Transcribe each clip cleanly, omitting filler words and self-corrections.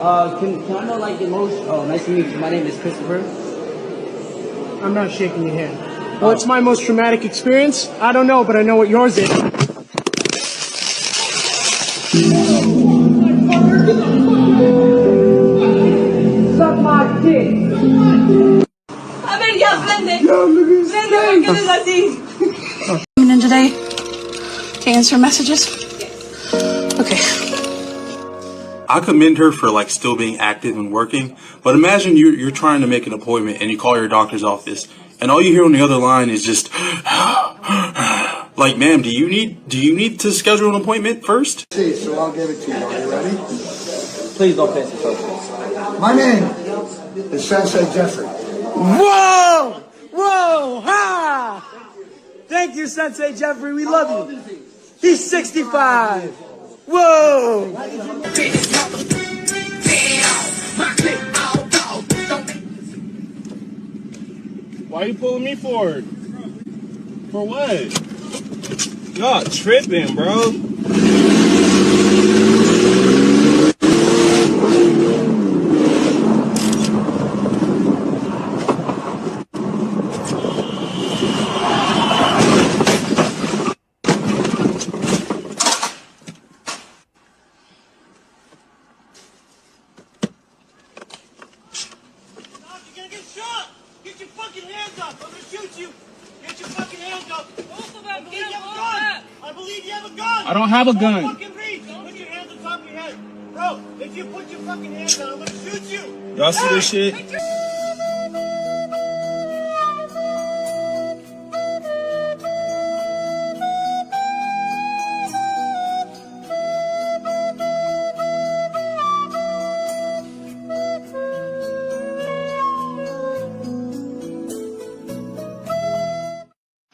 Can I know like your most? Oh, nice to meet you. My name is Christopher. I'm not shaking your hand. What's my most traumatic experience? I don't know, but I know what yours is. Suck my dick. A ver, ya, prende. Prende, ¿por qué eres así? Coming in today to answer messages? Okay. I commend her for like still being active and working, but imagine you're trying to make an appointment and you call your doctor's office and all you hear on the other line is just like, ma'am, do you need to schedule an appointment first? See, so I'll give it to you. Are you ready? Please don't face the social. My name is Sensei Jeffrey. Whoa! Whoa! Ha! Thank you, Sensei Jeffrey. We love you. He's 65. Whoa! Why are you pulling me forward? For what? Y'all tripping, bro. Get your fucking hands up! I'm gonna shoot you! Get your fucking hands up! Both of I them, believe you get have a them gun! up. I believe you have a gun! I don't have a gun. Don't fucking reach! Put your hands on top of your head! Bro, if you put your fucking hands down, I'm gonna shoot you! Y'all see this shit?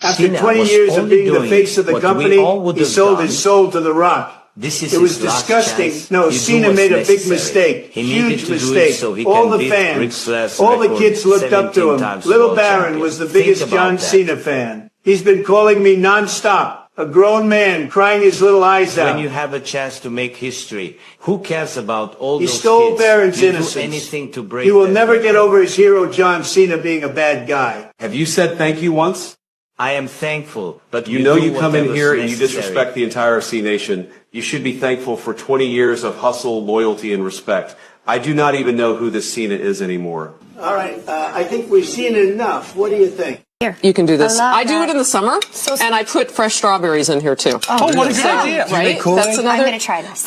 After 20 years of being the face of the company, he sold his soul to The Rock. It was disgusting. No, Cena made a big mistake. Huge mistake. All the fans, all the kids looked up to him. Little Baron was the biggest John Cena fan. He's been calling me nonstop. A grown man crying his little eyes out. When you have a chance to make history, who cares about all He those stole kids? Baron's You do innocence. anything to break He will that. never get over his hero John Cena being a bad guy. Have you said thank you once? I am thankful, but You know do you come in whatever's here and you necessary. disrespect the entire C Nation. You should be thankful for 20 years of hustle, loyalty, and respect. I do not even know who this Cena is anymore. All right, I think we've seen enough. What do you think? You can do this. I do that. it in the summer, and I put fresh strawberries in here too. Oh, what a good idea. Right? That's another. I'm gonna try this.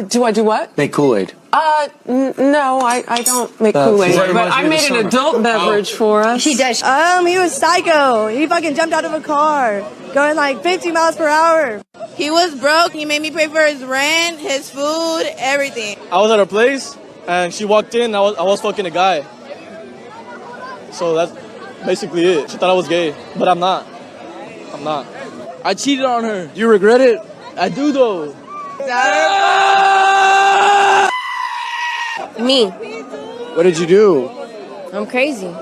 Do I do what? Make Kool-Aid. No, I don't make Kool-Aid, but I made an adult beverage for us. She does. He was psycho. He fucking jumped out of a car, going like 50 miles per hour. He was broke. He made me pay for his rent, his food, everything. I was at her place, and she walked in. I was fucking a guy. So that's basically it. She thought I was gay, but I'm not. I'm not. I cheated on her. Do you regret it? I do, though. Me. What did you do? I'm crazy.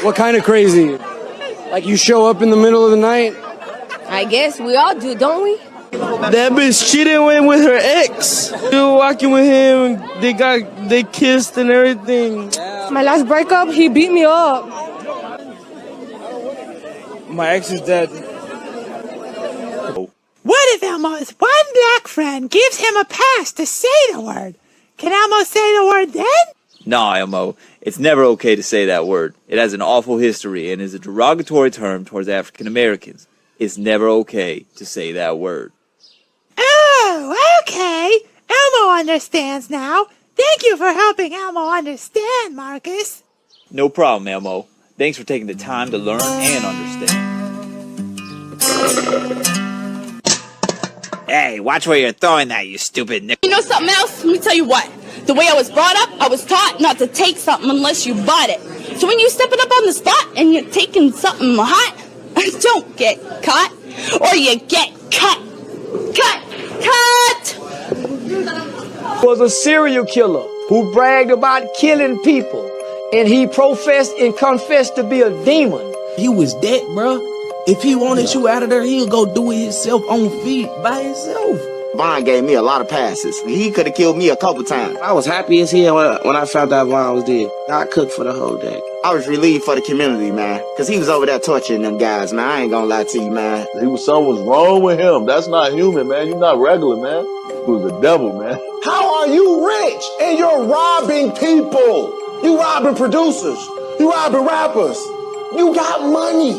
What kind of crazy? Like you show up in the middle of the night? I guess we all do, don't we? That bitch cheated with her ex. She was walking with him. They kissed and everything. My last breakup, he beat me up. My ex is dead. What if Elmo's one black friend gives him a pass to say the word? Can Elmo say the word then? No, Elmo, it's never okay to say that word. It has an awful history and is a derogatory term towards African Americans. It's never okay to say that word. Oh, okay. Elmo understands now. Thank you for helping Elmo understand, Marcus. No problem, Elmo. Thanks for taking the time to learn and understand. Hey, watch where you're throwing that, you stupid nick. You know something else? Let me tell you what. The way I was brought up, I was taught not to take something unless you bought it. So when you stepping up on the spot and you're taking something hot, don't get caught or you get cut. Cut! Was a serial killer who bragged about killing people, and he professed and confessed to be a demon. He was that, bro. If he wanted you out of there, he'll go do it himself on feet by himself. Vaughn gave me a lot of passes. He could have killed me a couple times. I was happy as hell when I found out Vaughn was dead. I cooked for the whole day. I was relieved for the community, man, because he was over there torturing them guys, man. I ain't gonna lie to you, man. Something was wrong with him. That's not human, man. You're not regular, man. He was the devil, man. How are you rich and you're robbing people? You robbing producers. You robbing rappers. You got money.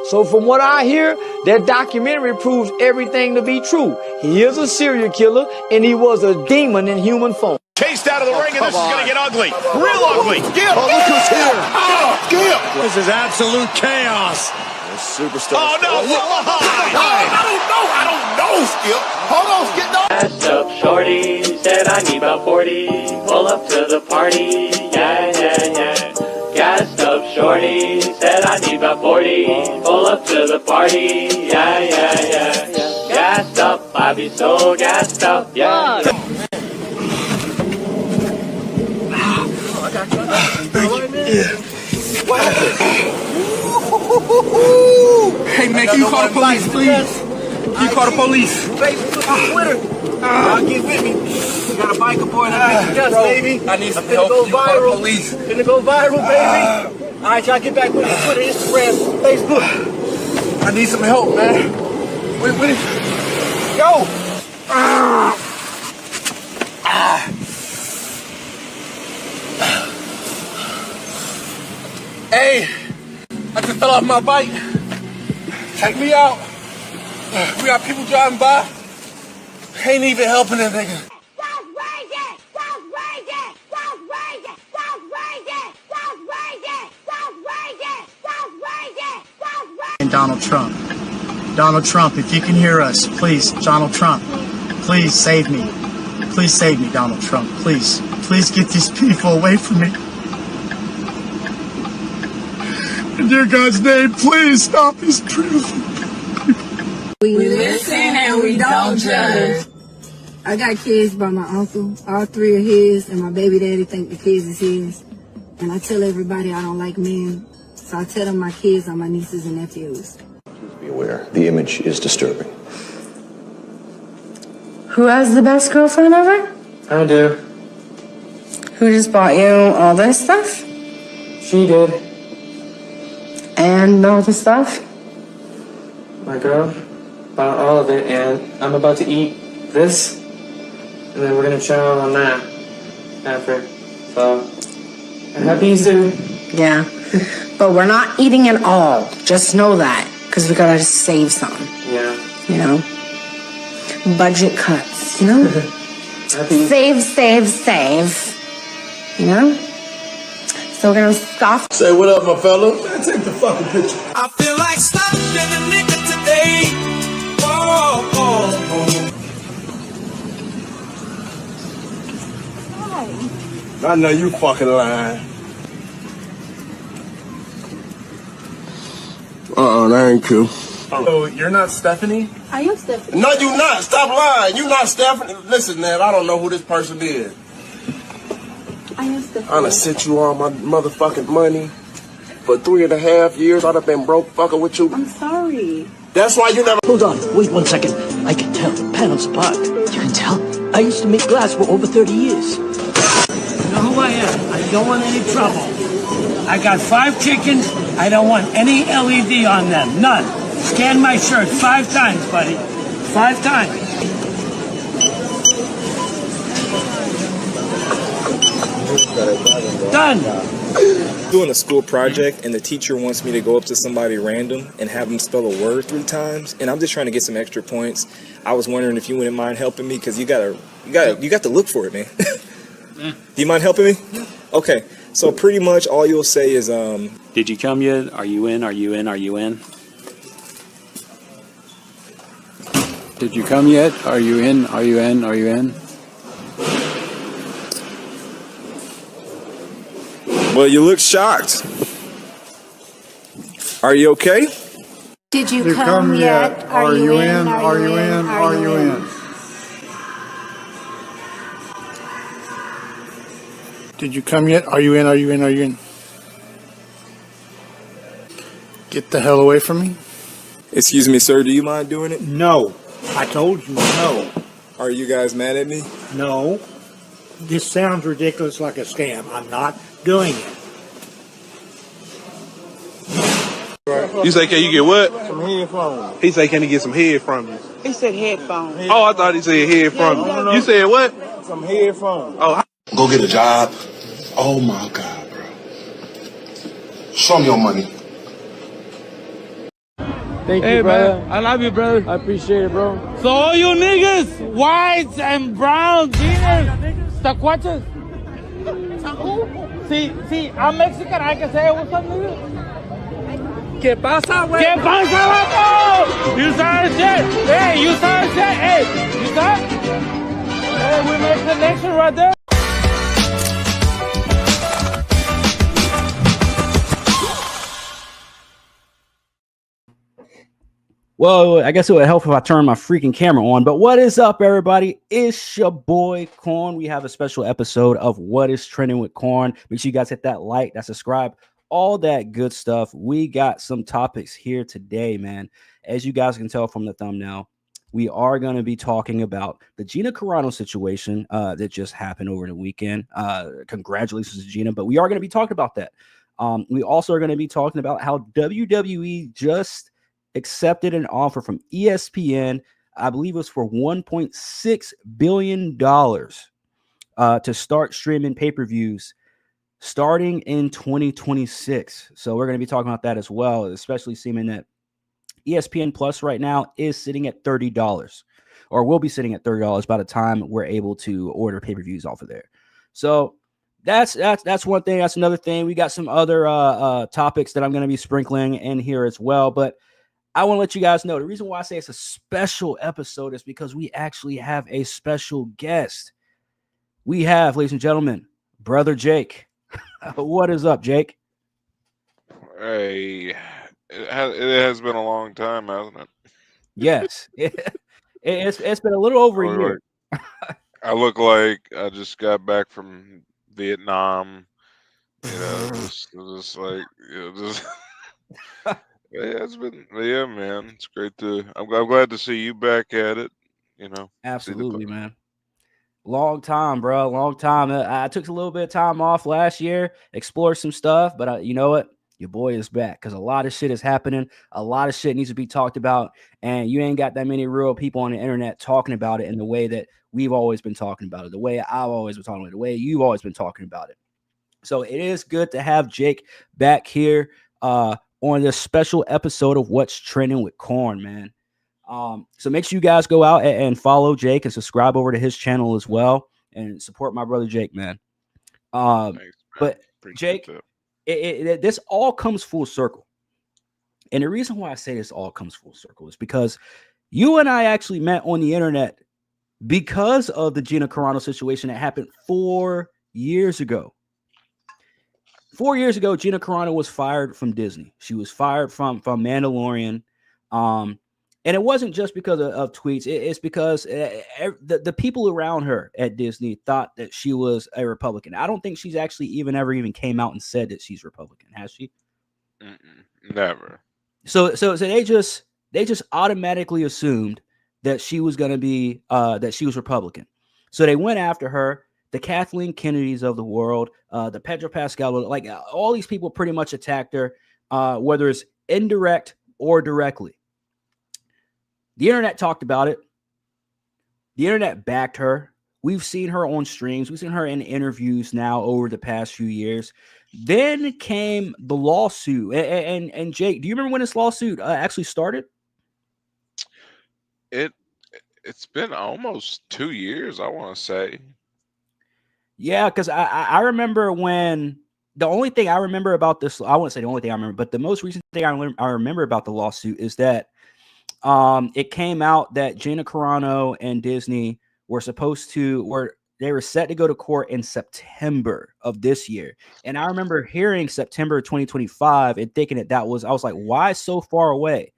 So from what I hear, that documentary proves everything to be true. He is a serial killer, and he was a demon in human form. Chased out of the ring, and this is going to get ugly. Real ugly. Skip. Oh, look who's here. Oh, Skip. This is absolute chaos. Superstar. Oh, no. I don't know, Skip. Hold on, Skip. No. Passed up shorty, said I need about 40. Pull up to the party, yeah, yeah, yeah. Gassed up shorty, said I need about 40. Pull up to the party, yeah, yeah, yeah, yeah. Gassed up, I be so gassed up, yeah. Hey, man, can you call the police, please? Can you call the police? Y'all get with me. You got a bike aboard that bitch dust, baby. I need some help. Go Can you call the viral. police? Finna go viral, baby. All right, y'all get back with me. Twitter, Instagram, Facebook. I need some help, man. Wait. Yo. Hey, I just fell off my bike. Take me out. We got people driving by. Ain't even helping them niggas. And Donald Trump. Donald Trump, if you can hear us, please, Donald Trump, please save me. Please save me, Donald Trump. Please. Please get these people away from me. In dear God's name, please stop these beautiful people. We listen and we don't judge. I got kids by my uncle. All three are his, and my baby daddy think the kids is his. And I tell everybody I don't like men, so I tell them my kids are my nieces and nephews. Be aware, the image is disturbing. Who has the best girlfriend ever? I do. Who just bought you all this stuff? She did. And all the stuff? My girl bought all of it, and I'm about to eat this, and then we're gonna chow on that after. So, happy Easter. Yeah. But we're not eating it all. Just know that. Because we gotta save some. Yeah. You know? Budget cuts, you know? Save. You know? So we're gonna scoff. Say what up, my fella. Man, take the fucking picture. I feel like stopping a nigga today. Oh. I know you fucking lying. That ain't cool. Oh, you're not Stephanie? I am Stephanie. No, you not. Stop lying. You not Stephanie. Listen, man, I don't know who this person is. I am Stephanie. I done sent you all my motherfucking money. For 3.5 years, I done been broke fucking with you. I'm sorry. That's why you never... Hold on, wait 1 second. I can tell the panels apart. You can tell? I used to make glass for over 30 years. You know who I am. I don't want any trouble. I got 5 chickens. I don't want any LED on them. None. Scan my shirt 5 times, buddy. 5 times. Done. Doing a school project, and the teacher wants me to go up to somebody random and have them spell a word 3 times, and I'm just trying to get some extra points. I was wondering if you wouldn't mind helping me, because you got to look for it, man. Yeah. Do you mind helping me? Yeah. Okay. So pretty much all you'll say is, did you come yet? Are you in? Are you in? Are you in? Did you come yet? Are you in? Are you in? Are you in? Well, you look shocked. Are you okay? Did you come yet? Are you in? Are you in? Are you in? Did you come yet? Are you in? Are you in? Are you in? Get the hell away from me. Excuse me, sir. Do you mind doing it? No. I told you no. Are you guys mad at me? No. This sounds ridiculous like a scam. I'm not doing it. You say, can you get what? Some headphones. He say, can he get some head from you? He said headphones. Oh, I thought he said head from you. You said what? Some headphones. Oh, Go get a job. Oh my God, bro. Show me your money. Thank you, brother. Man, I love you, brother. I appreciate it, bro. So all you niggas, whites and browns, jeans, tacuaches. See, I'm Mexican. I can say what's up, nigga. ¿Qué pasa, güey? ¿Qué pasa, vato? You saw the shit. Hey, you saw the shit. Hey, you saw it? Hey, we made a connection right there. Well, I guess it would help if I turn my freaking camera on. But what is up, everybody? It's your boy Corn. We have a special episode of What is Trending with Corn. Make sure you guys hit that like, that subscribe, all that good stuff. We got some topics here today, man. As you guys can tell from the thumbnail, we are going to be talking about the Gina Carano situation that just happened over the weekend. Congratulations to Gina, but we are going to be talking about that. We also are going to be talking about how WWE just accepted an offer from ESPN. I believe it was for $1.6 billion to start streaming pay-per-views starting in 2026. So we're going to be talking about that as well, especially seeing that ESPN Plus right now is sitting at $30, or will be sitting at $30 by the time we're able to order pay-per-views off of there. So that's one thing. That's another thing. We got some other topics that I'm going to be sprinkling in here as well, but I want to let you guys know the reason why I say it's a special episode is because we actually have a special guest. We have, ladies and gentlemen, Brother Jake. What is up, Jake? Hey, it has been a long time, hasn't it? Yes. It's been a little over a year. I look like I just got back from Vietnam. You know, just like, you know, just... Yeah, it's been, yeah, man. It's great to. I'm glad to see you back at it. You know, absolutely, man. Long time, bro. Long time. I took a little bit of time off last year, explored some stuff, but you know what? Your boy is back because a lot of shit is happening. A lot of shit needs to be talked about, and you ain't got that many real people on the internet talking about it in the way that we've always been talking about it, the way I've always been talking about it, the way you've always been talking about it. So it is good to have Jake back here. On this special episode of What's Trending with Corn, man. So make sure you guys go out and follow Jake and subscribe over to his channel as well and support my brother Jake, man. Thanks, man. But Jake, this all comes full circle. And the reason why I say this all comes full circle is because you and I actually met on the internet because of the Gina Carano situation that happened 4 years ago. 4 years ago, Gina Carano was fired from Disney. She was fired from Mandalorian. And it wasn't just because of tweets. It's because the people around her at Disney thought that she was a Republican. I don't think she's actually ever came out and said that she's Republican. Has she? Never. So they just automatically assumed that she was going to be that she was Republican. So they went after her. The Kathleen Kennedys of the world, the Pedro Pascal, like all these people pretty much attacked her, whether it's indirect or directly. The internet talked about it. The internet backed her. We've seen her on streams. We've seen her in interviews now over the past few years. Then came the lawsuit. And Jake, do you remember when this lawsuit actually started? It's been almost 2 years, I want to say. Yeah, because I remember when the only thing I remember about this, I wouldn't say the only thing I remember, but the most recent thing I remember about the lawsuit is that it came out that Gina Carano and Disney were they were set to go to court in September of this year. And I remember hearing September 2025 and thinking I was like, why so far away?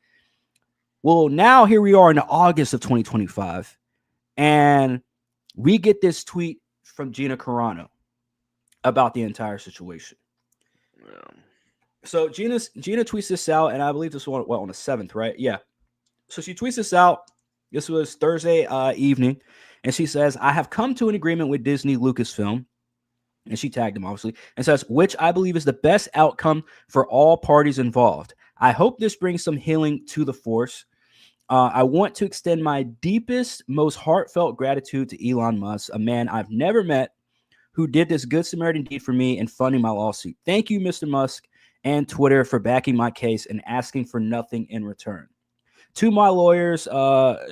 Well, now here we are in August of 2025, and we get this tweet from Gina Carano about the entire situation. Yeah. So Gina tweets this out, and I believe this one on the 7th, right? Yeah. So she tweets this out. This was Thursday evening, And she says, I have come to an agreement with Disney Lucasfilm, and she tagged him obviously, and says, which I believe is the best outcome for all parties involved. I hope this brings some healing to the Force. I want to extend my deepest, most heartfelt gratitude to Elon Musk, a man I've never met, who did this good Samaritan deed for me in funding my lawsuit. Thank you, Mr. Musk and Twitter, for backing my case and asking for nothing in return. To my lawyers,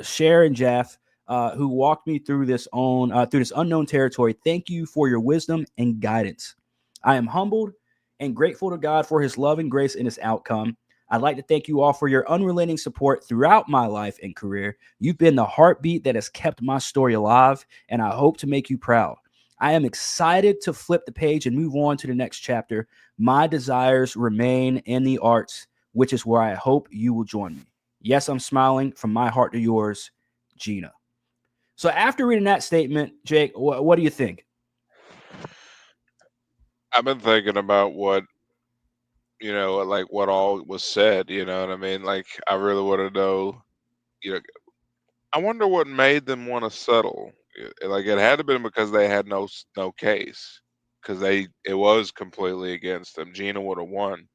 Cher and Jeff, who walked me through this unknown territory, thank you for your wisdom and guidance. I am humbled and grateful to God for his love and grace in this outcome. I'd like to thank you all for your unrelenting support throughout my life and career. You've been the heartbeat that has kept my story alive, and I hope to make you proud. I am excited to flip the page and move on to the next chapter. My desires remain in the arts, which is where I hope you will join me. Yes, I'm smiling from my heart to yours, Gina. So after reading that statement, Jake, what do you think? I've been thinking about what all was said, you know what I mean? Like, I really want to know, I wonder what made them want to settle. Like, it had to been because they had no case, because it was completely against them. Gina would have won.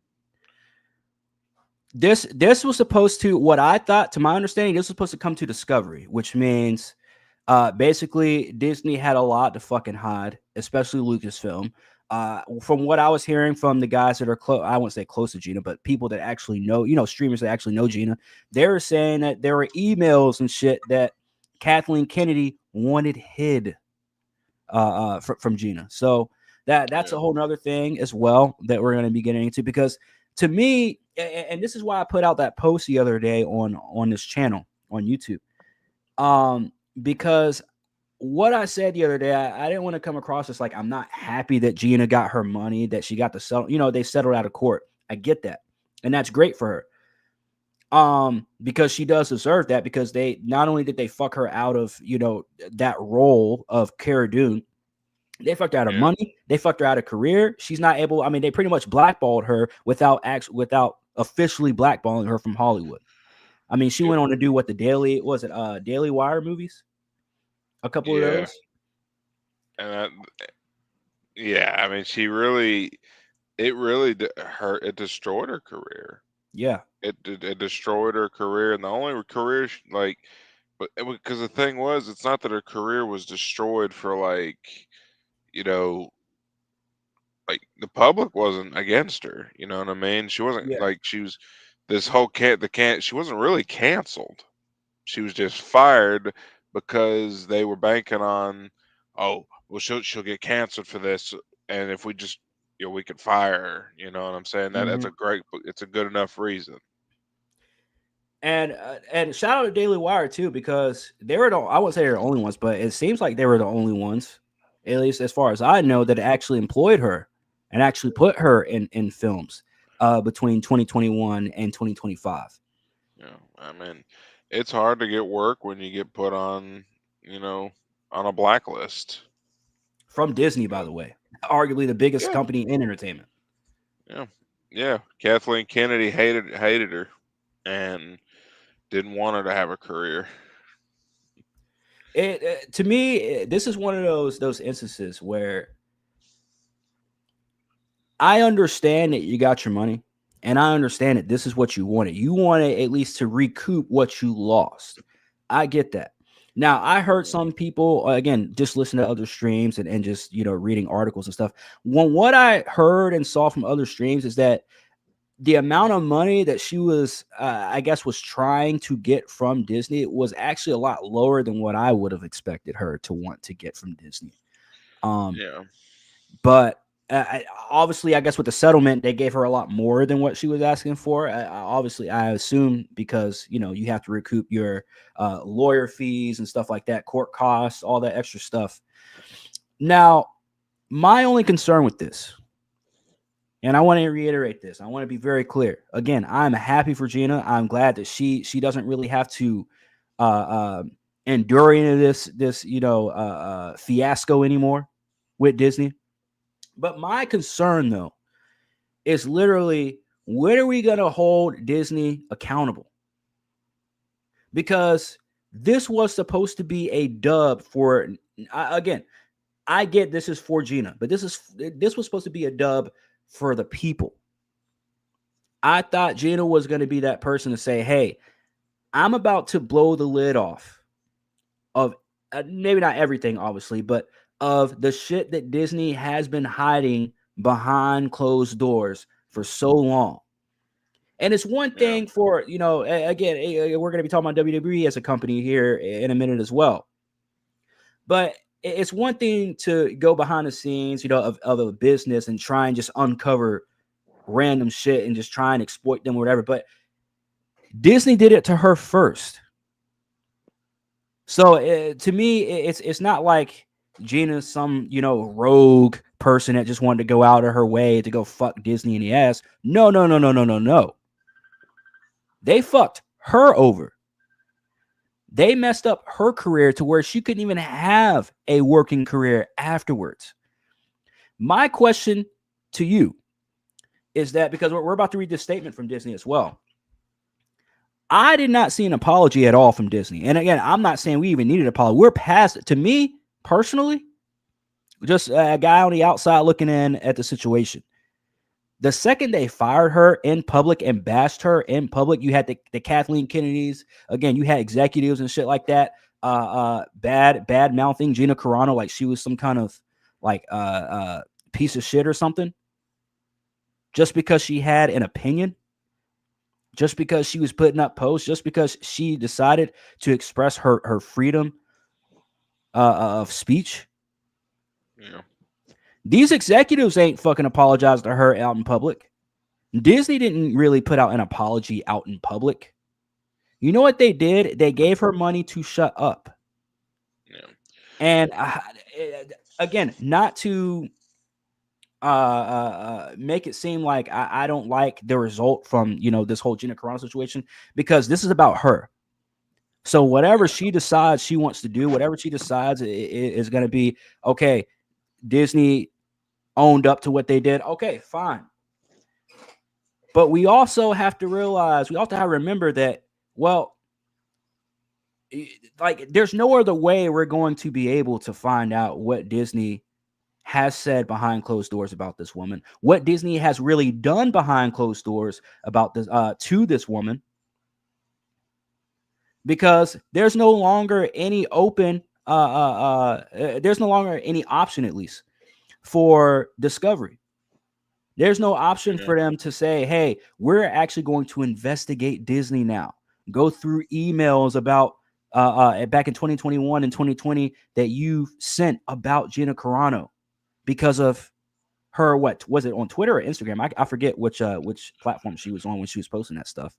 This was supposed to, what I thought, to my understanding, this was supposed to come to discovery, which means basically Disney had a lot to fucking hide, especially Lucasfilm. From what I was hearing from the guys that are close, I won't say close to Gina, but people that actually know, streamers that actually know Gina, they were saying that there were emails and shit that Kathleen Kennedy wanted hid from Gina. So that's a whole nother thing as well that we're going to be getting into, because to me, and this is why I put out that post the other day on this channel on YouTube, because what I said the other day, I didn't want to come across as like I'm not happy that Gina got her money, that she got to settle. They settled out of court. I get that, and that's great for her. Because she does deserve that, because they not only did they fuck her out of that role of Cara Dune, they fucked her out of money, they fucked her out of career. She's not able. I mean, they pretty much blackballed her without officially blackballing her from Hollywood. I mean, she went on to do what the Daily Wire movies. A couple of those. And I mean, it destroyed her career. Yeah. It destroyed her career, and the only career because the thing was, it's not that her career was destroyed for like the public wasn't against her. You know what I mean? She wasn't like she was this whole she wasn't really canceled. She was just fired because they were banking on, she'll get canceled for this, and if we just we could fire her. You know what I'm saying? That's it's a good enough reason. And shout out to Daily Wire too, because they were I wouldn't say they're the only ones, but it seems like they were the only ones, at least as far as I know, that actually employed her and actually put her in films between 2021 and 2025. Yeah, I mean, it's hard to get work when you get put on, on a blacklist. From Disney, by the way, arguably the biggest company in entertainment. Yeah. Kathleen Kennedy hated her and didn't want her to have a career. To me, this is one of those instances where I understand that you got your money, and I understand that this is what you wanted. You wanted at least to recoup what you lost. I get that. Now, I heard some people, again, just listen to other streams and just, reading articles and stuff. What I heard and saw from other streams is that the amount of money that she was, was trying to get from Disney was actually a lot lower than what I would have expected her to want to get from Disney. But obviously, I guess with the settlement, they gave her a lot more than what she was asking for. Obviously, I assume because, you have to recoup your lawyer fees and stuff like that, court costs, all that extra stuff. Now, my only concern with this, and I want to reiterate this, I want to be very clear. Again, I'm happy for Gina. I'm glad that she doesn't really have to endure any of this fiasco anymore with Disney. But my concern, though, is literally, when are we going to hold Disney accountable? Because This was supposed to be a dub for again. I get this is for Gina, but this was supposed to be a dub for the people. I thought Gina was going to be that person to say, "Hey, I'm about to blow the lid off of maybe not everything, obviously, but of the shit that Disney has been hiding behind closed doors for so long." And it's one thing for, again, we're going to be talking about WWE as a company here in a minute as well. But it's one thing to go behind the scenes, of a business and try and just uncover random shit and just try and exploit them or whatever. But Disney did it to her first. So to me, it's not like Gina's some, rogue person that just wanted to go out of her way to go fuck Disney in the ass. No. They fucked her over. They messed up her career to where she couldn't even have a working career afterwards. My question to you is that, because we're about to read this statement from Disney as well, I did not see an apology at all from Disney. And again, I'm not saying we even needed an apology. We're past it. To me, personally, just a guy on the outside looking in at the situation. The second they fired her in public and bashed her in public, you had the Kathleen Kennedys. Again, you had executives and shit like that. Bad mouthing Gina Carano like she was some kind of like piece of shit or something. Just because she had an opinion. Just because she was putting up posts. Just because she decided to express her freedom of speech. Yeah. These executives ain't fucking apologized to her out in public. Disney didn't really put out an apology out in public. You know what they did? They gave her money to shut up. Yeah. And again, not to make it seem like I don't like the result from, this whole Gina Carano situation, because this is about her. So whatever she decides she wants to do, whatever she decides is going to be, okay, Disney owned up to what they did. Okay, fine. But we also have to realize, we also have to remember that, well, like there's no other way we're going to be able to find out what Disney has said behind closed doors about this woman, what Disney has really done behind closed doors about this to this woman, because there's no longer any open there's no longer any option, at least for Discovery. There's no option for them to say, hey, we're actually going to investigate Disney now. Go through emails about back in 2021 and 2020 that you sent about Gina Carano because of her, what was it, on Twitter or Instagram? I forget which platform she was on when she was posting that stuff.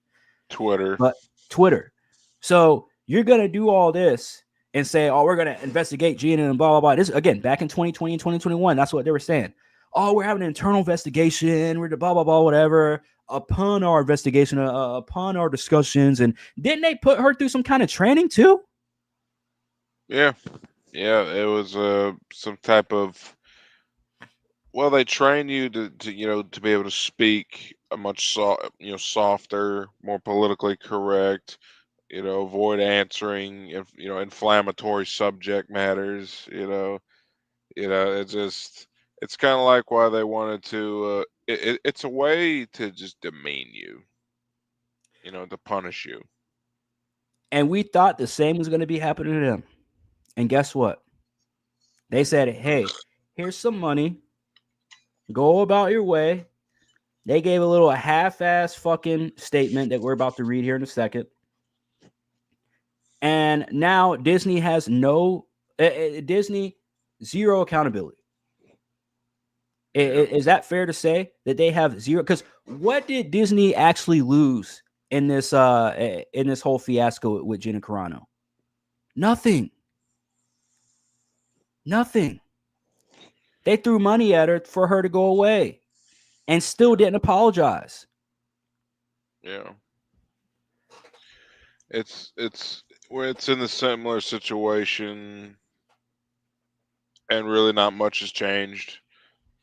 Twitter. But Twitter. So you're going to do all this and say, oh, we're going to investigate Gina and blah, blah, blah. This, again, back in 2020 and 2021, that's what they were saying. Oh, we're having an internal investigation. We're blah, blah, blah, whatever. Upon our investigation, upon our discussions. And didn't they put her through some kind of training too? Yeah. Yeah, it was some type of, well, they train you to be able to speak a much softer, more politically correct, avoid answering inflammatory subject matters, it's kind of like why they wanted to it's a way to just demean you, to punish you. And we thought the same was going to be happening to them. And guess what? They said, hey, here's some money. Go about your way. They gave a little half-ass fucking statement that we're about to read here in a second. And now Disney has zero accountability. Is that fair to say that they have zero? Because what did Disney actually lose in this whole fiasco with Gina Carano? Nothing. They threw money at her for her to go away and still didn't apologize. Yeah. It's where it's in a similar situation and really not much has changed,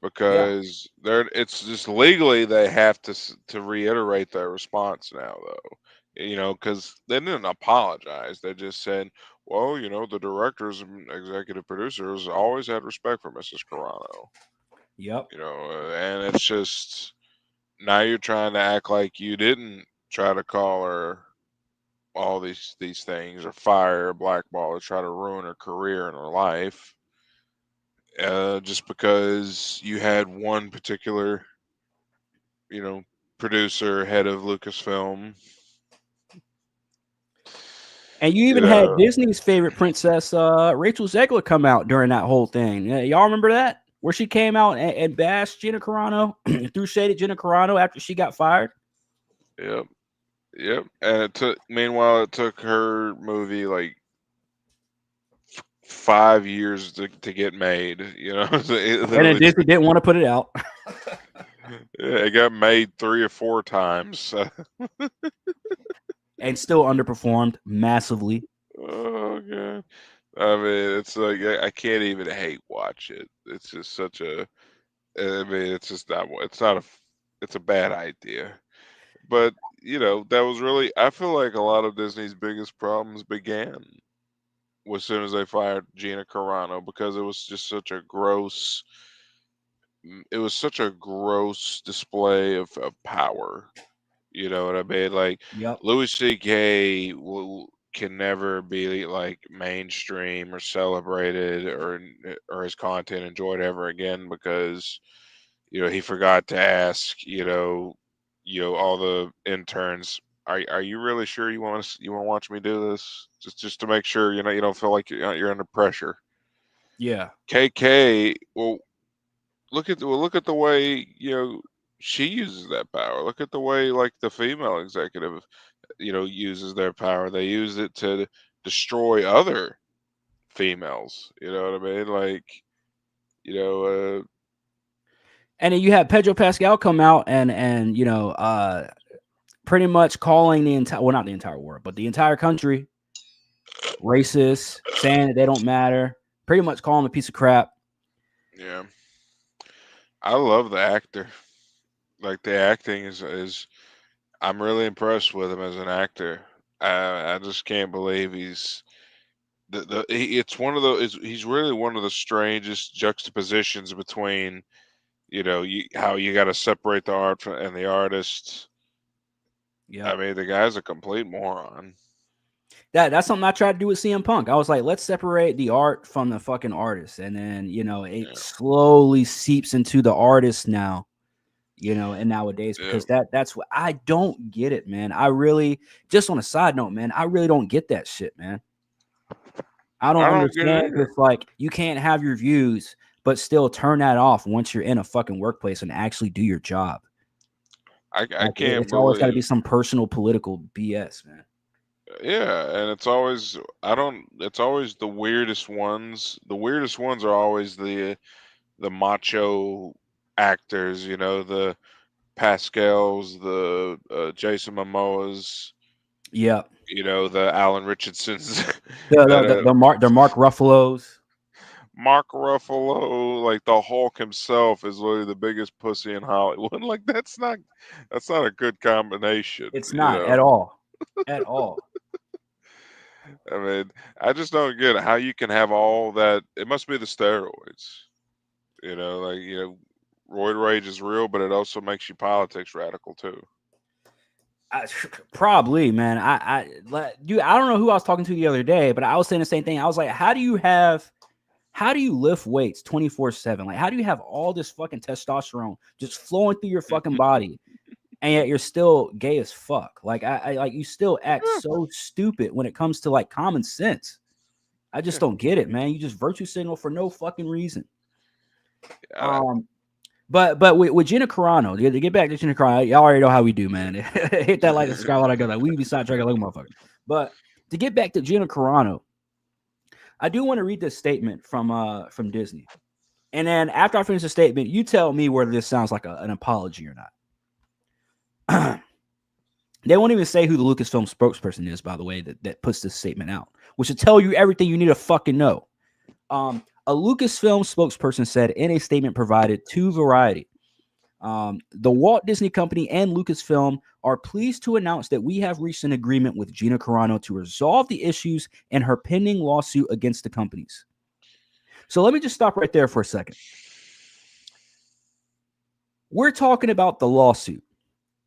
because it's just legally they have to reiterate their response now, though. You know, because they didn't apologize. They just said, well, you know, the directors and executive producers always had respect for Mrs. Carano. Yep. You know, and it's just now you're trying to act like you didn't try to call her all these things or fire her, blackball or try to ruin her career and her life. Just because you had one particular, you know, producer, head of Lucasfilm. And you even had Disney's favorite princess, Rachel Zegler, come out during that whole thing. Y'all remember that? Where she came out and bashed Gina Carano, threw shade at Gina Carano after she got fired? Yep. And meanwhile, it took her movie like 5 years to get made, you know. And then Disney didn't want to put it out. Yeah, it got made 3 or 4 times. And still underperformed massively. Oh god. I mean, it's like I can't even hate watch it. It's just such a I mean, it's just not it's a bad idea. But, you know, that was really I feel like a lot of Disney's biggest problems began as soon as they fired Gina Carano, because it was just such a gross display of power. You know what I mean? Like, Louis C.K. can never be like mainstream or celebrated or his content enjoyed ever again, because, you know, he forgot to ask, you know, all the interns, are you really sure you want to watch me do this? Just to make sure, you know, you don't feel like you're under pressure. Yeah. KK, well, look at the way, you know, she uses that power. Look at the way, like, the female executive, you know, uses their power. They use it to destroy other females. You know what I mean? Like, you know. And then you had Pedro Pascal come out and you know, pretty much calling the entire, well, not the entire world, but the entire country racist, saying that they don't matter. Pretty much calling them a piece of crap. Yeah. I love the actor. Like, the acting is I'm really impressed with him as an actor. I just can't believe he's it's one of those. He's really one of the strangest juxtapositions between, you know, how you got to separate the art and the artist. Yeah, I mean, the guy's a complete moron. That's something I tried to do with CM Punk. I was like, let's separate the art from the fucking artist, and then, you know, it slowly seeps into the artist now. You know, and nowadays, because that's what I don't get it, man. I really, just on a side note, man, I really don't get that shit, man. I don't understand. It's like, you can't have your views, but still turn that off once you're in a fucking workplace and actually do your job. I Like, can't. It's always got to be some personal political BS, man. Yeah, and it's always It's always the weirdest ones. The weirdest ones are always the macho actors, you know, the Pascals, the Jason Momoas, yeah, you know, the Alan Richardsons, the Mark Ruffalo's. Mark Ruffalo, like the Hulk himself, is literally the biggest pussy in Hollywood. Like, that's not a good combination. It's not at all, at all. I mean, I just don't get how you can have all that. It must be the steroids, you know, like, you know. Roid rage is real, but it also makes you politics radical too. Probably, man. I don't know who I was talking to the other day, but I was saying the same thing. I was like, how do you lift weights 24/7? Like, how do you have all this fucking testosterone just flowing through your fucking body, and yet you're still gay as fuck? Like, I like, you still act so stupid when it comes to like common sense. I just don't get it, man. You just virtue signal for no fucking reason. But with Gina Carano, to get back to Gina Carano, y'all already know how we do, man. Hit that like and subscribe when I go. Like, we be sidetracking like a motherfucker. But to get back to Gina Carano, I do want to read this statement from Disney, and then after I finish the statement, you tell me whether this sounds like an apology or not. They won't even say who the Lucasfilm spokesperson is, by the way, that puts this statement out, which should tell you everything you need to fucking know. A Lucasfilm spokesperson said in a statement provided to Variety, The Walt Disney Company and Lucasfilm are pleased to announce that we have reached an agreement with Gina Carano to resolve the issues in her pending lawsuit against the companies. So let me just stop right there for a second. We're talking about the lawsuit.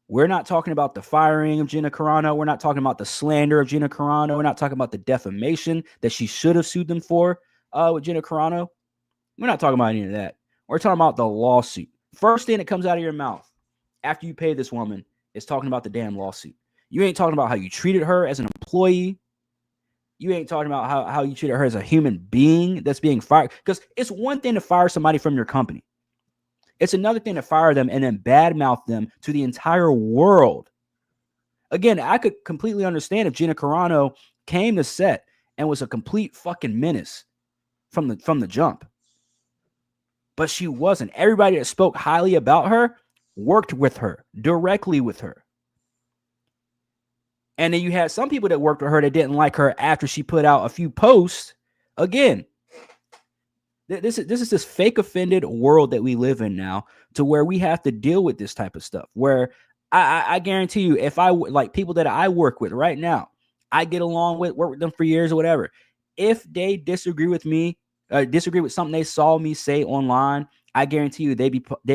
We're not talking about the firing of Gina Carano. We're not talking about the slander of Gina Carano. We're not talking about the defamation that she should have sued them for with Gina Carano. We're not talking about any of that. We're talking about the lawsuit. First thing that comes out of your mouth after you pay this woman is talking about the damn lawsuit. You ain't talking about how you treated her as an employee. You ain't talking about how you treated her as a human being that's being fired. Because it's one thing to fire somebody from your company. It's another thing to fire them and then badmouth them to the entire world. Again, I could completely understand if Gina Carano came to set and was a complete fucking menace from the jump. But she wasn't. Everybody that spoke highly about her worked with her, directly with her. And then you had some people that worked with her that didn't like her after she put out a few posts. Again, this is this fake offended world that we live in now, to where we have to deal with this type of stuff. Where I guarantee you, if I like people that I work with right now, I get along with, work with them for years or whatever. If they disagree with me, disagree with something they saw me say online, I guarantee you they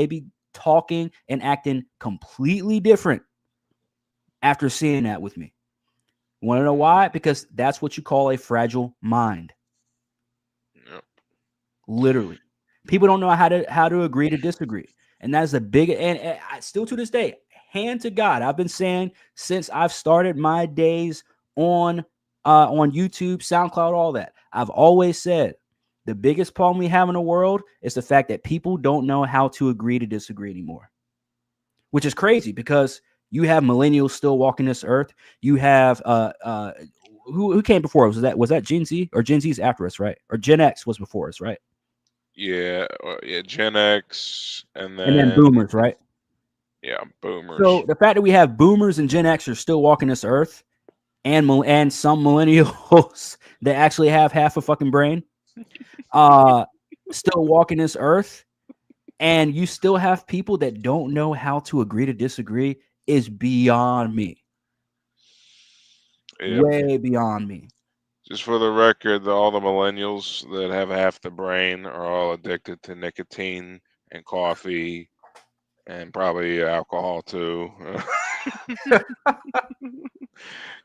be talking and acting completely different after seeing that with me. Want to know why? Because that's what you call a fragile mind. Yep. Literally, people don't know how to agree to disagree, and that's a big. And I, still to this day, hand to God, I've been saying since I've started my days on YouTube, SoundCloud, all that. I've always said the biggest problem we have in the world is the fact that people don't know how to agree to disagree anymore, which is crazy because you have millennials still walking this earth. You have who came before us? Was that Gen Z, or Gen Z's after us, right? Or Gen X was before us, right? Yeah, Gen X and And then then boomers, right? Yeah, boomers. So the fact that we have boomers and Gen X are still walking this earth, and some millennials that actually have half a fucking brain, still walking this earth, and you still have people that don't know how to agree to disagree, is beyond me. Yeah. Way beyond me. Just for the record, all the millennials that have half the brain are all addicted to nicotine and coffee and probably alcohol too. Because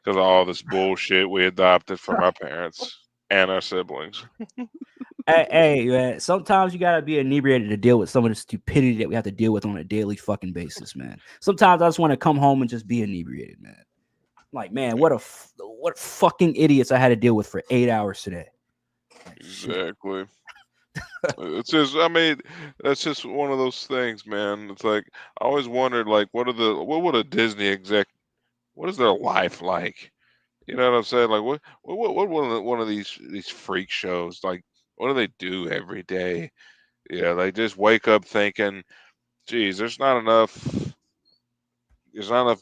of all this bullshit we adopted from our parents and our siblings. Hey, man, sometimes you gotta be inebriated to deal with some of the stupidity that we have to deal with on a daily fucking basis, man. Sometimes I just want to come home and just be inebriated, man. Like, man, what fucking idiots I had to deal with for 8 hours today. Exactly. It's just, I mean, that's just one of those things, man. It's like I always wondered, like, what would a Disney exec, what is their life like? You know what I'm saying? Like, what one of these freak shows, like, what do they do every day? Yeah, they just wake up thinking, geez, there's not enough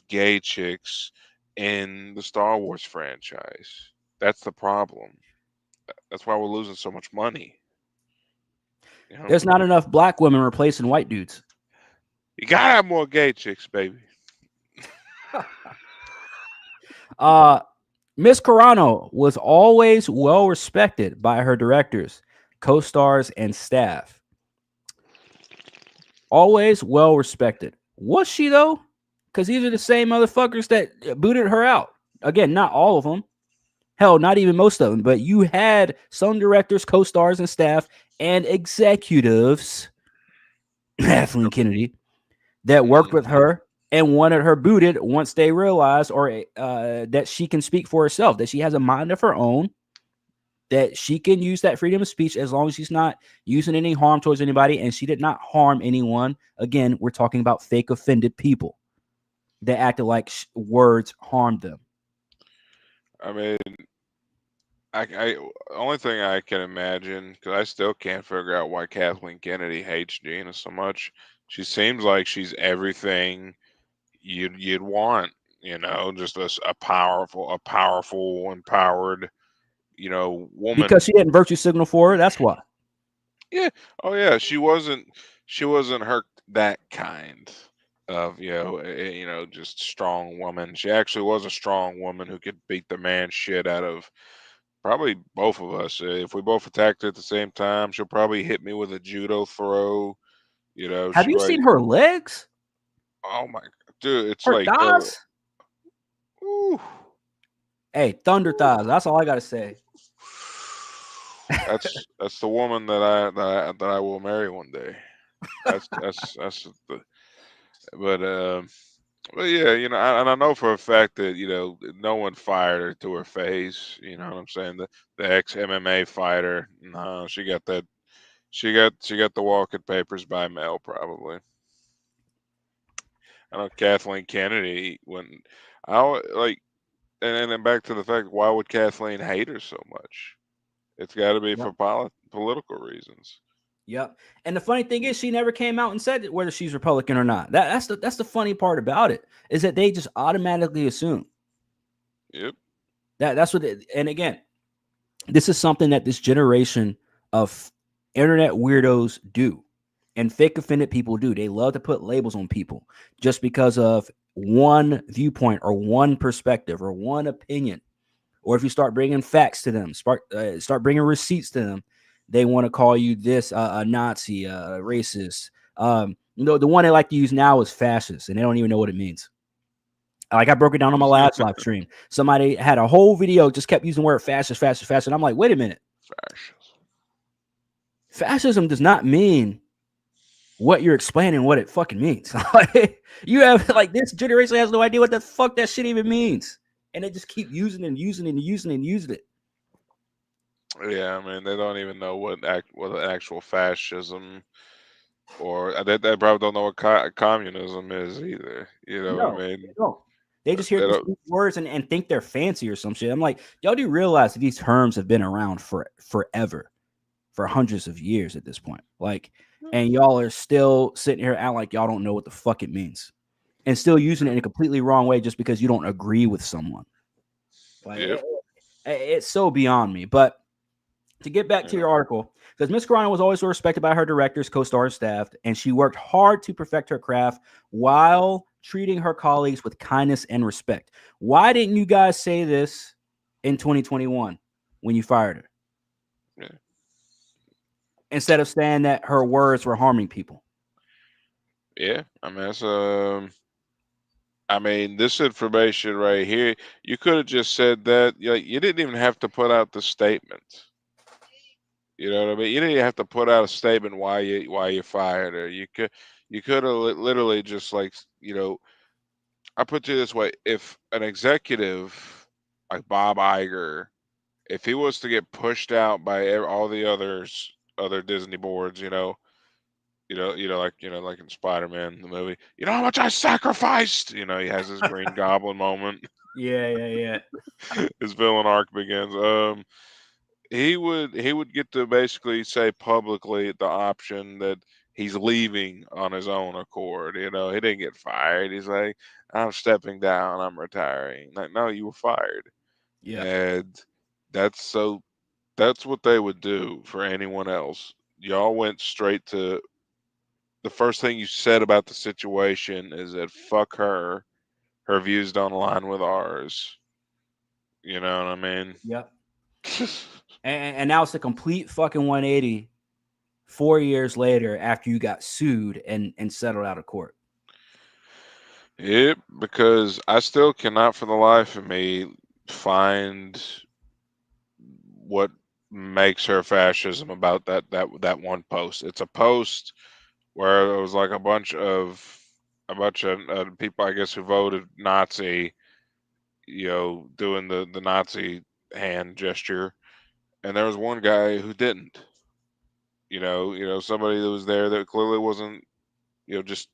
gay chicks in the Star Wars franchise. That's the problem. That's why we're losing so much money. You know? There's not enough black women replacing white dudes. You gotta have more gay chicks, baby. Miss Carano was always well respected by her directors, co-stars, and staff. Always well respected. Was she though? Because these are the same motherfuckers that booted her out. Again, not all of them. Hell, not even most of them. But you had some directors, co-stars, and staff, and executives, Kathleen Kennedy, that worked with her and wanted her booted once they realized that she can speak for herself, that she has a mind of her own, that she can use that freedom of speech as long as she's not using any harm towards anybody, and she did not harm anyone. Again, we're talking about fake offended people that acted like words harmed them. I mean, I only thing I can imagine, because I still can't figure out why Kathleen Kennedy hates Gina so much. She seems like she's everything you'd want, you know, just a powerful, empowered, you know, woman. Because she didn't virtue signal for her. That's why. Yeah. Oh yeah. She wasn't she wasn't her that kind of just strong woman. She actually was a strong woman who could beat the man shit out of probably both of us. If we both attacked her at the same time, she'll probably hit me with a judo throw. Have She you like, seen her legs? oh my dude, it's Her like thighs? ooh, Hey, thunder thighs. That's all I gotta say. that's the woman that I will marry one day. That's the but yeah, and I know for a fact that no one fired her to her face. You know what I'm saying? The ex MMA fighter, no, she got that. She got the walking papers by mail probably. I know Kathleen Kennedy when like, and then back to the fact, why would Kathleen hate her so much? It's got to be for political reasons. Yep. And the funny thing is, she never came out and said whether she's Republican or not. That's the funny part about it, is that they just automatically assume. Yep. That's what. And again, this is something that this generation of internet weirdos do, and fake offended people do. They love to put labels on people just because of one viewpoint or one perspective or one opinion. Or if you start bringing facts to them, start bringing receipts to them, they want to call you this a Nazi, a racist. The one they like to use now is fascist, and they don't even know what it means. Like I broke it down on my last live stream. Somebody had a whole video, just kept using the word fascist. And I'm like, wait a minute. Fascism does not mean what you're explaining, what it fucking means. You have this generation has no idea what the fuck that shit even means. And they just keep using it. Yeah, I mean, they don't even know what actual fascism, or they probably don't know what communism is either. You know what I mean? They just hear these words and think they're fancy or some shit. I'm like, y'all do realize that these terms have been around forever, for hundreds of years at this point. And y'all are still sitting here acting like y'all don't know what the fuck it means, and still using it in a completely wrong way just because you don't agree with someone. It's so beyond me. But to get back to your article, because Miss Carano was always respected by her directors, co-stars, staff, and she worked hard to perfect her craft while treating her colleagues with kindness and respect. Why didn't you guys say this in 2021 when you fired her? Yeah. Instead of saying that her words were harming people. Yeah, I mean, that's I mean, this information right here, you could have just said that. You didn't even have to put out the statement. You know what I mean? You didn't have to put out a statement why you fired her. You could have literally just I put it this way: if an executive like Bob Iger, if he was to get pushed out by all the other Disney boards, like in Spider-Man the movie, you know how much I sacrificed. He has his Green Goblin moment. Yeah. His villain arc begins. He would get to basically say publicly the option that he's leaving on his own accord. He didn't get fired. He's like, I'm stepping down. I'm retiring. Like, no, you were fired. Yeah. And that's what they would do for anyone else. Y'all went straight to the first thing you said about the situation is that fuck her. Her views don't align with ours. You know what I mean? Yep. And now it's a complete fucking 180 4 years later after you got sued and settled out of court. Yep, because I still cannot for the life of me find what makes her fascism about that one post. It's a post where it was like a bunch of people, I guess, who voted Nazi, doing the Nazi hand gesture. And there was one guy who didn't. Somebody that was there that clearly wasn't, just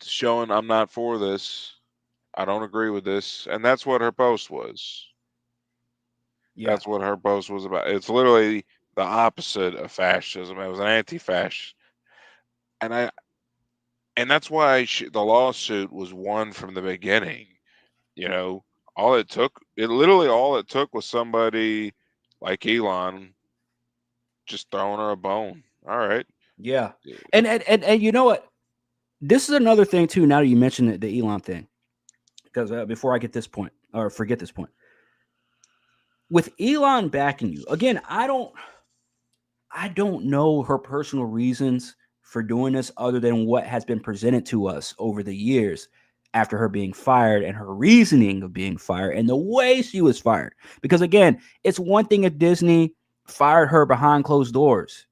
showing I'm not for this. I don't agree with this. And that's what her post was. Yeah. That's what her post was about. It's literally the opposite of fascism. It was an anti-fascist. And that's why the lawsuit was won from the beginning. All it took was somebody like Elon just throwing her a bone. All right, Yeah. And you know what? This is another thing too. Now that you mentioned the Elon thing, because before I get this point or forget this point, with Elon backing you again, I don't know her personal reasons for doing this other than what has been presented to us over the years after her being fired and her reasoning of being fired and the way she was fired. Because again, it's one thing if Disney fired her behind closed doors,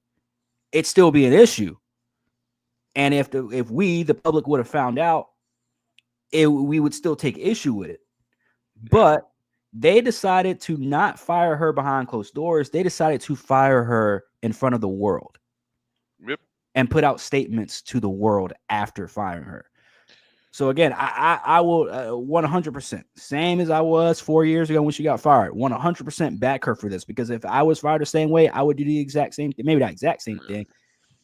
it'd still be an issue. And if we, the public, would have found out, we would still take issue with it. But they decided to not fire her behind closed doors. They decided to fire her in front of the world. Yep. And put out statements to the world after firing her. So again, I will 100%, same as I was 4 years ago when she got fired, 100% back her for this, because if I was fired the same way, I would do the exact same thing, maybe not exact same thing,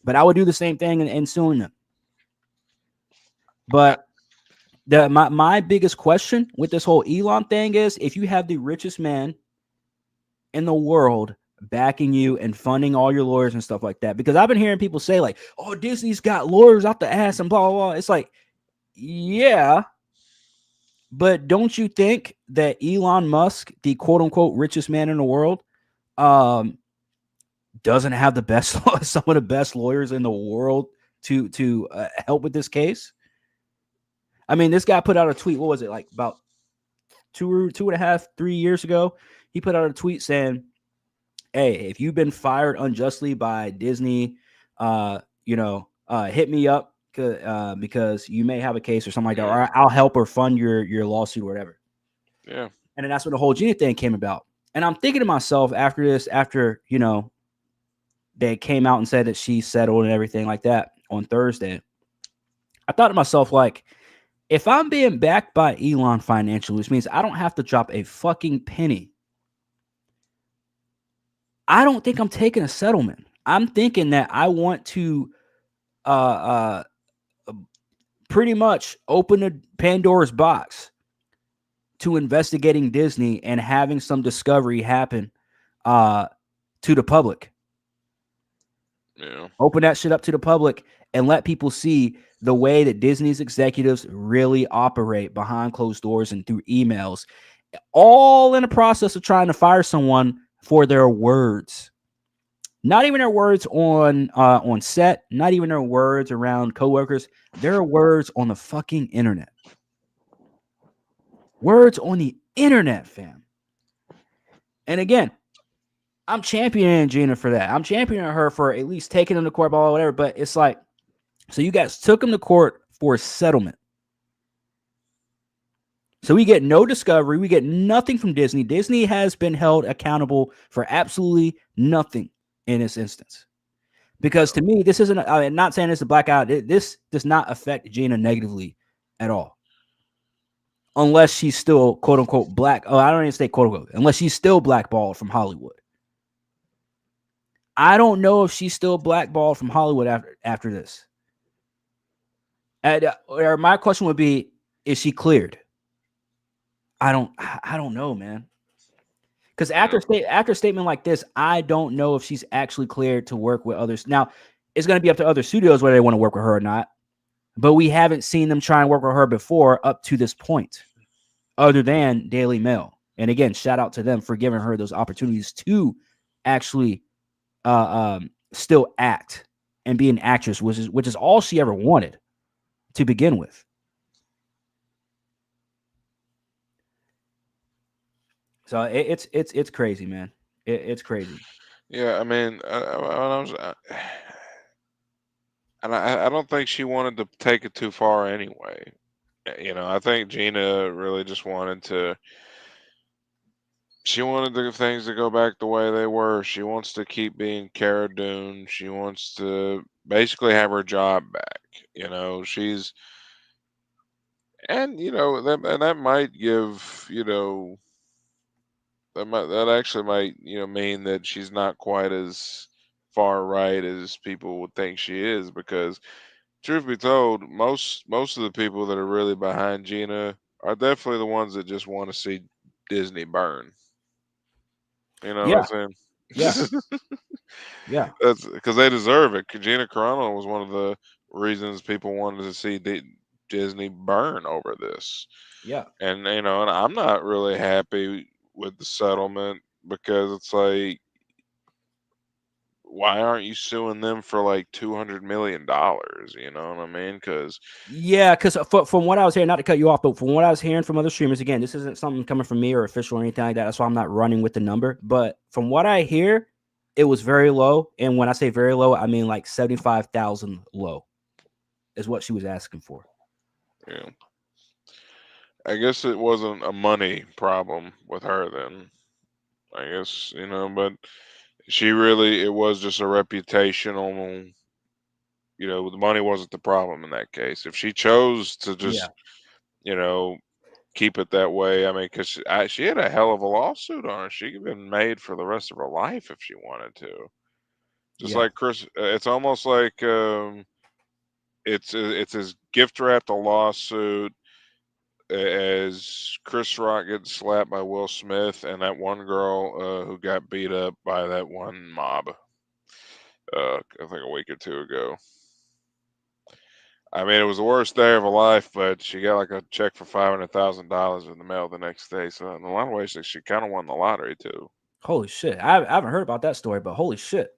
but I would do the same thing and suing them. But my biggest question with this whole Elon thing is, if you have the richest man in the world backing you and funding all your lawyers and stuff like that, because I've been hearing people say like, oh, Disney's got lawyers out the ass and blah, blah, blah. It's like, yeah, but don't you think that Elon Musk, the quote unquote richest man in the world, doesn't have the best, some of the best lawyers in the world to help with this case? I mean, this guy put out a tweet. What was it, like about 2.5, 3 years ago? He put out a tweet saying, "Hey, if you've been fired unjustly by Disney, hit me up because you may have a case or something like that, or I'll help or fund your lawsuit or whatever." Yeah. And then that's when the whole Gina thing came about. And I'm thinking to myself after they came out and said that she settled and everything like that on Thursday, I thought to myself, like, if I'm being backed by Elon financially, which means I don't have to drop a fucking penny, I don't think I'm taking a settlement. I'm thinking that I want to pretty much open a Pandora's box to investigating Disney and having some discovery happen to the public. Yeah. Open that shit up to the public and let people see the way that Disney's executives really operate behind closed doors and through emails, all in the process of trying to fire someone for their words. Not even their words on set, not even their words around coworkers, their words on the fucking internet. Words on the internet, fam. And again, I'm championing Gina for that. I'm championing her for at least taking him to court, blah, whatever. But it's like, so you guys took him to court for a settlement. So we get no discovery. We get nothing from Disney. Disney has been held accountable for absolutely nothing in this instance. Because to me, this isn't, I'm not saying it's a blackout. This does not affect Gina negatively at all. Unless she's still, quote unquote, black. Oh, I don't even say quote unquote. Unless she's still blackballed from Hollywood. I don't know if she's still blackballed from Hollywood after this. Or my question would be, is she cleared? I don't know, man. Because after a statement like this, I don't know if she's actually cleared to work with others. Now, it's going to be up to other studios whether they want to work with her or not. But we haven't seen them try and work with her before up to this point, other than Daily Mail. And again, shout out to them for giving her those opportunities to actually still act and be an actress, which is all she ever wanted to begin with. So it's crazy, man. It's crazy. Yeah, I mean, I don't think she wanted to take it too far anyway. I think Gina really just wanted the things to go back the way they were. She wants to keep being Cara Dune. She wants to basically have her job back. That might give, that actually might, mean that she's not quite as far right as people would think she is, because truth be told, most of the people that are really behind Gina are definitely the ones that just want to see Disney burn. You know what I'm saying? Yeah. Yeah. That's because they deserve it. Gina Carano was one of the reasons people wanted to see Disney burn over this. Yeah. And and I'm not really happy with the settlement because it's like, why aren't you suing them for like $200 million? You know what I mean? Because Yeah, because from what I was hearing, not to cut you off, but from what I was hearing from other streamers, again, this isn't something coming from me or official or anything like that. That's why I'm not running with the number. But from what I hear, it was very low. And when I say very low, I mean like 75,000 low is what she was asking for. yeah, I guess it wasn't a money problem with her then. I guess, but it was just a reputational, the money wasn't the problem in that case. If she chose to just, keep it that way, I mean, because she had a hell of a lawsuit on her. She could have been made for the rest of her life if she wanted to. Just like Chris, it's almost like it's as gift wrapped a lawsuit as Chris Rock gets slapped by Will Smith and that one girl who got beat up by that one mob. I think a week or two ago. I mean, it was the worst day of her life, but she got like a check for $500,000 in the mail the next day. So in a lot of ways, she kind of won the lottery too. Holy shit! I haven't heard about that story, but holy shit,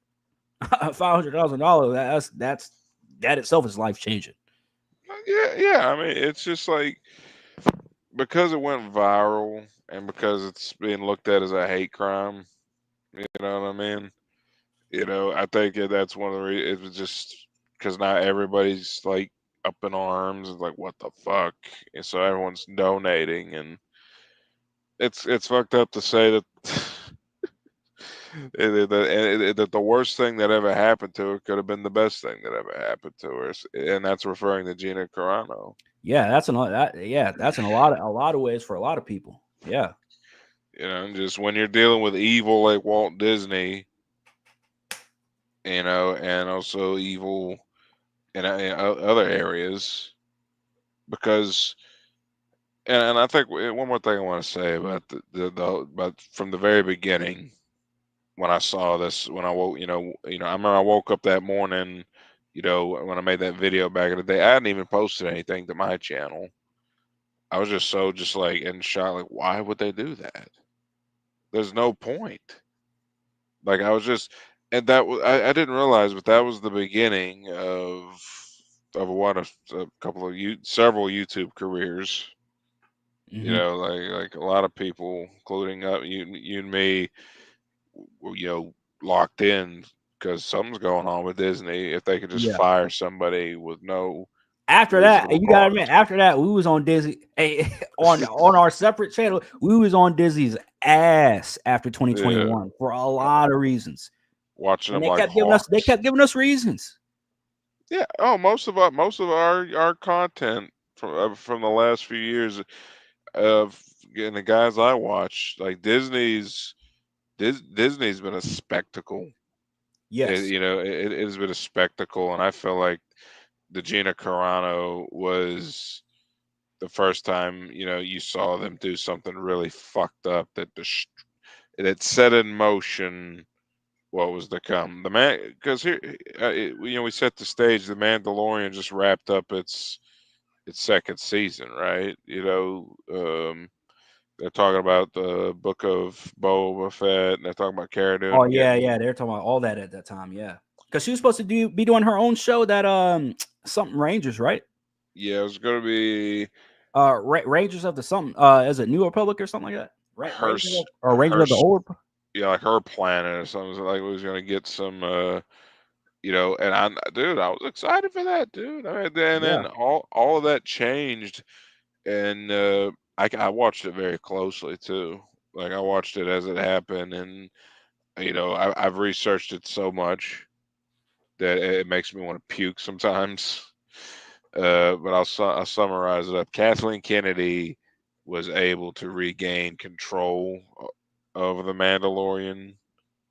$500,000. That itself is life changing. Yeah. I mean, it's just like because it went viral and because it's being looked at as a hate crime. You know what I mean? I think that's one of the reasons. It was just because not everybody's like up in arms. It's like, what the fuck? And so everyone's donating, and it's fucked up to say that that the worst thing that ever happened to her could have been the best thing that ever happened to her, and that's referring to Gina Carano. Yeah, that's in a lot of ways for a lot of people. Yeah. Just when you're dealing with evil like Walt Disney, and also evil in other areas, because, and I think one more thing I want to say about but from the very beginning, when I saw this, when I woke, I remember I woke up that morning, when I made that video back in the day, I hadn't even posted anything to my channel. I was just like in shock, like, why would they do that? There's no point. Like, I was just, and that was, I didn't realize, but that was the beginning of several YouTube careers. Like a lot of people, including you and me, locked in because something's going on with Disney. If they could just fire somebody with no. After that, you gotta admit, after that, we was on Disney on our separate channel. We was on Disney's ass after 2021 for a lot of reasons. Watching them, they kept giving us reasons. Yeah. Oh, most of our content from the last few years of getting the guys I watch, like Disney's been a spectacle. Yes. It has been a spectacle, and I feel like the Gina Carano was the first time you saw them do something really fucked up that set in motion what was to come. The man, because here we set the stage. The Mandalorian just wrapped up its second season, right? They're talking about the Book of Boba Fett, and they're talking about Cara Dune. Oh yeah, they're talking about all that at that time, yeah. Because she was supposed to be doing her own show that something Rangers, right? Yeah, it was going to be Rangers of the something. Is it New Republic or something like that? Right? Rangers of the Old. Yeah, like her planet or something. Like we was going to get some, and I was excited for that, dude. Then all of that changed, and I watched it very closely too. Like I watched it as it happened, and I've researched it so much that it makes me want to puke sometimes. But I'll summarize it up. Kathleen Kennedy was able to regain control over the Mandalorian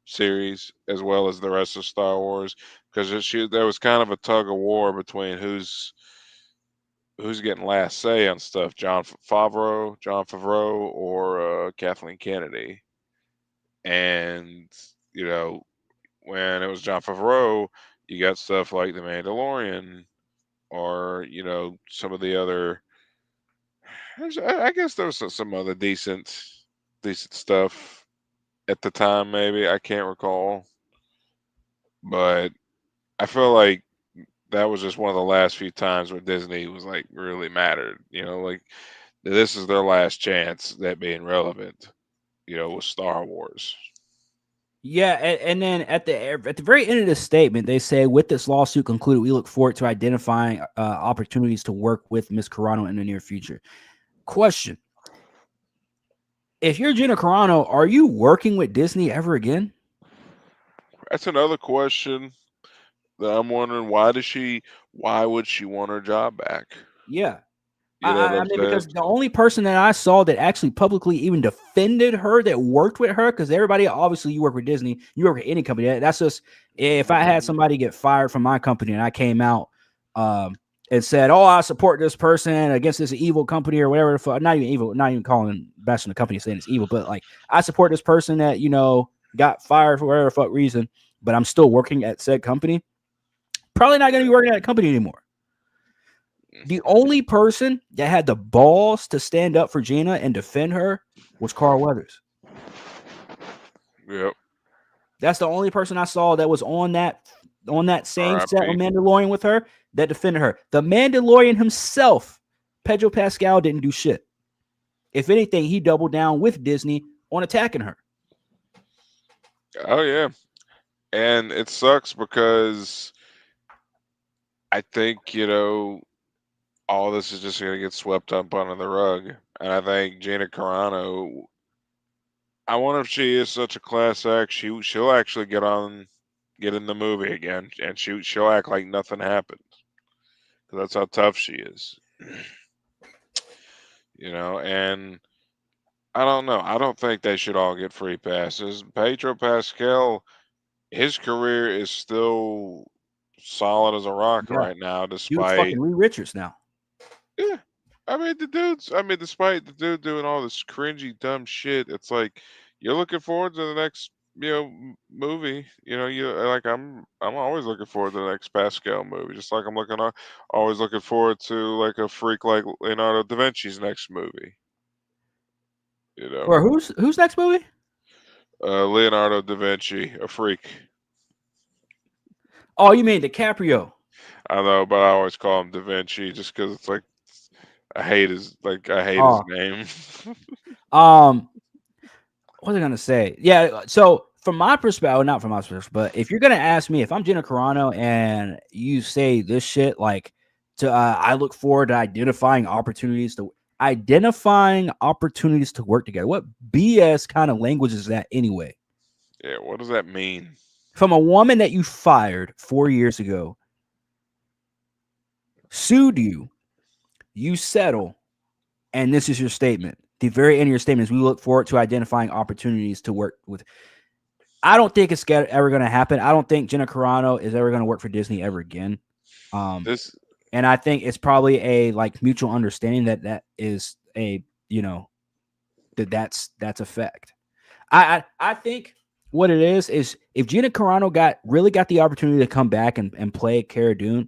series as well as the rest of Star Wars, because there was kind of a tug of war between who's getting last say on stuff, Jon Favreau or Kathleen Kennedy. And you know, when it was Jon Favreau, you got stuff like The Mandalorian, or some of the other. I guess there was some other decent stuff at the time. Maybe I can't recall, but I feel like that was just one of the last few times where Disney was like really mattered. Like this is their last chance at being relevant. With Star Wars. Yeah, and then at the very end of the statement, they say, with this lawsuit concluded, we look forward to identifying opportunities to work with Ms. Carano in the near future. Question: if you're Gina Carano, are you working with Disney ever again? That's another question that I'm wondering. Why would she want her job back? Yeah. I mean, because the only person that I saw that actually publicly even defended her, that worked with her, because everybody, obviously, you work with Disney, you work with any company. That's just, if I had somebody get fired from my company and I came out and said, "Oh, I support this person against this evil company," or whatever, not even evil, not even bashing the company saying it's evil, but like, I support this person that got fired for whatever fuck reason, but I'm still working at said company. Probably not going to be working at a company anymore. The only person that had the balls to stand up for Gina and defend her was Carl Weathers. Yep. That's the only person I saw that was on that same set of Mandalorian with her that defended her. The Mandalorian himself, Pedro Pascal, didn't do shit. If anything, he doubled down with Disney on attacking her. Oh, yeah. And it sucks because I think, all this is just going to get swept up under the rug. And I think Gina Carano, I wonder if she is such a class act, she'll actually get in the movie again, and she'll act like nothing happened. That's how tough she is. And I don't know. I don't think they should all get free passes. Pedro Pascal, his career is still solid as a rock right now, despite fucking Lee Richards now. Yeah. Despite the dude doing all this cringy, dumb shit, it's like you're looking forward to the next, movie. I'm always looking forward to the next Pascal movie, just like I'm always looking forward to like a freak like Leonardo da Vinci's next movie. Or who's next movie? Leonardo da Vinci, a freak. Oh, you mean DiCaprio? I know, but I always call him Da Vinci just because it's like I hate his name. What was I gonna say? Yeah, so from my perspective, not from my perspective, but if you're gonna ask me, if I'm Gina Carano and you say this shit, like, I look forward to identifying opportunities to work together. What BS kind of language is that anyway? Yeah, what does that mean? From a woman that you fired 4 years ago, sued you, you settle, and this is your statement. The very end of your statement is, we look forward to identifying opportunities to work with. I don't think it's ever going to happen. I don't think Gina Carano is ever going to work for Disney ever again. And I think it's probably a like mutual understanding that is a, that's a fact. I think what it is if Gina Carano really got the opportunity to come back and play Cara Dune,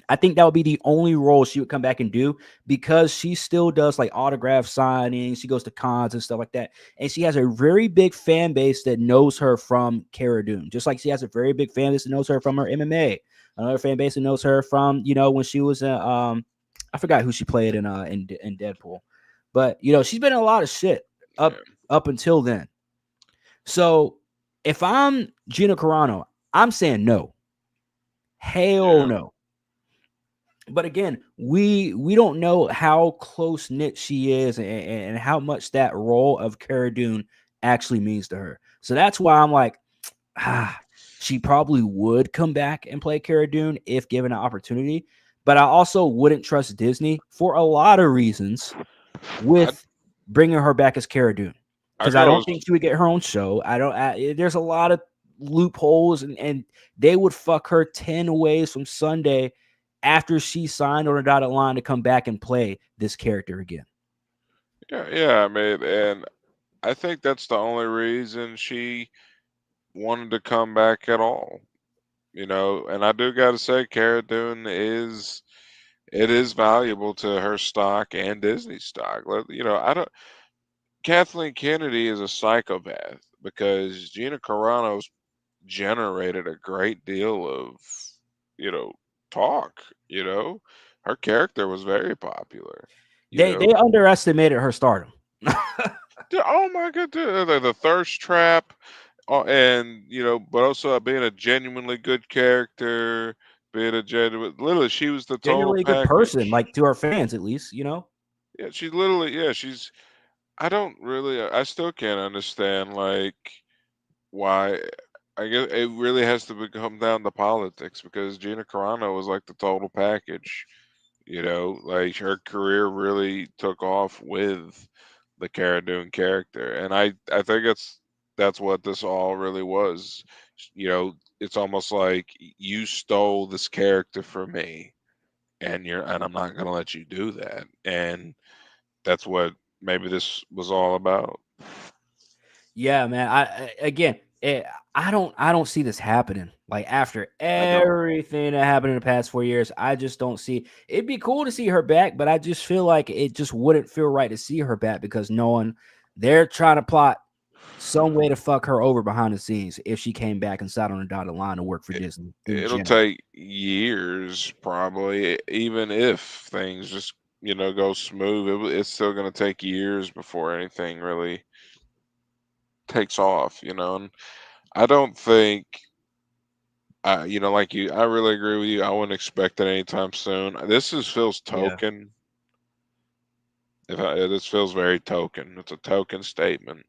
I think that would be the only role she would come back and do, because she still does like autograph signings. She goes to cons and stuff like that. And she has a very big fan base that knows her from Cara Dune, just like she has a very big fan base that knows her from her MMA. Another fan base that knows her from, when she was I forgot who she played in Deadpool. But, she's been in a lot of shit up until then. So if I'm Gina Carano, I'm saying no. Hell no. But again, we don't know how close knit she is and how much that role of Cara Dune actually means to her. So that's why I'm like, she probably would come back and play Cara Dune if given an opportunity. But I also wouldn't trust Disney for a lot of reasons with bringing her back as Cara Dune, because I don't think she would get her own show. There's a lot of loopholes, and they would fuck her 10 ways from Sunday after she signed on a dotted line to come back and play this character again. Yeah, and I think that's the only reason she wanted to come back at all. And I do got to say, Cara Dune is valuable to her stock and Disney stock. I don't. Kathleen Kennedy is a psychopath because Gina Carano's generated a great deal of, talk. Her character was very popular. They underestimated her stardom. Oh my god, the thirst trap, and but also being a genuinely good character, literally, she was the total Genuinely a good package. person, like to her fans at least, Yeah, she's literally, she's. I still can't understand why. I guess it really has to come down to politics because Gina Carano was like the total package. Like her career really took off with the Cara Dune character, and I think that's what this all really was. It's almost like you stole this character from me, and I'm not gonna let you do that, and that's what maybe this was all about. Yeah, man. I don't see this happening. Like after everything that happened in the past 4 years, I just don't see. It'd be cool to see her back, but I just feel like it just wouldn't feel right to see her back because they're trying to plot some way to fuck her over behind the scenes if she came back and sat on the dotted line to work for Disney. It'll take years, probably, even if things just go smooth. It's still going to take years before anything really takes off. And I don't think. Like you, I really agree with you. I wouldn't expect it anytime soon. This feels token. This feels very token. It's a token statement,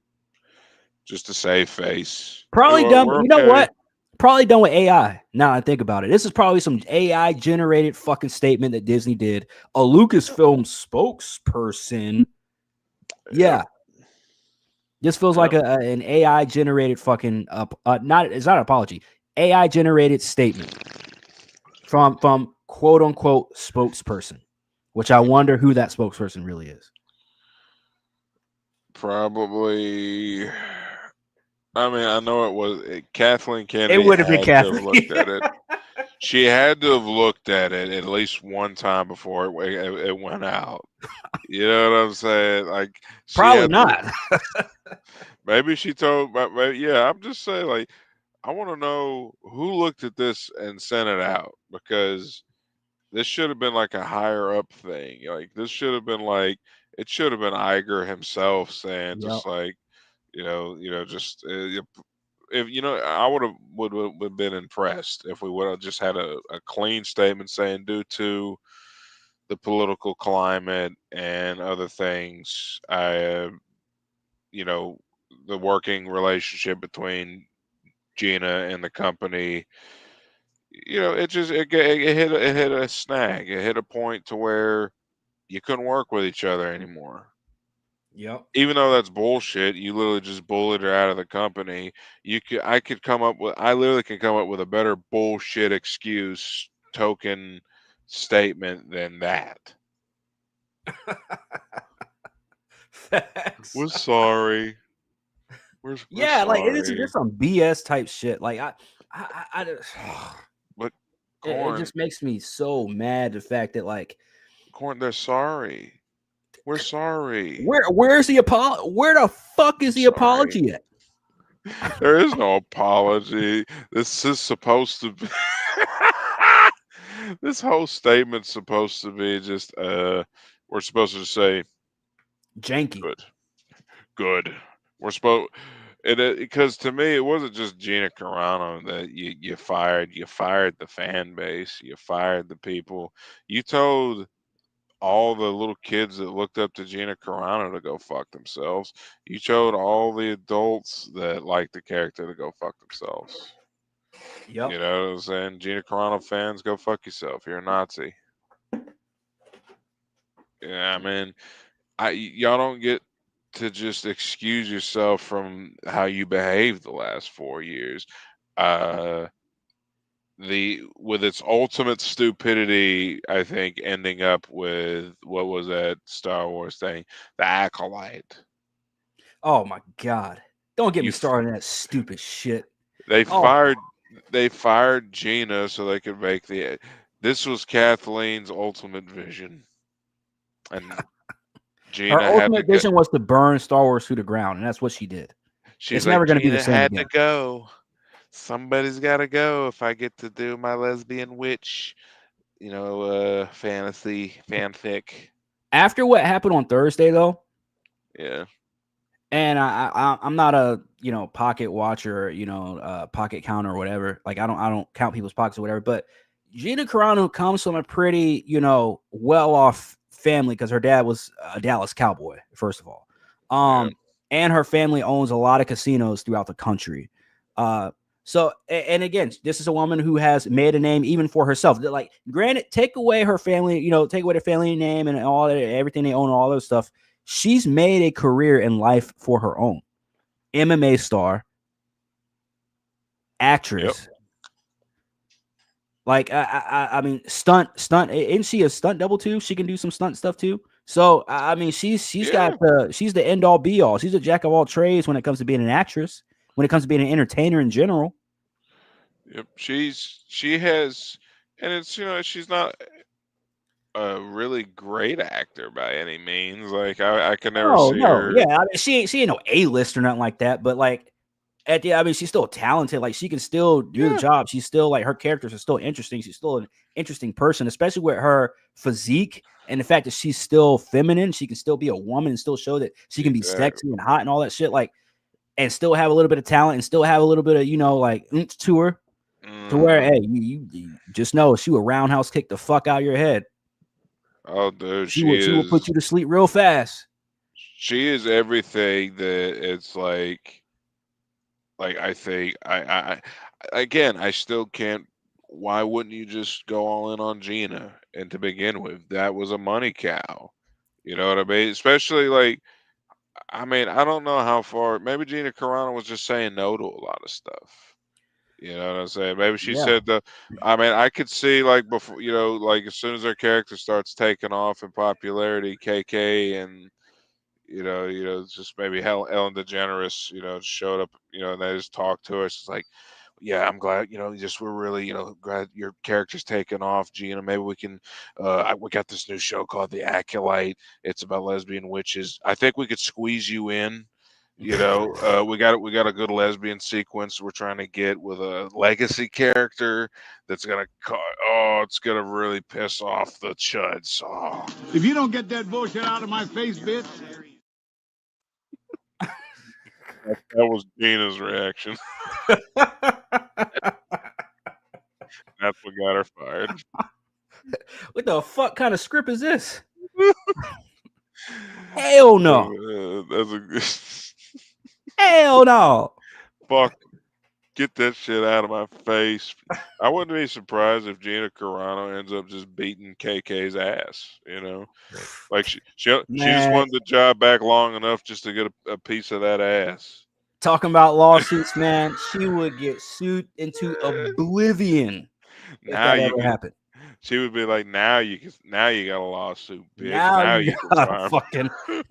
just to save face. Probably done. You know what? Probably done with AI. Now I think about it, this is probably some AI generated fucking statement that Disney did. A Lucasfilm spokesperson. Yeah. This feels like an AI generated fucking it's not an apology. AI generated statement from quote unquote spokesperson, which I wonder who that spokesperson really is. Probably. I mean, I know it was Kathleen Kennedy. It would have been Kathleen. Looked at it. She had to have looked at it at least one time before it went out. You know what I'm saying? Like, probably not. Maybe she told. Yeah, I'm just saying. I want to know who looked at this and sent it out because this should have been like a higher up thing. This should have been it should have been Iger himself saying just just if I would have been impressed if we would have just had a clean statement saying due to the political climate and other things, the working relationship between Gina and the company, it hit a snag. It hit a point to where you couldn't work with each other anymore. Yep. Even though that's bullshit, you literally just bullied her out of the company. I literally can come up with a better bullshit excuse token statement than that. Facts. We're sorry. We're like sorry. it's just some BS type shit. Like but it just makes me so mad the fact that Corn, they're sorry. We're sorry. Where's the apology? Where the fuck is the apology at? There is no apology. This is supposed to be. This whole statement's supposed to be just. We're supposed to say. Janky. Good. We're supposed. Because to me, it wasn't just Gina Carano that you fired. You fired the fan base. You fired the people. You told all the little kids that looked up to Gina Carano to go fuck themselves. You told all the adults that liked the character to go fuck themselves. Yep. You know what I'm saying? Gina Carano fans, go fuck yourself. You're a Nazi. Yeah, I mean, y'all don't get to just excuse yourself from how you behaved the last 4 years. With its ultimate stupidity, I think ending up with what was that Star Wars thing, the Acolyte. Oh my god! Don't get me started on that stupid shit. They Oh. fired Gina so they could make the. This was Kathleen's ultimate vision, and Gina Her had to ultimate go. vision was to burn Star Wars to the ground, and that's what she did. She's It's like, never going to be the Gina same had again. to go. Somebody's got to go if I get to do my lesbian witch, fantasy fanfic. After what happened on Thursday, though, Yeah. and I'm not a pocket watcher, pocket counter or whatever. Like I don't count people's pockets or whatever. But Gina Carano comes from a pretty well off family because her dad was a Dallas Cowboy, first of all. And her family owns a lot of casinos throughout the country. So, and again, this is a woman who has made a name even for herself. Like, granted, take away her family, take away the family name and all that, everything they own, and all that stuff. She's made a career in life for her own. MMA star, actress. Yep. Like, I mean, stunt. Isn't she a stunt double too? She can do some stunt stuff too. So, I mean, she's got she's the end all be all. She's a jack of all trades when it comes to being an actress. When it comes to being an entertainer in general. Yep, she has, and it's she's not a really great actor by any means. Like I can never see her. Yeah, I mean, she ain't no A-list or nothing like that. But like she's still talented. Like she can still do the job. She's still like her characters are still interesting. She's still an interesting person, especially with her physique and the fact that she's still feminine. She can still be a woman and still show that she can be sexy and hot and all that shit. Like. And still have a little bit of talent and still have a little bit of, like oomph to her to where, hey, you just know she will roundhouse kick the fuck out of your head. Oh, dude, she will put you to sleep real fast. She is everything that it's like I think I still can't. Why wouldn't you just go all in on Gina? And to begin with, that was a money cow. You know what I mean? Especially like. I mean, I don't know how far. Maybe Gina Carano was just saying no to a lot of stuff. You know what I'm saying? Maybe she said that. I mean, I could see like before, like as soon as their character starts taking off in popularity, KK and just maybe Ellen DeGeneres, showed up, and they just talked to her. It's like, yeah, I'm glad, we're really, glad your character's taking off, Gina. Maybe we can, we got this new show called The Acolyte. It's about lesbian witches. I think we could squeeze you in, we got a good lesbian sequence we're trying to get with a legacy character that's going to, it's going to really piss off the chuds. Oh. If you don't get that bullshit out of my face, bitch. That was Gina's reaction. That's what got her fired. What the fuck kind of script is this? Hell no. Hell no. Fuck. Get that shit out of my face. I wouldn't be surprised if Gina Carano ends up just beating KK's ass, Like she just wanted the job back long enough just to get a piece of that ass. Talking about lawsuits, man, she would get sued into oblivion if that ever happened. She would be like, now you got a lawsuit, bitch.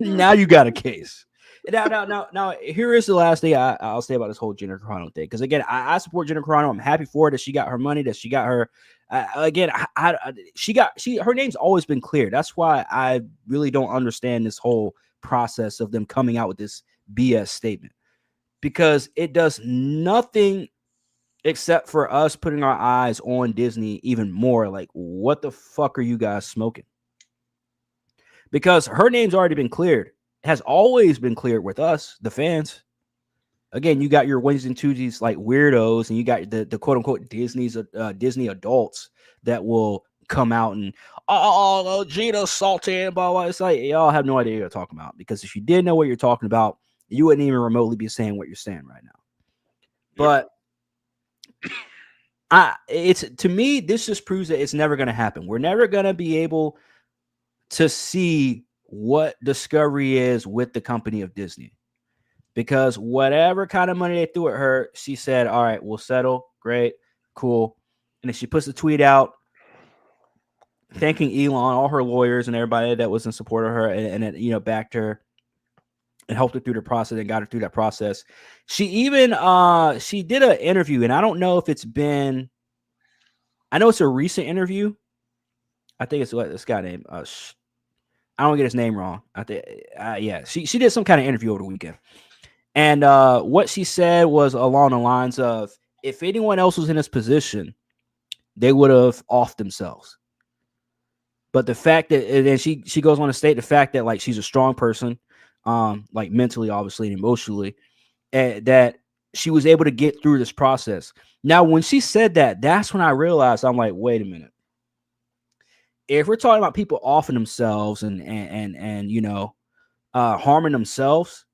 Now you got a case. Now, here is the last thing I'll say about this whole Gina Carano thing. Because again, I support Gina Carano. I'm happy for her that she got her money, that she got her. Her name's always been clear. That's why I really don't understand this whole process of them coming out with this BS statement, because it does nothing except for us putting our eyes on Disney even more. Like, what the fuck are you guys smoking? Because her name's already been cleared. Has always been cleared with us, the fans. Again, you got your Wednesdays and Tuesdays like weirdos, and you got the quote unquote Disney adults that will come out and Gina's salty and blah blah. It's like y'all have no idea what you're talking about, because if you did know what you're talking about, you wouldn't even remotely be saying what you're saying right now. But to me, this just proves that it's never going to happen. We're never going to be able to see what Discovery is with the company of Disney, because whatever kind of money they threw at her, she said, all right, we'll settle. Great, cool. And then she puts the tweet out thanking Elon, all her lawyers and everybody that was in support of her and backed her. and helped her through the process and got her through that process. She even she did an interview, and I don't know if it's been. I know it's a recent interview. I think it's what this guy named. I don't get his name wrong. I think yeah, she did some kind of interview over the weekend, and what she said was along the lines of, if anyone else was in this position, they would have offed themselves. But the fact that, and then she goes on to state the fact that like she's a strong person, like mentally, obviously, and emotionally, that she was able to get through this process. Now, when she said that, that's when I realized, I'm like, wait a minute. If we're talking about people offing themselves and you know, harming themselves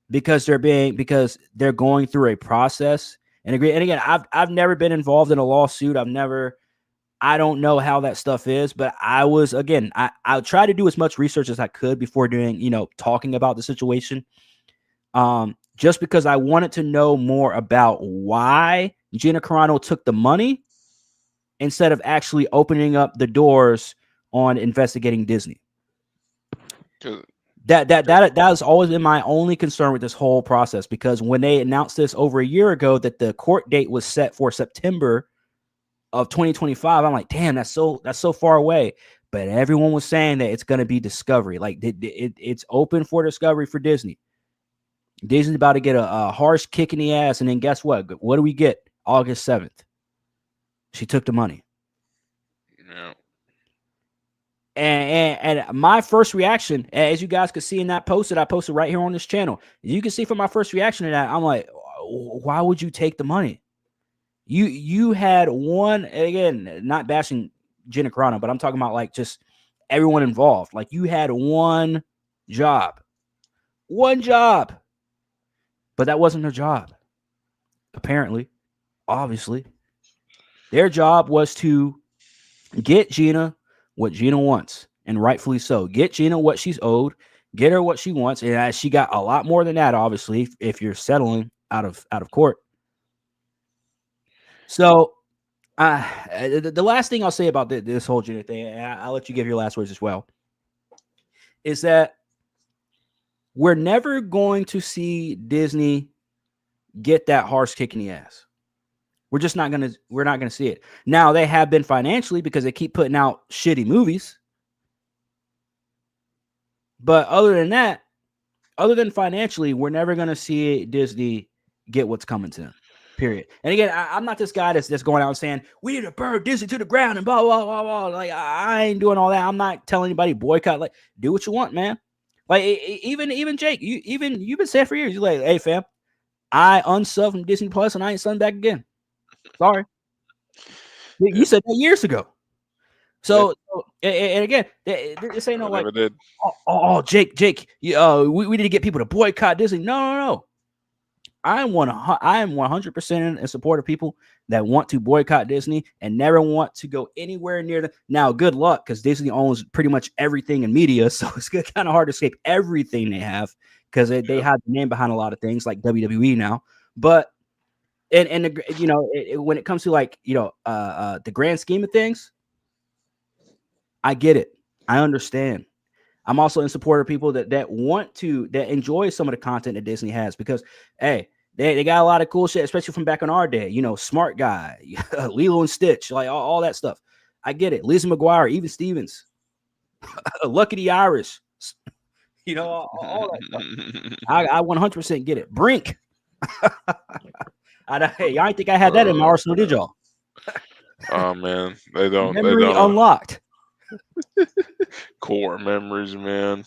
because they're going through a process and agree. And again, I've never been involved in a lawsuit. I don't know how that stuff is, but I try to do as much research as I could before doing, you know, talking about the situation. Just because I wanted to know more about why Gina Carano took the money instead of actually opening up the doors on investigating Disney. That has always been my only concern with this whole process, because when they announced this over a year ago that the court date was set for September of 2025, I'm like, damn, that's so far away. But everyone was saying that it's going to be Discovery. Like it's open for Discovery for Disney. Disney's about to get a harsh kick in the ass, and then guess what? What do we get? August 7th. She took the money. Yeah. And my first reaction, as you guys could see in that post that I posted right here on this channel, you can see from my first reaction to that, I'm like, why would you take the money? You had one, again, not bashing Gina Carano, but I'm talking about like just everyone involved. Like you had one job, but that wasn't her job. Apparently, obviously, their job was to get Gina what Gina wants, and rightfully so. Get Gina what she's owed, get her what she wants, and she got a lot more than that, obviously, if you're settling out of court. So, the last thing I'll say about this whole Gina thing, and I'll let you give your last words as well, is that we're never going to see Disney get that harsh kick in the ass. We're not gonna see it. Now, they have been financially because they keep putting out shitty movies. But other than that, other than financially, we're never gonna see Disney get what's coming to them. Period. And again, I'm not this guy that's going out and saying we need to burn Disney to the ground and blah blah blah blah. Like I ain't doing all that. I'm not telling anybody boycott. Like do what you want, man. Like even Jake, you've been saying for years. You're like, hey fam, I unsubbed from Disney Plus and I ain't subbing back again. Sorry. You said that years ago. So and again, this ain't no like, Jake, we need to get people to boycott Disney. No. I am 100% in support of people that want to boycott Disney and never want to go anywhere near them. Now, good luck, because Disney owns pretty much everything in media, so it's kind of hard to escape everything they have, because they have the name behind a lot of things like WWE now. But when it comes to like the grand scheme of things, I get it. I understand. I'm also in support of people that enjoy some of the content that Disney has, because hey, they got a lot of cool shit, especially from back in our day. Smart Guy, Lilo and Stitch, like all that stuff. I get it. Lizzie McGuire, even Stevens, Lucky the Irish, all that stuff. I 100% get it. Brink. Hey, y'all ain't think I had that in my arsenal, did y'all? Oh man, they don't. Memory unlocked. Core memories, man.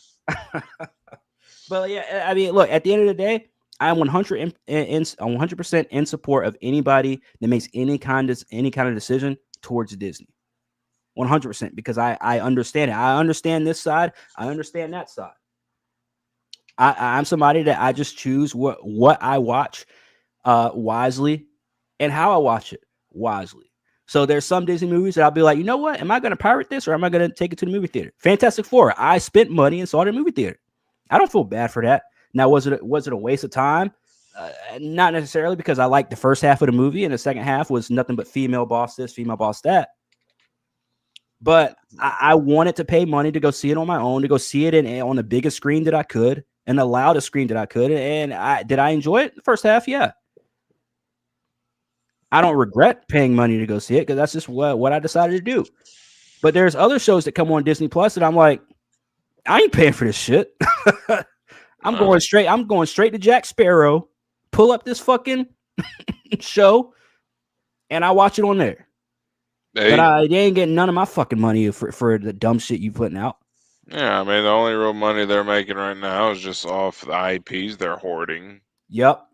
But yeah, I mean, look, at the end of the day, I'm 100% in support of anybody that makes any kind of decision towards Disney. 100%, because I understand it. I understand this side. I understand that side. I'm somebody that I just choose what I watch wisely and how I watch it wisely. So there's some Disney movies that I'll be like, you know what? Am I going to pirate this or am I going to take it to the movie theater? Fantastic Four. I spent money and saw it in the movie theater. I don't feel bad for that. Now, was it a waste of time? Not necessarily, because I liked the first half of the movie and the second half was nothing but female boss this, female boss that. But I wanted to pay money to go see it on my own, to go see it on the biggest screen that I could. and the loudest screen that I could. And I enjoy it the first half? Yeah. I don't regret paying money to go see it because that's just what I decided to do. But there's other shows that come on Disney Plus that I'm like, I ain't paying for this shit. I'm going straight to Jack Sparrow, pull up this fucking show, and I watch it on there. Hey. But they ain't getting none of my fucking money for the dumb shit you putting out. Yeah, I mean, the only real money they're making right now is just off the IPs they're hoarding. Yep.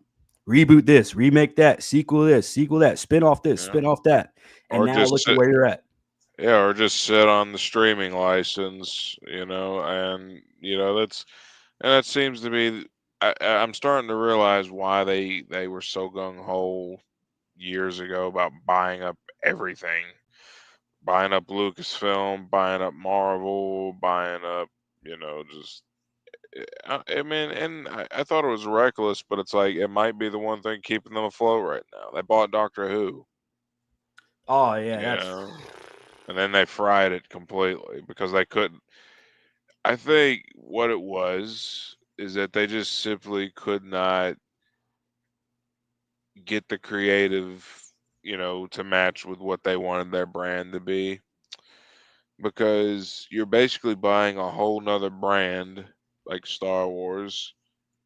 Reboot this, remake that, sequel this, sequel that, spin off this, spin off that. And Or now just look at where you're at. Yeah, or just sit on the streaming license, and that seems to be. I'm starting to realize why they were so gung ho years ago about buying up everything, buying up Lucasfilm, buying up Marvel, buying up, just. I mean, and I thought it was reckless, but it's like it might be the one thing keeping them afloat right now. They bought Doctor Who. Oh yeah, And then they fried it completely because they couldn't. I think what it was is that they just simply could not get the creative, to match with what they wanted their brand to be. Because you're basically buying a whole nother brand like Star Wars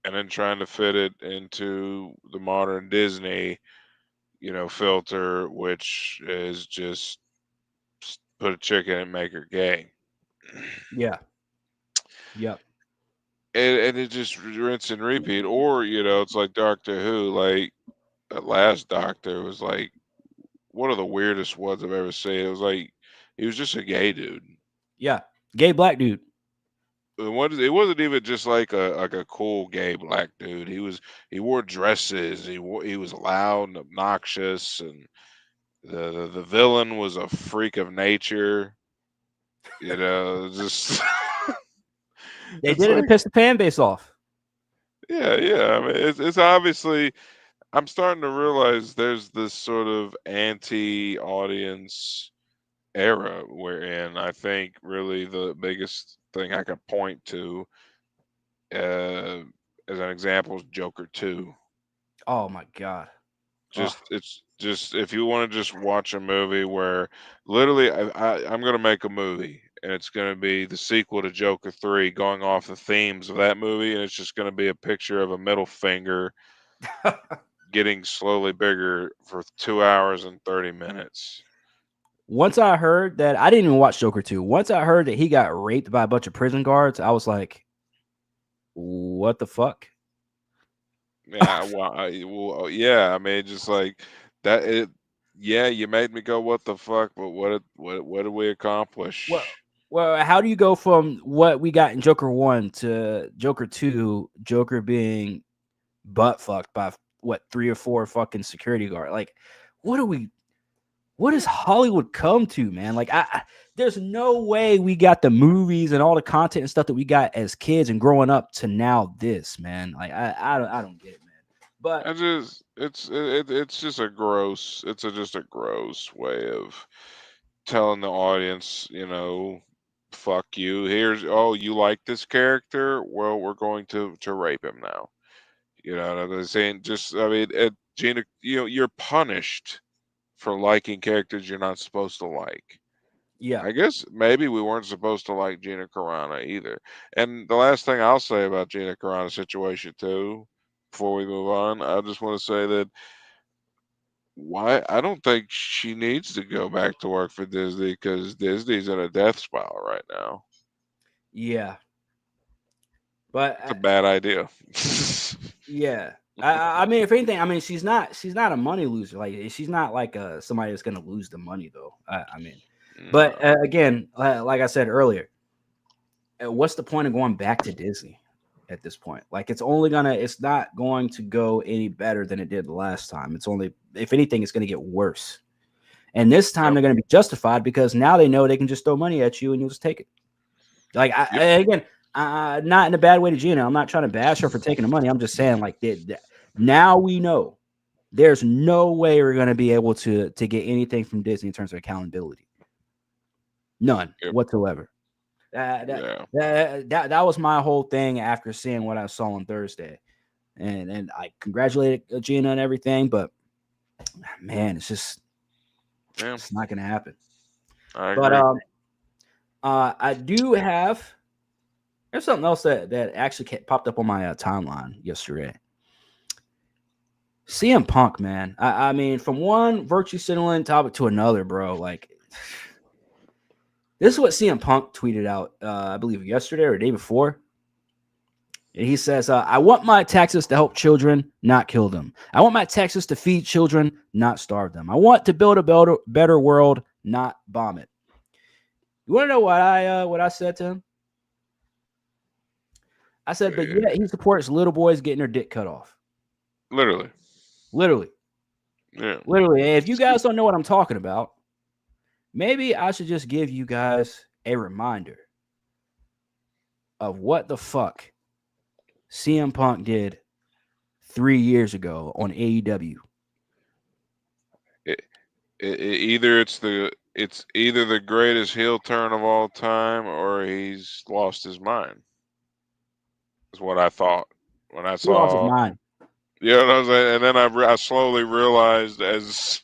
and then trying to fit it into the modern Disney, filter, which is just put a chicken and make her gay. Yeah. Yep. And it just rinse and repeat. Or, it's like Doctor Who, like that last Doctor was like one of the weirdest ones I've ever seen. It was like he was just a gay dude. Yeah. Gay black dude. It wasn't even just like a cool gay black dude. He wore dresses. He was loud and obnoxious, and the villain was a freak of nature. Just they did it to piss the fan base off. Yeah. I mean, it's obviously. I'm starting to realize there's this sort of anti-audience era wherein I think really the biggest thing I could point to as an example is Joker 2. Oh my god. It's just if you want to just watch a movie where literally I'm going to make a movie and it's going to be the sequel to Joker 3 going off the themes of that movie, and it's just going to be a picture of a middle finger getting slowly bigger for 2 hours and 30 minutes. Once I heard that, I didn't even watch Joker 2. Once I heard that he got raped by a bunch of prison guards, I was like, what the fuck? Yeah, yeah. I mean, just like that. You made me go, what the fuck? But what did we accomplish? Well, how do you go from what we got in Joker 1 to Joker 2, Joker being butt fucked by 3 or 4 fucking security guard? Like, what does Hollywood come to, man? Like, there's no way we got the movies and all the content and stuff that we got as kids and growing up to now this, man. Like, I don't get it, man. But it's just a gross way of telling the audience, fuck you. You like this character? Well, we're going to rape him now. They're saying Gina, you're punished for liking characters you're not supposed to like. Yeah. I guess maybe we weren't supposed to like Gina Carano either. And the last thing I'll say about Gina Carano's situation too, before we move on, I just want to say that I don't think she needs to go back to work for Disney because Disney's in a death spiral right now. Yeah. But it's a bad idea. Yeah. I mean, if anything, I mean, she's not a money loser. Like, she's not like somebody that's gonna lose the money though. But again, like I said earlier, what's the point of going back to Disney at this point? Like, it's not going to go any better than it did the last time. It's only, if anything, it's going to get worse. And this time they're going to be justified because now they know they can just throw money at you and you'll just take it. Like, again, not in a bad way to Gina. I'm not trying to bash her for taking the money. I'm just saying, like, now we know there's no way we're going to be able to get anything from Disney in terms of accountability. None whatsoever. That was my whole thing after seeing what I saw on Thursday, and I congratulated Gina and everything, but man, it's just it's not gonna happen. I agree. But I do have. There's something else that actually popped up on my timeline yesterday. CM Punk, man. I mean, from one virtue signaling topic to another, bro. Like, this is what CM Punk tweeted out, I believe yesterday or the day before. And he says, I want my taxes to help children, not kill them. I want my taxes to feed children, not starve them. I want to build a better world, not bomb it. You want to know what I said to him? I said, but yeah, he supports little boys getting their dick cut off. Literally. Yeah. Literally. And if you guys don't know what I'm talking about, maybe I should just give you guys a reminder of what the fuck CM Punk did 3 years ago on AEW. It's either the greatest heel turn of all time or he's lost his mind. Is what I thought when I saw. Lost his mind. Yeah, you know what I'm saying? And then I slowly realized as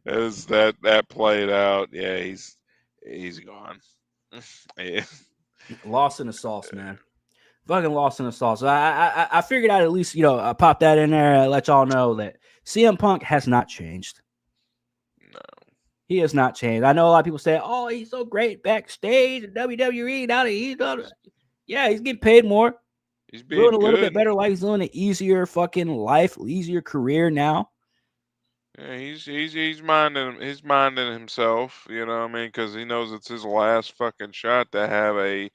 that played out, yeah, he's gone. Yeah. Lost in the sauce, man. Fucking lost in the sauce. I figured I'd at least, I pop that in there and let y'all know that CM Punk has not changed. No. He has not changed. I know a lot of people say, oh, he's so great backstage at WWE. Now that he's getting paid more. He's being doing a little good. bit better life. He's doing an easier fucking life, easier career now. Yeah, he's minding himself, you know what I mean? Because he knows it's his last fucking shot to have a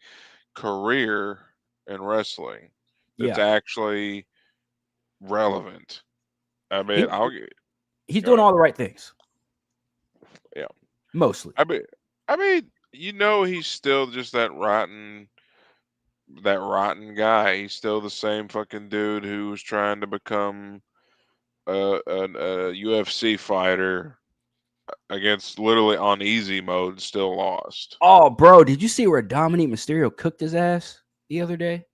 career in wrestling that's actually relevant. I mean, he's doing all the right things. Yeah, mostly. I mean, he's still just that rotten guy. He's still the same fucking dude who was trying to become a UFC fighter against literally on easy mode, still lost. Oh, bro, did you see where Dominic Mysterio cooked his ass the other day?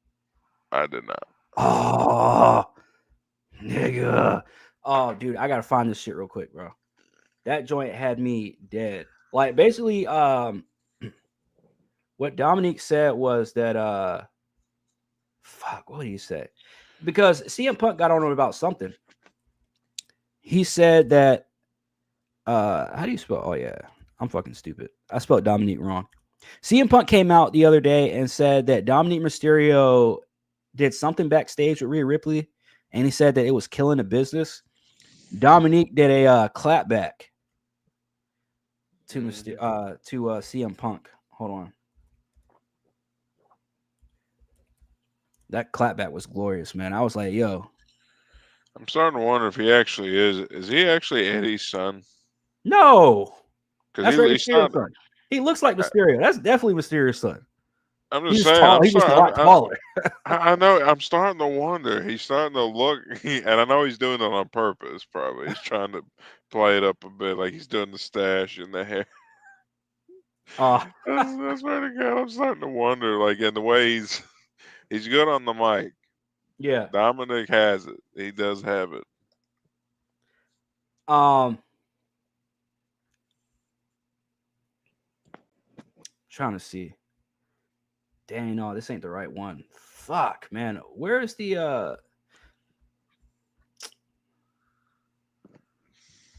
I did not. Oh, nigga. Oh, dude, I gotta find this shit real quick, bro. That joint had me dead. Like, basically, what Dominic said was that, what did he say? Because CM Punk got on him about something. He said that, how do you spell? Oh, yeah, I'm fucking stupid. I spelled Dominic wrong. CM Punk came out the other day and said that Dominic Mysterio did something backstage with Rhea Ripley, and he said that it was killing the business. Dominic did a clapback to CM Punk. Hold on. That clapback was glorious, man. I was like, yo. I'm starting to wonder if he actually is. Is he actually Eddie's son? No. Because Mysterio's son. He looks like Mysterio. That's definitely Mysterio's son. I'm just saying. He's just a lot taller. I know. I'm starting to wonder. He's starting to look, and I know he's doing it on purpose. Probably he's trying to play it up a bit, like he's doing the stash and the hair. That's right again. I'm starting to wonder, like in the way he's good on the mic. Yeah, Dominic has it. He does have it. Trying to see. Dang, no, this ain't the right one. Fuck, man. Where is the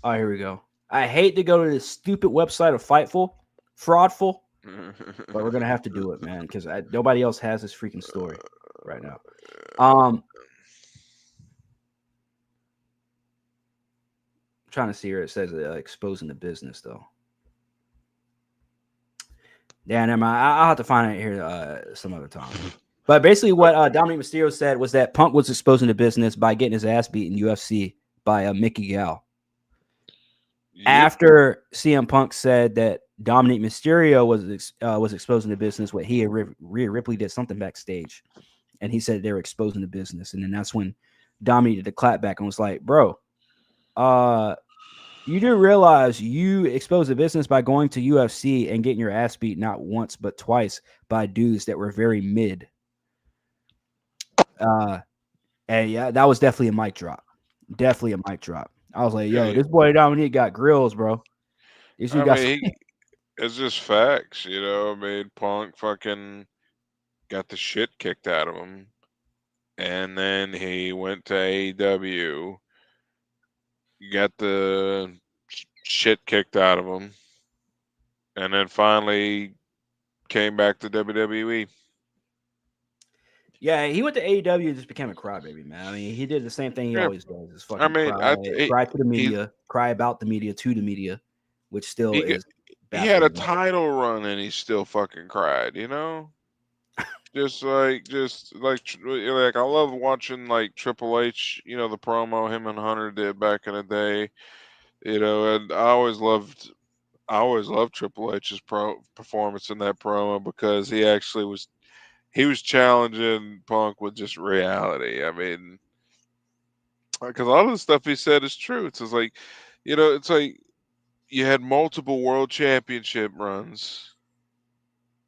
Oh, here we go. I hate to go to this stupid website of Fightful, Fraudful, but we're gonna have to do it, man, because nobody else has this freaking story right now. Trying to see where it says exposing the business though. Yeah, never mind. I'll have to find it here some other time. But basically, what Dominic Mysterio said was that Punk was exposing the business by getting his ass beat in UFC by Mickey Gall. Yep. After CM Punk said that Dominic Mysterio was exposing the business, what he and Rhea Ripley did something backstage, and he said they were exposing the business, and then that's when Dominic did the clapback and was like, "Bro, You do realize you expose a business by going to UFC and getting your ass beat not once but twice by dudes that were very mid. And yeah, that was definitely a mic drop. Definitely a mic drop. I was like, yo, this boy Dominique got grills, bro. This dude got it's just facts, you know. I mean, Punk fucking got the shit kicked out of him, and then he went to AEW, got the shit kicked out of him, and then finally came back to WWE. Yeah, he went to AEW and just became a crybaby, man. I mean, he did the same thing he always does. Just fucking cry to the media, cry about the media to the media, which still is. He had a title run and he still fucking cried, you know? just like I love watching like Triple H, you know, the promo him and Hunter did back in the day, you know, and I always loved Triple H's performance in that promo because he actually was challenging Punk with just reality. I mean, because a lot of the stuff he said is true. It's just like, you know, it's like you had multiple world championship runs.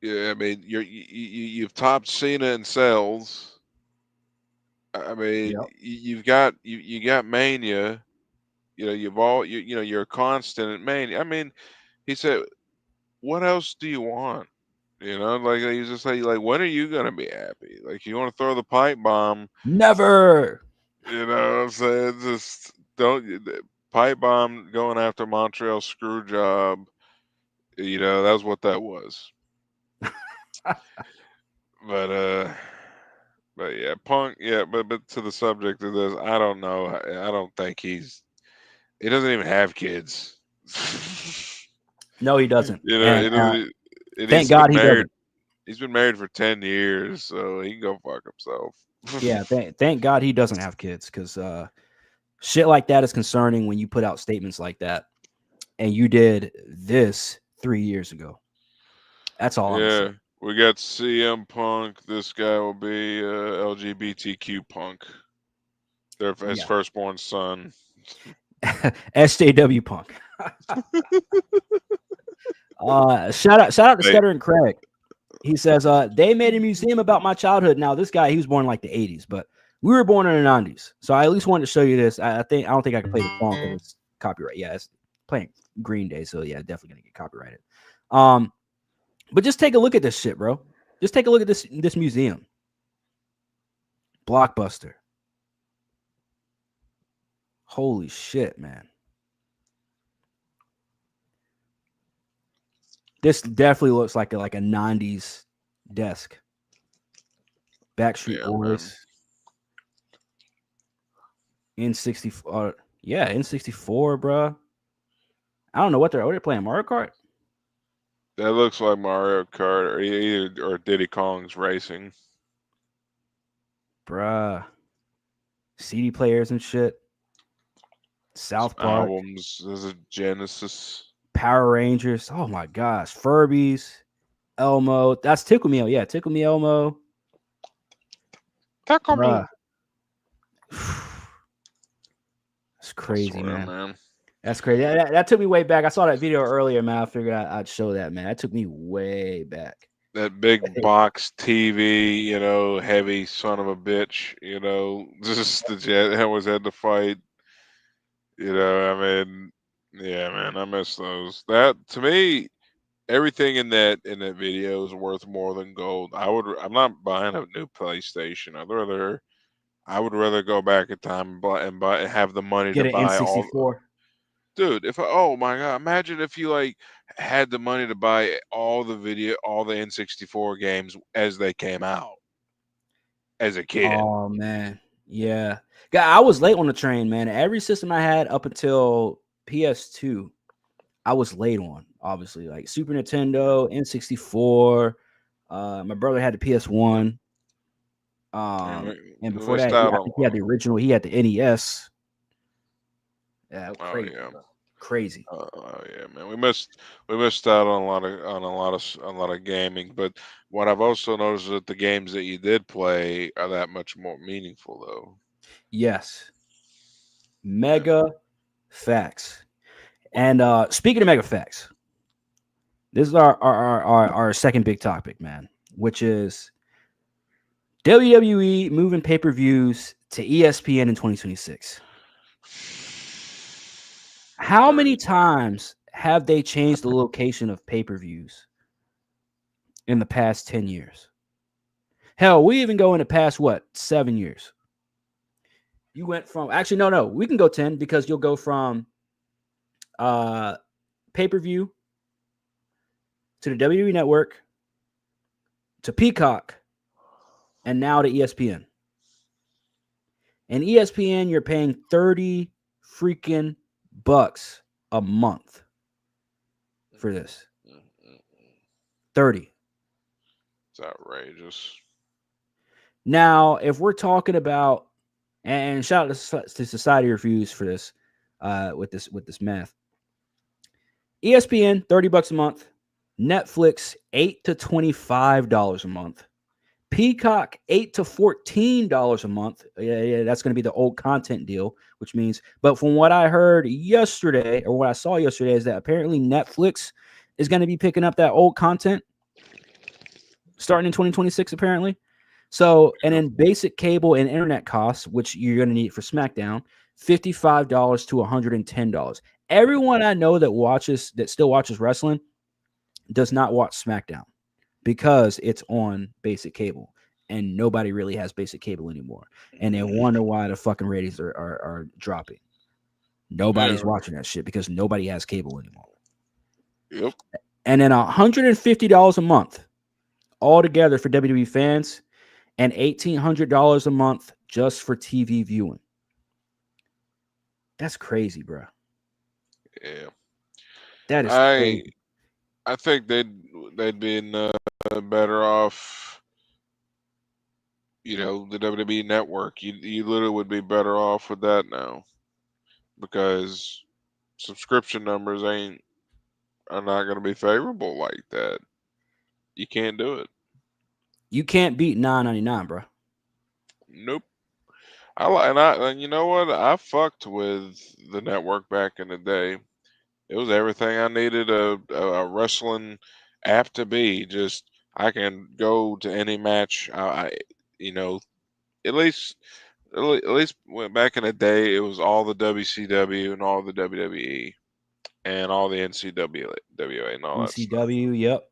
Yeah, I mean, you've topped Cena in sales. I mean, you got Mania. You know, you're a constant at Mania. I mean, he said, "What else do you want?" You know, like he's just like, when are you gonna be happy? Like, you want to throw the pipe bomb? Never. You know what I'm saying? Just don't pipe bomb going after Montreal Screwjob. You know, that's what that was. But yeah, Punk. Yeah, but to the subject of this, I don't know. I don't think he doesn't even have kids. No, he doesn't. You know, thank God he doesn't. He's been married for 10 years, so he can go fuck himself. Yeah, thank God he doesn't have kids, because shit like that is concerning when you put out statements like that, and you did this 3 years ago. That's all. Yeah, we got CM Punk. This guy will be LGBTQ Punk. His firstborn son. SJW Punk. Shout out to Stuttering Craig. He says, they made a museum about my childhood. Now, this guy, he was born in like the 80s, but we were born in the 90s. So I at least wanted to show you this. I don't think I can play the song because it's copyright. Yeah, it's playing Green Day, so yeah, definitely gonna get copyrighted. But just take a look at this shit, bro. Just take a look at this museum. Blockbuster. Holy shit, man. This definitely looks like a 90s desk. Backstreet Boys. N64. N64, bro. I don't know what they're playing. Mario Kart? That looks like Mario Kart or Diddy Kong's Racing. Bruh. CD players and shit. South Park. Albums. There's a Genesis. Power Rangers. Oh my gosh. Furbies. Elmo. That's Tickle Me. Yeah, Tickle Me Elmo. Tickle Me. That's crazy, man. That's crazy. That took me way back. I saw that video earlier, man. I figured I'd show that, man. That took me way back. That big box TV, you know, heavy son of a bitch, you know, just the jet always had to fight. You know, I mean, yeah, man, I miss those. That to me, everything in that video is worth more than gold. I'm not buying a new PlayStation. I would rather go back in time and have the money Get to an buy N64. all. Dude, oh my god, imagine if you like had the money to buy all the N64 games as they came out as a kid. Oh man, yeah. I was late on the train, man. Every system I had up until PS2, I was late on. Obviously, like Super Nintendo, N64. My brother had the PS1. And before that, I think he had the original. He had the NES. Yeah, crazy. Crazy. Oh yeah, man. We missed out on a lot of gaming. But what I've also noticed is that the games that you did play are that much more meaningful, though. Yes. Mega facts. And speaking of mega facts, this is our second big topic, man, which is WWE moving pay-per-views to ESPN in 2026. How many times have they changed the location of pay-per-views in the past 10 years? Hell, we even go in the past, 7 years? You went from, actually, no, we can go 10 because you'll go from pay-per-view to the WWE Network to Peacock and now to ESPN. And ESPN, you're paying $30 freaking bucks a month for this. 30. It's outrageous. Now, if we're talking about, and shout out to Society Reviews for this, with this math. ESPN, $30 a month. Netflix, $8 to $25 a month. Peacock, $8 to $14 a month. Yeah, that's going to be the old content deal, which means, but from what I heard yesterday, or what I saw yesterday, is that apparently Netflix is going to be picking up that old content starting in 2026, apparently. So, and then basic cable and internet costs, which you're going to need for SmackDown, $55 to $110. Everyone I know that still watches wrestling does not watch SmackDown because it's on basic cable, and nobody really has basic cable anymore. And they wonder why the fucking ratings are dropping. Nobody's watching that shit because nobody has cable anymore. Yep. And then $150 a month altogether for WWE fans, and $1,800 a month just for TV viewing. That's crazy, bro. Yeah. That is crazy. I think they'd been better off. You know, the WWE Network. You literally would be better off with that now, because subscription numbers are not going to be favorable like that. You can't do it. You can't beat $9.99, bro. Nope. And you know what? I fucked with the network back in the day. It was everything I needed a wrestling app to be. Just I can go to any match. At least when back in the day, it was all the WCW and all the WWE and all the NCWA and all that stuff. NCW, yep.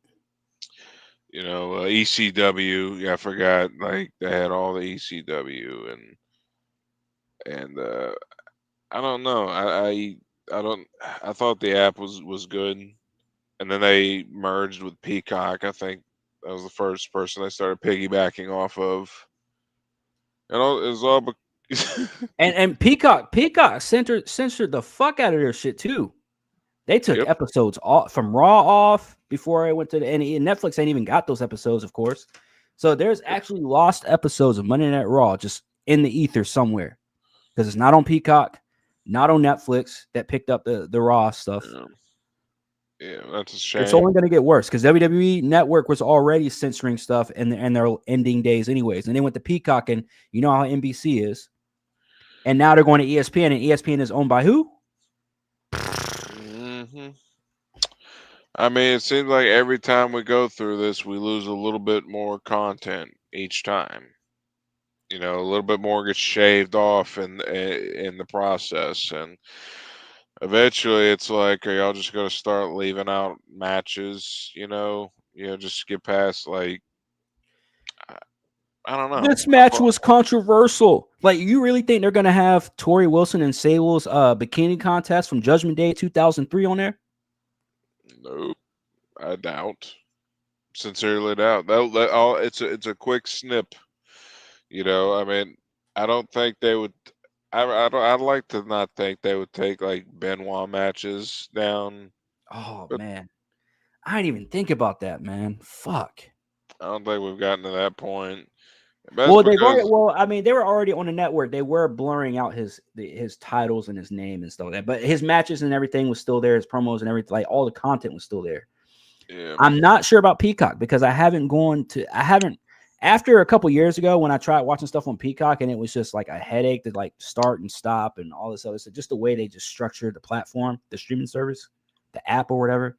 You know, ECW. Yeah, I forgot. Like they had all the ECW and I don't know. I thought the app was good, and then they merged with Peacock. I think that was the first person they started piggybacking off of. You know, it was all. and Peacock censored the fuck out of their shit too. They took episodes off from Raw off before I went to and Netflix ain't even got those episodes, of course. So there's actually lost episodes of Monday Night Raw just in the ether somewhere because it's not on Peacock, not on Netflix that picked up the Raw stuff. Yeah, that's a shame. It's only going to get worse because WWE Network was already censoring stuff in their ending days anyways. And they went to Peacock, and you know how NBC is. And now they're going to ESPN, and ESPN is owned by who? I mean, it seems like every time we go through this, we lose a little bit more content each time. You know, a little bit more gets shaved off in the process, and eventually, it's like, are y'all just going to start leaving out matches? You know, just get past like. I don't know. This match was controversial. Like, you really think they're going to have Tori Wilson and Sable's bikini contest from Judgment Day 2003 on there? Nope. I doubt. Sincerely doubt. It's a quick snip. You know, I mean, I don't think they would. I'd like to not think they would take like Benoit matches down. Oh, man. I didn't even think about that, man. Fuck. I don't think we've gotten to that point. Well, they were already on the network. They were blurring out his titles and his name and stuff like that. But his matches and everything was still there. His promos and everything, like all the content was still there. Yeah. I'm not sure about Peacock because I haven't after a couple years ago when I tried watching stuff on Peacock and it was just like a headache to like start and stop and all this other stuff, just the way they just structured the platform, the streaming service, the app or whatever.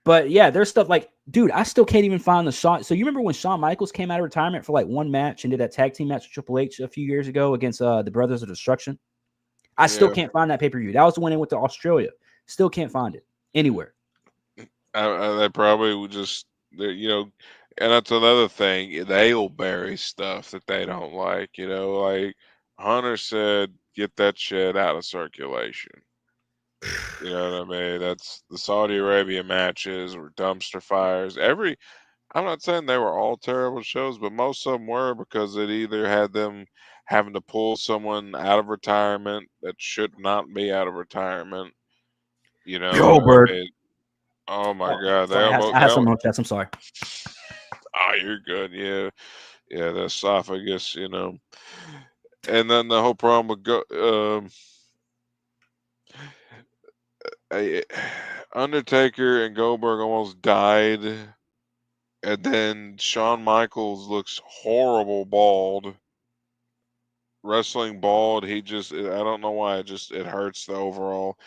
But yeah, there's stuff like, dude, I still can't even find the Shawn. So you remember when Shawn Michaels came out of retirement for like one match and did that tag team match with Triple H a few years ago against the Brothers of Destruction? I still can't find that pay-per-view. That was the one they went to Australia. Still can't find it anywhere. They probably would just, you know, and that's another thing, the Aylberry stuff that they don't like, you know, like Hunter said, get that shit out of circulation. You know what I mean? That's the Saudi Arabia matches were dumpster fires. I'm not saying they were all terrible shows, but most of them were because it either had them having to pull someone out of retirement that should not be out of retirement. You know, Goldberg. Oh my God! Sorry, I have some notes. I'm sorry. Oh, you're good. Yeah, the esophagus. You know, and then the whole problem with Undertaker and Goldberg almost died, and then Shawn Michaels looks horrible bald. Wrestling bald, I don't know why, it hurts the overall.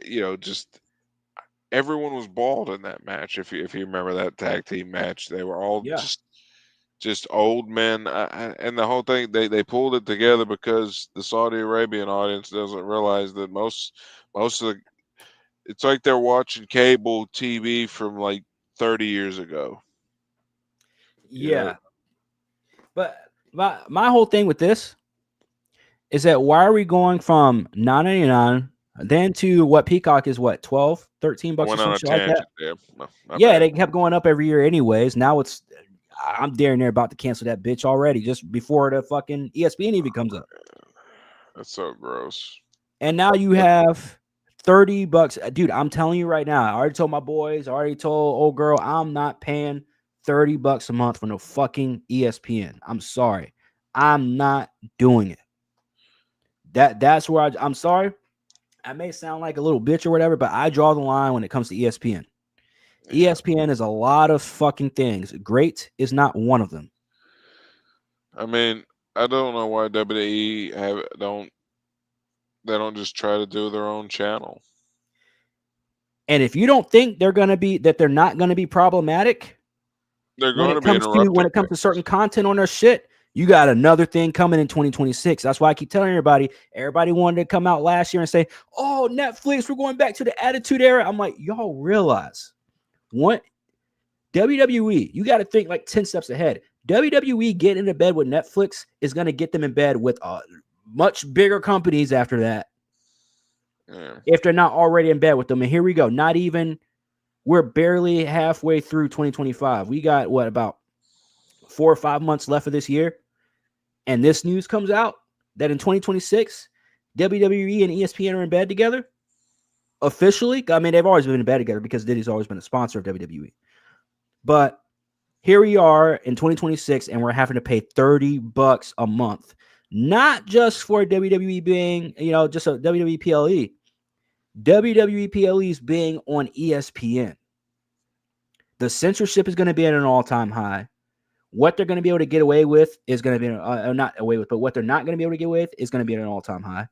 You know, just everyone was bald in that match. If you remember that tag team match, they were all just old men, and the whole thing they pulled it together because the Saudi Arabian audience doesn't realize that most of it's like they're watching cable TV from like 30 years ago. Yeah. But my whole thing with this is that why are we going from $9.99 then to what Peacock is, what, 12, 13 bucks or something like that? Yeah, they kept going up every year anyways. Now I'm there and they're about to cancel that bitch already just before the fucking ESPN even comes up. That's so gross. And now you have $30. Dude, I'm telling you right now, I already told my boys, I already told old girl, I'm not paying $30 a month for no fucking ESPN. I'm sorry. I'm not doing it. That's where I'm sorry. I may sound like a little bitch or whatever, but I draw the line when it comes to ESPN. ESPN is a lot of fucking things. Great is not one of them. I mean, I don't know why WWE don't just try to do their own channel. And if you don't think they're not going to be problematic, they're going to be interrupted. When it comes to certain content on their shit, you got another thing coming in 2026. That's why I keep telling everybody wanted to come out last year and say, oh, Netflix, we're going back to the Attitude Era. I'm like, y'all realize what WWE, you got to think like 10 steps ahead. WWE getting into bed with Netflix is going to get them in bed with much bigger companies after that. Yeah. If they're not already in bed with them. And here we go. We're barely halfway through 2025. We got about 4 or 5 months left of this year. And this news comes out that in 2026, WWE and ESPN are in bed together. Officially. I mean, they've always been in bed together because Diddy's always been a sponsor of WWE. But here we are in 2026, and we're having to pay $30 a month. Not just for WWE being, just a WWE PLE. WWE PLEs being on ESPN. The censorship is going to be at an all-time high. What they're going to be able to get away with is going to be not away with, but what they're not going to be able to get away with is going to be at an all-time high.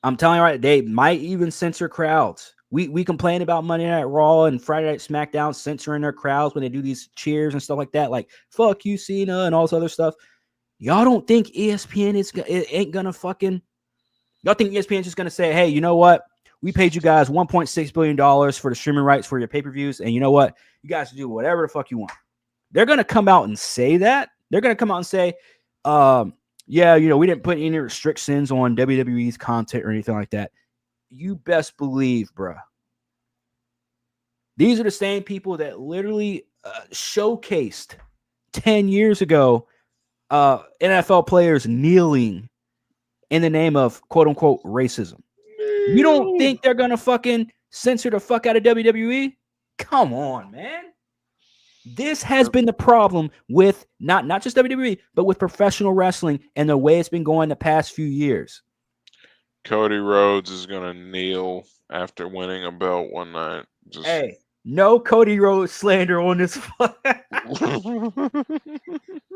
I'm telling you right, they might even censor crowds. We complain about Monday Night Raw and Friday Night SmackDown censoring their crowds when they do these cheers and stuff like that, like fuck you, Cena, and all this other stuff. Y'all don't think ESPN ain't gonna fucking? Y'all think ESPN's just gonna say, hey, you know what? We paid you guys $1.6 billion for the streaming rights for your pay-per-views, and you know what? You guys do whatever the fuck you want. They're gonna come out and say that. They're gonna come out and say, yeah, we didn't put any restrictions on WWE's content or anything like that. You best believe, bruh. These are the same people that literally showcased 10 years ago NFL players kneeling in the name of quote unquote racism. You don't think they're gonna fucking censor the fuck out of WWE? Come on, man. This has been the problem with not just WWE, but with professional wrestling and the way it's been going the past few years. Cody Rhodes is gonna kneel after winning a belt one night. Hey, No Cody Rhodes slander on this.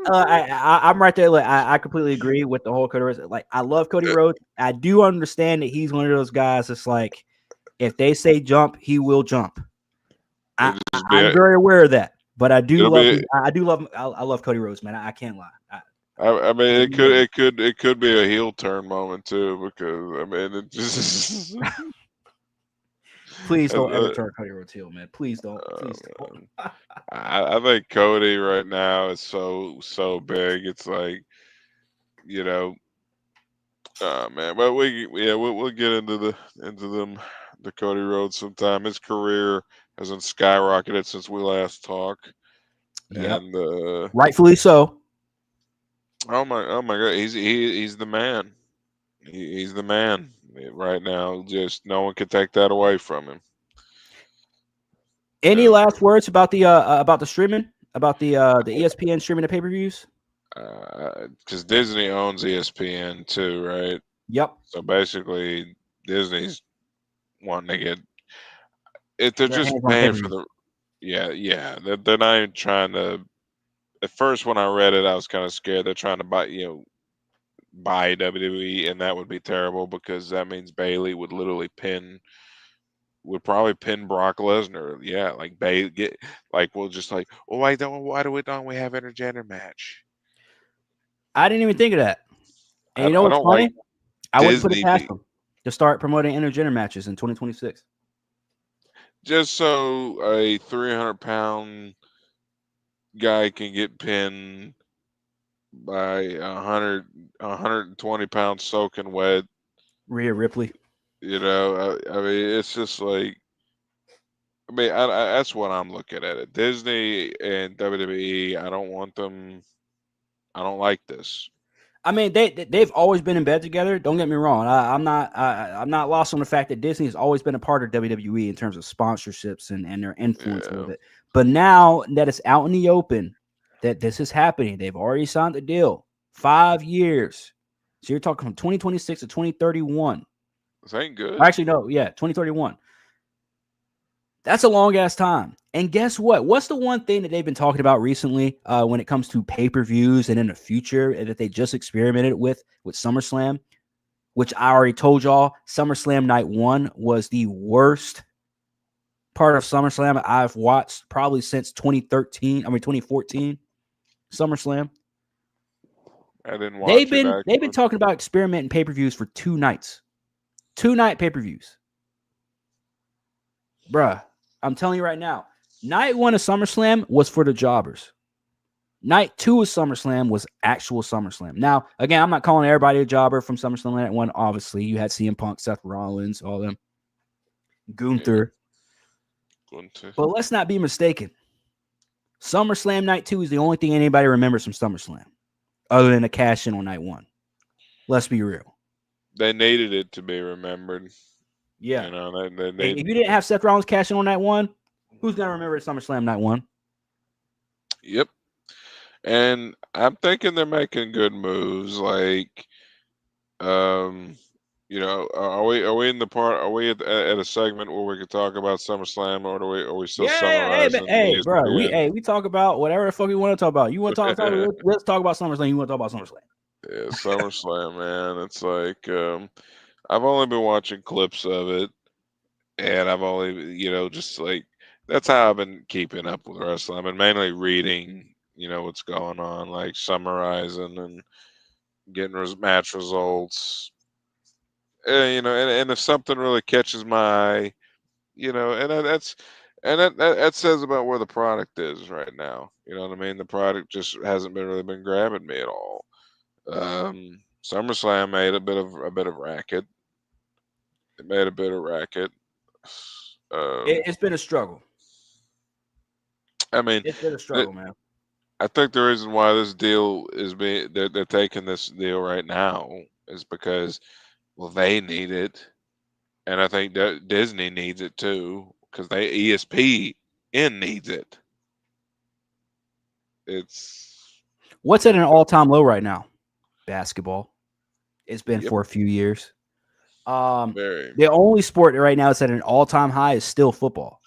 I'm right there. Like, I completely agree with the whole Cody Rhodes. Like, I love Cody Rhodes. I do understand that he's one of those guys that's like, if they say jump, he will jump. I'm very aware of that, but I do love him. I do love him. I love Cody Rhodes, man. I can't lie. I mean, it could be a heel turn moment too, because I mean, it just. Please don't ever turn Cody Rhodes heel, man. Please don't. Please don't. I think Cody right now is so big. It's like, you know, man. But we'll get into the Cody Rhodes sometime. His career hasn't skyrocketed since we last talked. Yep. And rightfully so. Oh my God, he's the man. He's the man right now. Just no one can take that away from him. Any last words about the streaming, about the ESPN streaming the pay-per-views? Because Disney owns ESPN too, right? Yep. So basically, Disney's wanting to get it. They're just paying for the. Yeah. They're not even trying to. At first, when I read it, I was kind of scared. They're trying to buy WWE, and that would be terrible because that means Bailey would literally probably pin Brock Lesnar. Yeah, like Bailey we'll just like, why don't we have intergender match? I didn't even think of that. And you know what's funny? I wouldn't put it past them to start promoting intergender matches in 2026. Just so a 300-pound guy can get pinned by 120-pound soaking wet Rhea Ripley. I mean, it's just like, I mean, that's what I'm looking at it. Disney and WWE, I don't want them. I don't like this. I mean, they've always been in bed together. Don't get me wrong. I'm not lost on the fact that Disney has always been a part of WWE in terms of sponsorships and their influence with it. But now that it's out in the open, that this is happening, they've already signed the deal. 5 years. So you're talking from 2026 to 2031. This ain't good. Actually, no, yeah, 2031. That's a long ass time. And guess what? What's the one thing that they've been talking about recently when it comes to pay-per-views and in the future that they just experimented with SummerSlam, which I already told y'all, SummerSlam Night 1 was the worst part of SummerSlam I've watched probably since 2014 SummerSlam. I didn't watch They've been talking about experimenting pay-per-views for 2 nights. 2-night pay-per-views. Bruh, I'm telling you right now, night 1 of SummerSlam was for the jobbers. Night 2 of SummerSlam was actual SummerSlam. Now, again, I'm not calling everybody a jobber from SummerSlam Night 1. Obviously, you had CM Punk, Seth Rollins, all them. Gunther. But let's not be mistaken. SummerSlam Night 2 is the only thing anybody remembers from SummerSlam, other than a cash in on Night 1. Let's be real. They needed it to be remembered. Yeah. They if you didn't have Seth Rollins cash in on Night 1, who's going to remember SummerSlam Night 1? Yep. And I'm thinking they're making good moves. Like, are we in the part? Are we at a segment where we could talk about SummerSlam, or are we still summarizing? Hey, bro, we talk about whatever the fuck we want to talk about. You want to talk? Let's talk about SummerSlam. You want to talk about SummerSlam? Yeah, SummerSlam, man. It's like I've only been watching clips of it, and I've only, just like that's how I've been keeping up with wrestling. I've been mainly reading, what's going on, like summarizing and getting match results. And if something really catches my eye, and that says about where the product is right now. You know what I mean? The product just hasn't really been grabbing me at all. SummerSlam made a bit of racket. It made a bit of racket. It's been a struggle. I mean, it's been a struggle, man. I think the reason why this deal is they're taking this deal right now is because, well, they need it, and I think Disney needs it too because ESPN needs it. What's at an all-time low right now? Basketball. It's been for a few years. The only sport right now that's at an all-time high is still football.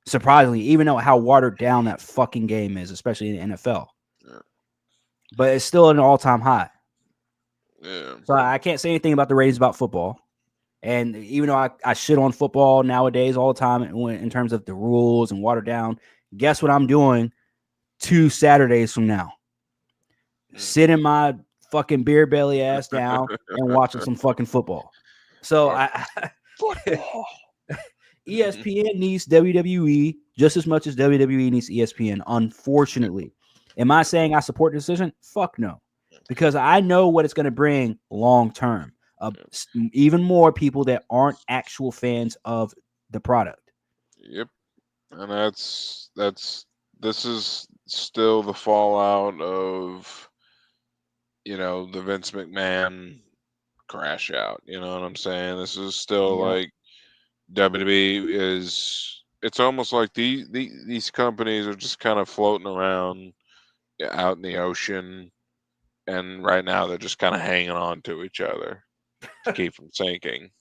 Surprisingly, even though how watered down that fucking game is, especially in the NFL. Yeah. But it's still an all-time high. Yeah. So I can't say anything about the ratings about football. And even though I shit on football nowadays all the time in terms of the rules and watered down, guess what I'm doing 2 Saturdays from now? Sitting my fucking beer belly ass down and watching some fucking football. So ESPN needs WWE just as much as WWE needs ESPN, unfortunately. Am I saying I support the decision? Fuck no. Because I know what it's going to bring long term. Even more people that aren't actual fans of the product. Yep. And this is still the fallout of, you know, the Vince McMahon crash out. You know what I'm saying? This is still like WWE is. It's almost like these companies are just kind of floating around out in the ocean, and right now they're just kind of hanging on to each other to keep from sinking.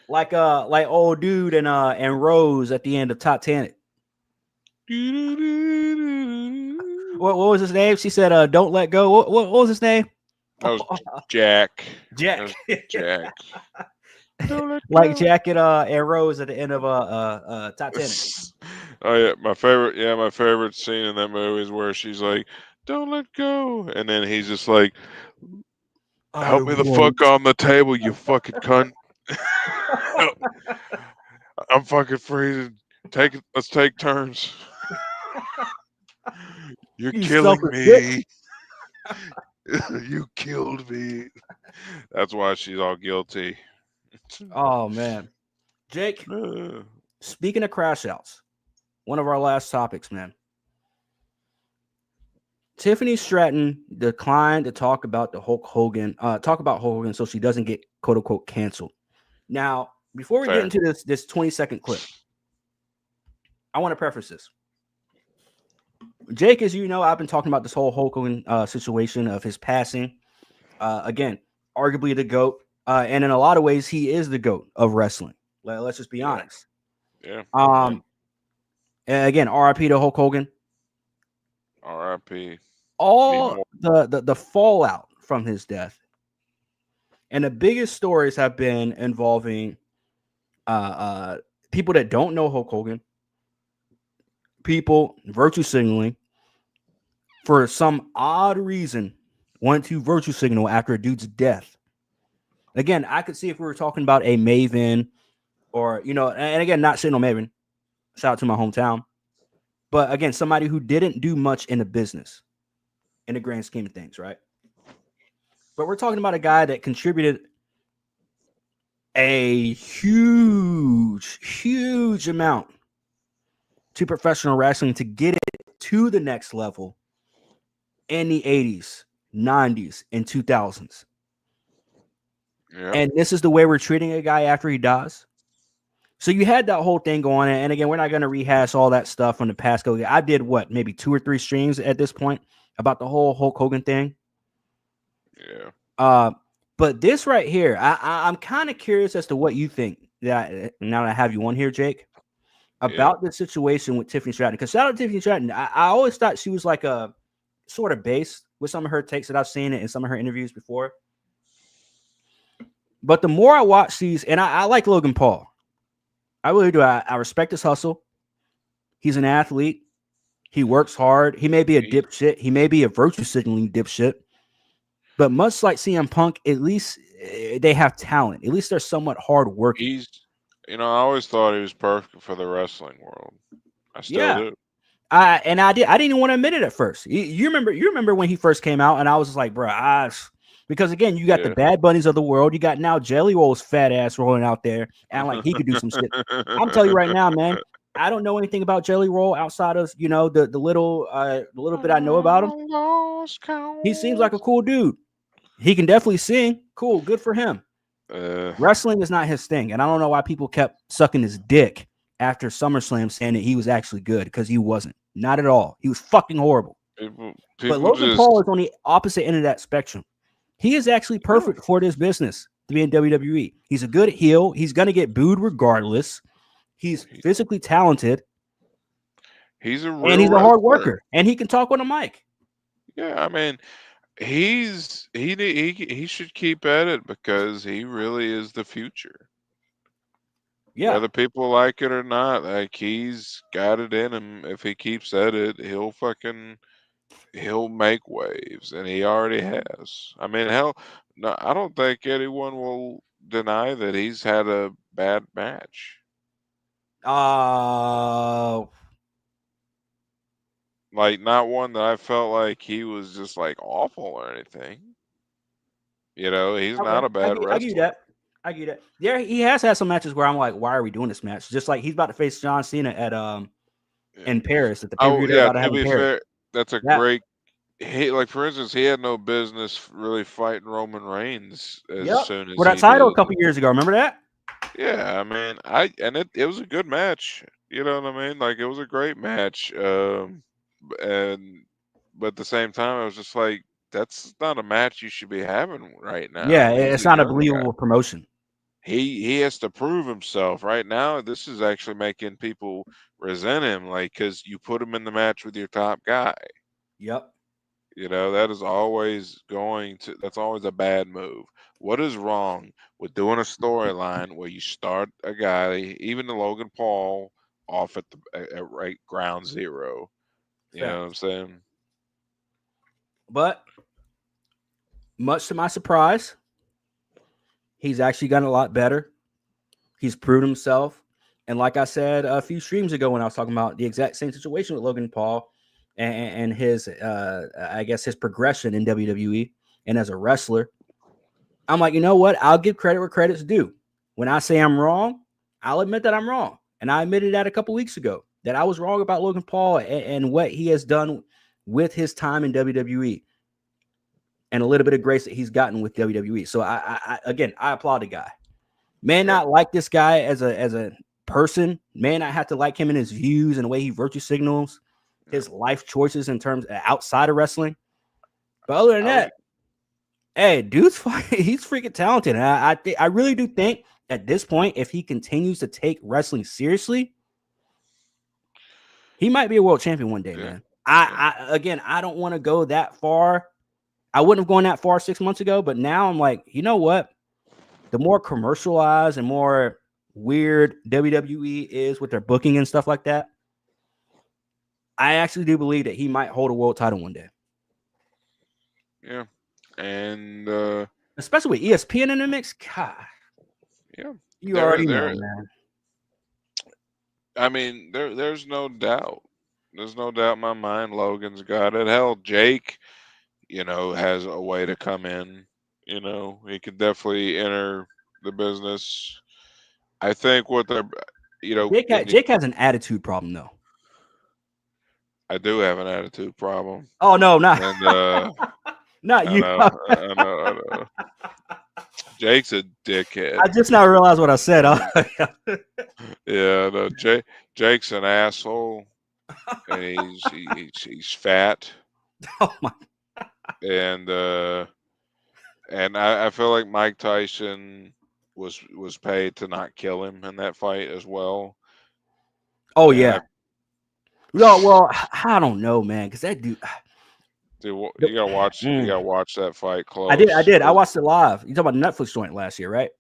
Like old dude and Rose at the end of Titanic. What was his name? She said, "Don't let go." What was his name? That was Jack. Jack. Jack. Like Jack and Rose at the end of Titanic. Oh yeah, my favorite scene in that movie is where she's like, "Don't let go," and then he's just like, "Help me the fuck on the table, you fucking cunt." I'm fucking freezing. Let's take turns. You're killing me. You killed me. That's why she's all guilty. Oh man, Jake. Speaking of crash outs, one of our last topics, man. Tiffany Stratton declined to talk about Hulk Hogan, so she doesn't get quote unquote canceled. Now, before we get into this 20-second clip, I want to preface this. Jake, as you know, I've been talking about this whole Hulk Hogan situation of his passing. Again, arguably the GOAT. And in a lot of ways, he is the GOAT of wrestling. Let's just be honest. Yeah. And again, RIP to Hulk Hogan. RIP. All the fallout from his death. And the biggest stories have been involving people that don't know Hulk Hogan, people virtue signaling, for some odd reason, went to virtue signal after a dude's death. Again, I could see if we were talking about a Maven or, you know, and again, not shitting on Maven. Shout out to my hometown. But again, somebody who didn't do much in the business in the grand scheme of things, right? But we're talking about a guy that contributed a huge amount to professional wrestling to get it to the next level in the 80s, 90s, and 2000s. Yep. And this is the way we're treating a guy after he dies. So you had that whole thing going. And again, we're not going to rehash all that stuff from the past. I did maybe 2 or 3 streams at this point about the whole Hulk Hogan thing. Yeah. But this right here, I'm kind of curious as to what you think. Now that I have you on here, Jake, about the situation with Tiffany Stratton. Because shout out to Tiffany Stratton. I always thought she was like a sort of based with some of her takes that I've seen in some of her interviews before. But the more I watch these, and I like Logan Paul. I really do. I respect his hustle. He's an athlete. He works hard. He may be a dipshit. He may be a virtue signaling dipshit. But much like CM Punk, at least they have talent. At least they're somewhat hard working. I always thought he was perfect for the wrestling world. I still do. I didn't even want to admit it at first. You remember when he first came out, and I was just like, bro, because again, you got the Bad Bunnies of the world. You got now Jelly Roll's fat ass rolling out there, and like he could do some shit. I'm telling you right now, man. I don't know anything about Jelly Roll outside of the little bit I know about him. He seems like a cool dude. He can definitely sing. Cool, good for him. Wrestling is not his thing, and I don't know why people kept sucking his dick after SummerSlam saying that he was actually good, because he wasn't. Not at all. He was fucking horrible. But Logan Paul is on the opposite end of that spectrum. He is actually perfect for this business to be in WWE. He's a good heel. He's going to get booed regardless. He's physically talented. He's a real and he's a hard wrestler. worker, and he can talk on a mic. Yeah, I mean, he should keep at it because he really is the future. Yeah. Whether people like it or not, like he's got it in him. If he keeps at it, he'll make waves, and he already has. I mean, hell, no, I don't think anyone will deny that he's had a bad match. Like not one that I felt like he was just like awful or anything. You know, he's not a bad wrestler. I give you that. I get it. There, he has had some matches where I'm like, why are we doing this match? Just like he's about to face John Cena at in Paris at the pay-per-view they're about to have in Paris. Fair, that's a great. Like for instance, he had no business really fighting Roman Reigns as soon as for that he title did. a couple years ago. Remember that? Yeah, I mean, it was a good match. You know what I mean? Like it was a great match. But at the same time, I was just like, that's not a match you should be having right now. Yeah, He's it's not a young believable guy. promotion. He has to prove himself right now. This is actually making people resent him, like because you put him in the match with your top guy. Yep. You know that is always that's always a bad move. What is wrong with doing a storyline where you start a guy, even the Logan Paul, off at right ground zero? You know what I'm saying? But much to my surprise, he's actually gotten a lot better. He's proved himself. And like I said a few streams ago when I was talking about the exact same situation with Logan Paul and his, I guess, his progression in WWE and as a wrestler, I'm like, you know what? I'll give credit where credit's due. When I say I'm wrong, I'll admit that I'm wrong. And I admitted that a couple weeks ago, that I was wrong about Logan Paul and what he has done with his time in WWE. And a little bit of grace that he's gotten with WWE. So I applaud the guy. May not like this guy as a person, may not have to like him in his views and the way he virtue signals, his life choices in terms outside of wrestling. But other than that, hey, dude's he's freaking talented. And I really do think at this point, if he continues to take wrestling seriously, he might be a world champion one day, man. I don't want to go that far. I wouldn't have gone that far 6 months ago, but now I'm like, you know what? The more commercialized and more weird WWE is with their booking and stuff like that, I actually do believe that he might hold a world title one day. Yeah. And especially with ESPN in the mix, God. Yeah. You already know, man. I mean, there's no doubt. There's no doubt in my mind Logan's got it. Hell, Jake, you know, has a way to come in. You know, he could definitely enter the business. I think what they're, you know, Jake has an attitude problem, though. I do have an attitude problem. Oh no, not and not you. I know. Jake's a dickhead. I just now realized what I said. Yeah, no, Jake's an asshole, and he's fat. Oh my. And I feel like Mike Tyson was paid to not kill him in that fight as well. Oh yeah. No, well, I don't know, man, because that dude. Dude, you gotta watch. You gotta watch that fight close. I did. I watched it live. You talking about the Netflix joint last year, right?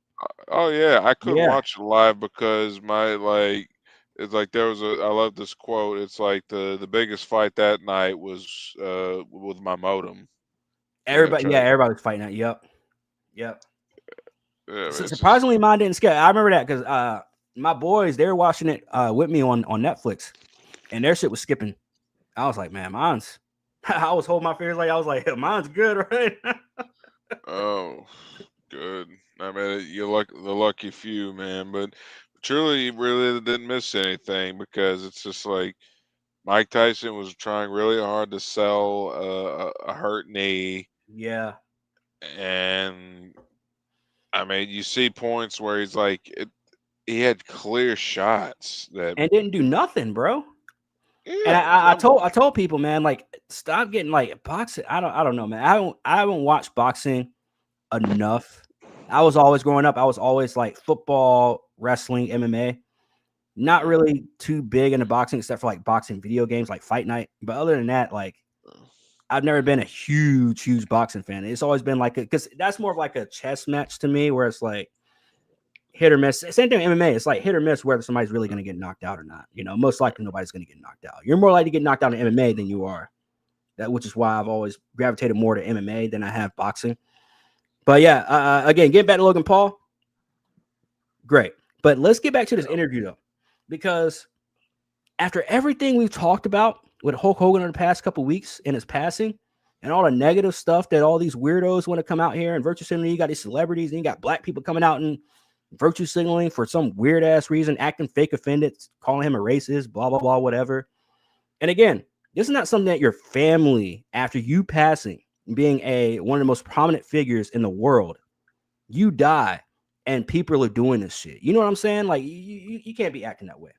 Oh yeah, I couldn't watch it live because it's like there was I love this quote. It's like the biggest fight that night was with my modem. Everybody was fighting that. Yep. Yeah, surprisingly, mine didn't scare. I remember that because my boys, they were watching it with me on Netflix, and their shit was skipping. I was like, man, mine's. I was holding my fingers like I was like, mine's good, right? Oh, good. I mean, you're the lucky few, man. But truly, you really didn't miss anything because it's just like Mike Tyson was trying really hard to sell a hurt knee. Yeah. And I mean, you see points where he's like, he had clear shots and didn't do nothing, bro. Yeah, and I told people, man, like, stop getting like boxing. I don't know, man. I haven't watched boxing enough. I was always growing up. I was always like football, wrestling, MMA. Not really too big into boxing, except for like boxing video games like Fight Night. But other than that, like I've never been a huge boxing fan. It's always been like because that's more of like a chess match to me, where it's like hit or miss. Same thing with MMA. It's like hit or miss whether somebody's really going to get knocked out or not. You know, most likely nobody's going to get knocked out. You're more likely to get knocked out in MMA than you are. Which is why I've always gravitated more to MMA than I have boxing. But yeah, again, getting back to Logan Paul, great. But let's get back to this interview though, because after everything we've talked about with Hulk Hogan in the past couple weeks and his passing and all the negative stuff that all these weirdos want to come out here and virtue signaling, you got these celebrities and you got black people coming out and virtue signaling for some weird ass reason, acting fake offended, calling him a racist, blah, blah, blah, whatever. And again, this is not something that your family, after you passing, being one of the most prominent figures in the world, you die and people are doing this shit. You know what I'm saying? Like you can't be acting that way.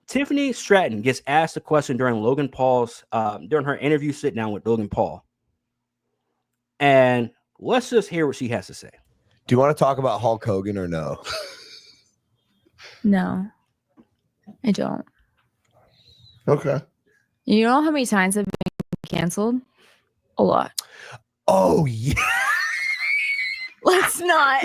Tiffany Stratton gets asked a question during Logan Paul's during her interview sit down with Logan Paul. And let's just hear what she has to say. Do you want to talk about Hulk Hogan or no? No, I don't. Okay. You know how many times I've been canceled? A lot. Oh, yeah. Let's not.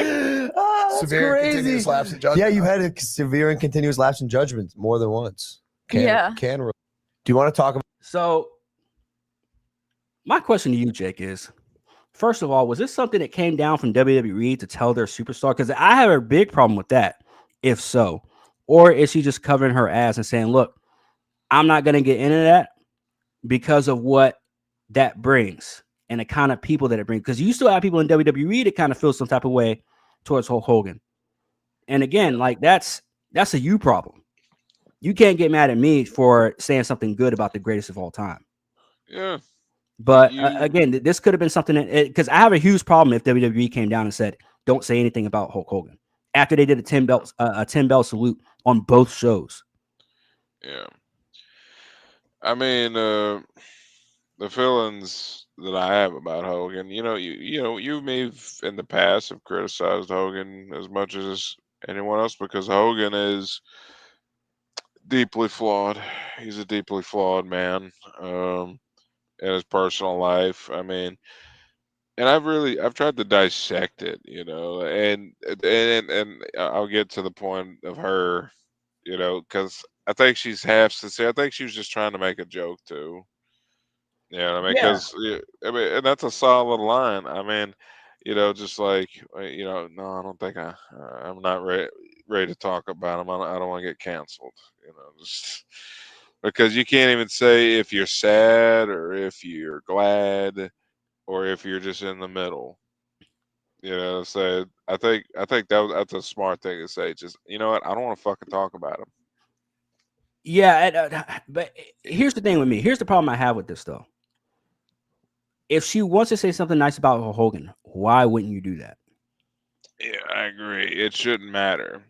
Severe and continuous lapse in judgment. Yeah, you had a severe and continuous lapse in judgment more than once. Do you want to talk about? So, my question to you, Jake, is first of all, was this something that came down from WWE to tell their superstar? Because I have a big problem with that, if so. Or is she just covering her ass and saying, look, I'm not going to get into that because of what that brings and the kind of people that it brings. Because you still have people in WWE that kind of feel some type of way towards Hulk Hogan. And again, like that's a you problem. You can't get mad at me for saying something good about the greatest of all time. Yeah. But again, this could have been something because I have a huge problem if WWE came down and said, don't say anything about Hulk Hogan after they did a 10 bell salute on both shows. Yeah. I mean, the feelings that I have about Hogan, you may in the past have criticized Hogan as much as anyone else because Hogan is deeply flawed. He's a deeply flawed man in his personal life. I mean, and I've tried to dissect it, and I'll get to the point of her, because I think she's half sincere. I think she was just trying to make a joke too. Yeah, I mean, because and that's a solid line. I mean, just like no, I don't think I'm not ready to talk about him. I don't want to get canceled. Just because you can't even say if you're sad or if you're glad or if you're just in the middle. So I think that's a smart thing to say. Just you know what, I don't want to fucking talk about him. Yeah, but here's the thing with me. Here's the problem I have with this though. If she wants to say something nice about Hulk Hogan, why wouldn't you do that? Yeah, I agree. It shouldn't matter.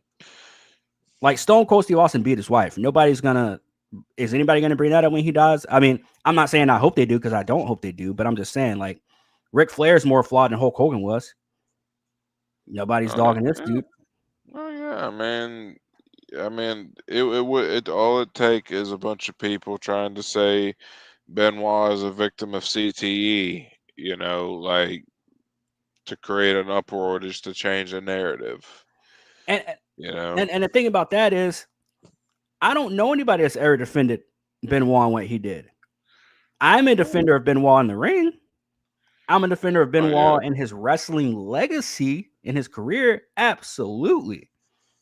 Like Stone Cold Steve Austin beat his wife. Is anybody gonna bring that up when he dies? I mean, I'm not saying I hope they do because I don't hope they do, but I'm just saying like Ric Flair is more flawed than Hulk Hogan was. Nobody's dogging this dude. Oh yeah, I mean, it all it take is a bunch of people trying to say Benoit is a victim of CTE, like to create an uproar just to change the narrative. And the thing about that is, I don't know anybody that's ever defended Benoit and what he did. I'm a defender of Benoit in the ring. I'm a defender of Benoit and his wrestling legacy in his career. Absolutely.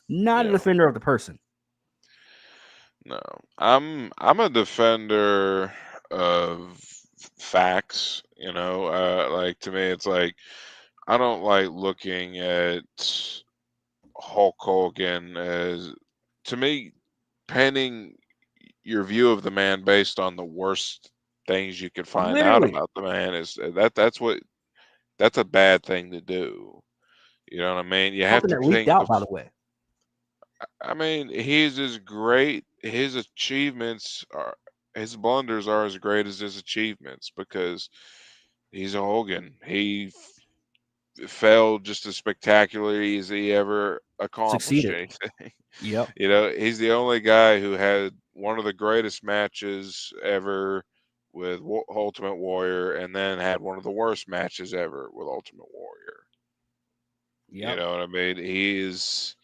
Not a defender of the person. No, I'm a defender of facts. Like to me, it's like I don't like looking at Hulk Hogan as, to me, painting your view of the man based on the worst things you could find out about the man is that's a bad thing to do. You know what I mean? You have to think out, by the way. I mean, he's as great. His achievements his blunders are as great as his achievements because he's a Hogan. He failed just as spectacularly as he ever accomplished Succeeded. anything. Yep. You know, he's the only guy who had one of the greatest matches ever with Ultimate Warrior, and then had one of the worst matches ever with Ultimate Warrior. Yep. You know what I mean? He is,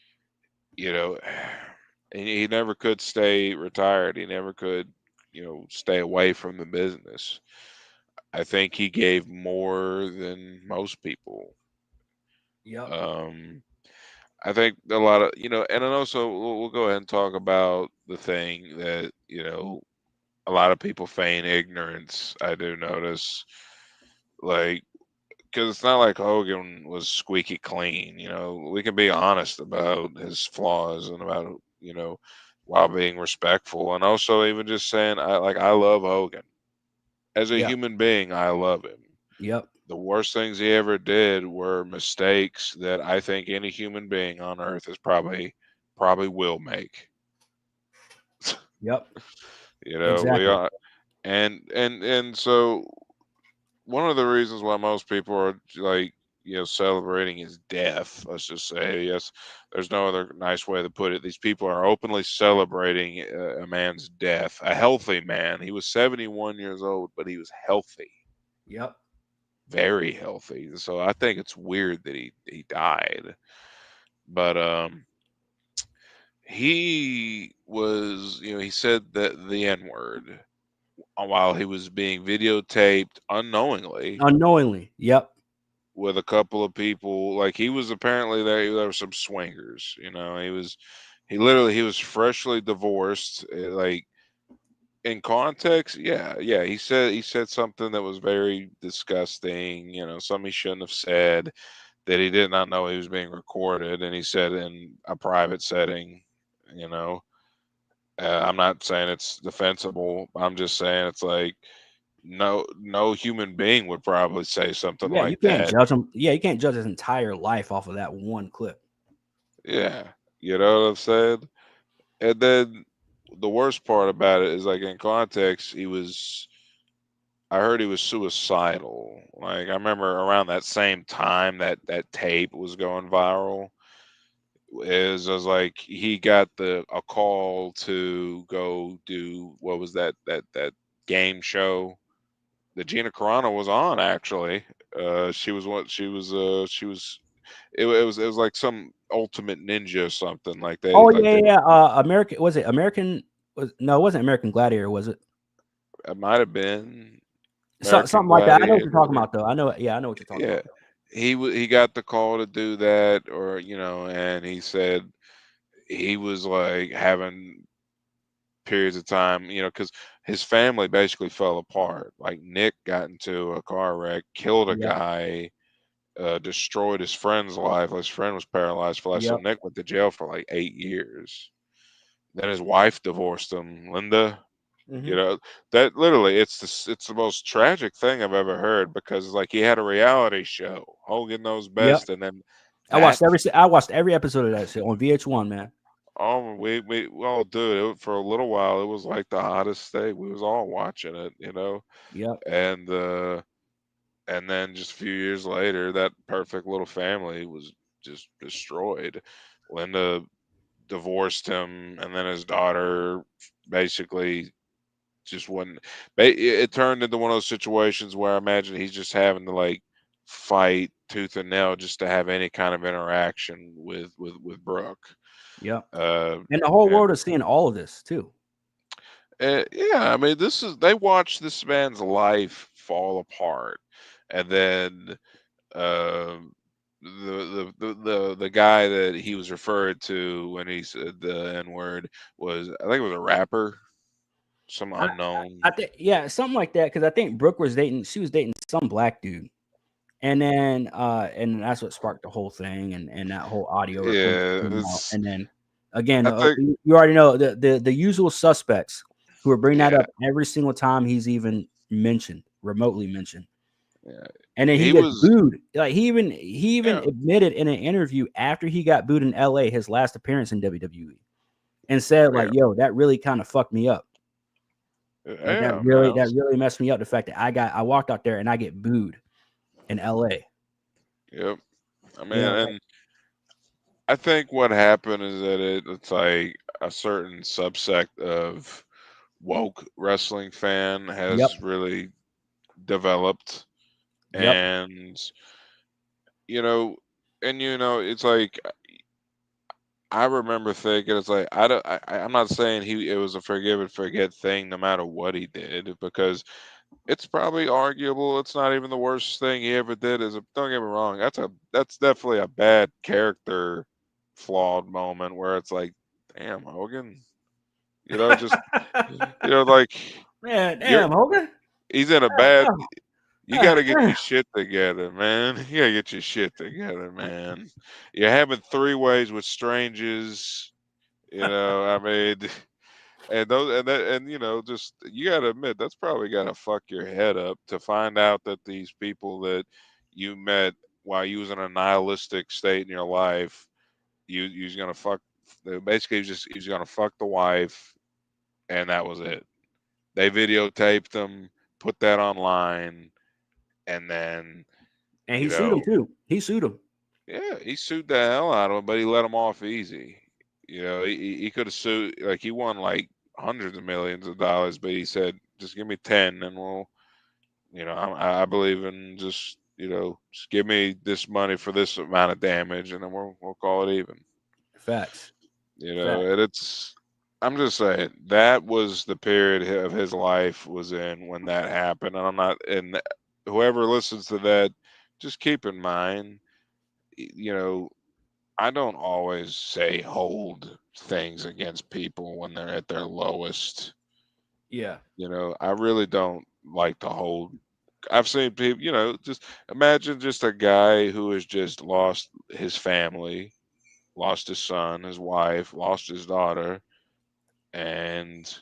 you know, he never could stay retired. He never could, stay away from the business. I think he gave more than most people. Yep. I think a lot of, and then also we'll go ahead and talk about the thing that, a lot of people feign ignorance. I do notice, like, because it's not like Hogan was squeaky clean. We can be honest about his flaws and about, while being respectful, and also even just saying, I love Hogan as a human being. I love him. Yep. The worst things he ever did were mistakes that I think any human being on earth is probably will make. Yep. We are, and so one of the reasons why most people are like, celebrating his death, let's just say, yes, there's no other nice way to put it. These people are openly celebrating a man's death, a healthy man. He was 71 years old, but he was healthy. Yep. Very healthy. So I think it's weird that he died. But he was, he said that the N-word while he was being videotaped unknowingly. Yep. With a couple of people. Like, he was apparently there were some swingers, he was freshly divorced. Like, in context, yeah, he said something that was very disgusting, something he shouldn't have said, that he did not know he was being recorded, and he said in a private setting. I'm not saying it's defensible. I'm just saying it's like no human being would probably say something like you can't that. judge him. Yeah, you can't judge his entire life off of that one clip. Yeah, you know what I'm saying? And then the worst part about it is, like, in context, I heard he was suicidal. Like, I remember around that same time that tape was going viral, was like he got a call to go do, what was that game show that Gina Carano was on, actually. It was like some Ultimate Ninja or something like that. American, was it American? No, it wasn't American Gladiator, was it? It might have been something like that. I know what you're talking about, though. I know what you're talking about. He got the call to do that, or and he said he was like having periods of time, because his family basically fell apart. Like, Nick got into a car wreck, killed a guy, destroyed his friend's life. His friend was paralyzed for life. So Nick went to jail for like 8 years. Then his wife divorced him, Linda. That literally, it's the most tragic thing I've ever heard, because like he had a reality show, Hogan Knows Best, and then I watched every episode of that shit on VH1, man. Oh, well, dude, for a little while it was like the hottest thing. We was all watching it, Yep. And then just a few years later, that perfect little family was just destroyed. Linda divorced him, and then his daughter basically just wouldn't. It turned into one of those situations where I imagine he's just having to like fight tooth and nail just to have any kind of interaction with Brooke. Yeah, and the whole world is seeing all of this too. Yeah, I mean, they watched this man's life fall apart, and then the guy that he was referred to when he said the N-word was, I think it was a rapper, some unknown. I think, yeah, something like that. Because I think Brooke was dating some black dude, and then that's what sparked the whole thing, and that whole audio. Yeah, and then again, you already know the usual suspects who are bringing that up every single time he's even remotely mentioned. Yeah. And then he gets booed. Like he even admitted in an interview after he got booed in LA, his last appearance in WWE, and said like, "Yo, that really kind of fucked me up. That really messed me up. The fact that I walked out there and I get booed in LA." Yep. I mean, and I think what happened is that it's like a certain subsect of woke wrestling fan has really developed, and it's like I remember thinking it's like I'm not saying it was a forgive and forget thing no matter what he did, because it's probably arguable it's not even the worst thing he ever did. Don't get me wrong, that's definitely a bad character flawed moment where it's like, damn, Hogan, just like, man, damn, Hogan, he's in a bad. You got to get your shit together, man. You got to get your shit together, man. You're having 3-ways with strangers, I mean, just you got to admit that's probably got to fuck your head up to find out that these people that you met while you was in a nihilistic state in your life, you was gonna fuck. Basically, he's gonna fuck the wife, and that was it. They videotaped him, put that online. And then, he sued him too. He sued him. Yeah, he sued the hell out of him, but he let him off easy. He could have sued, like he won like hundreds of millions of dollars, but he said, "Just give me 10, and we'll, I believe in just give me this money for this amount of damage, and then we'll call it even." Facts. And I'm just saying that was the period of his life was in when that happened, and I'm not in. Whoever listens to that, just keep in mind, I don't always say hold things against people when they're at their lowest. Yeah. I really don't like to hold. I've seen people, just imagine just a guy who has just lost his family, lost his son, his wife, lost his daughter, and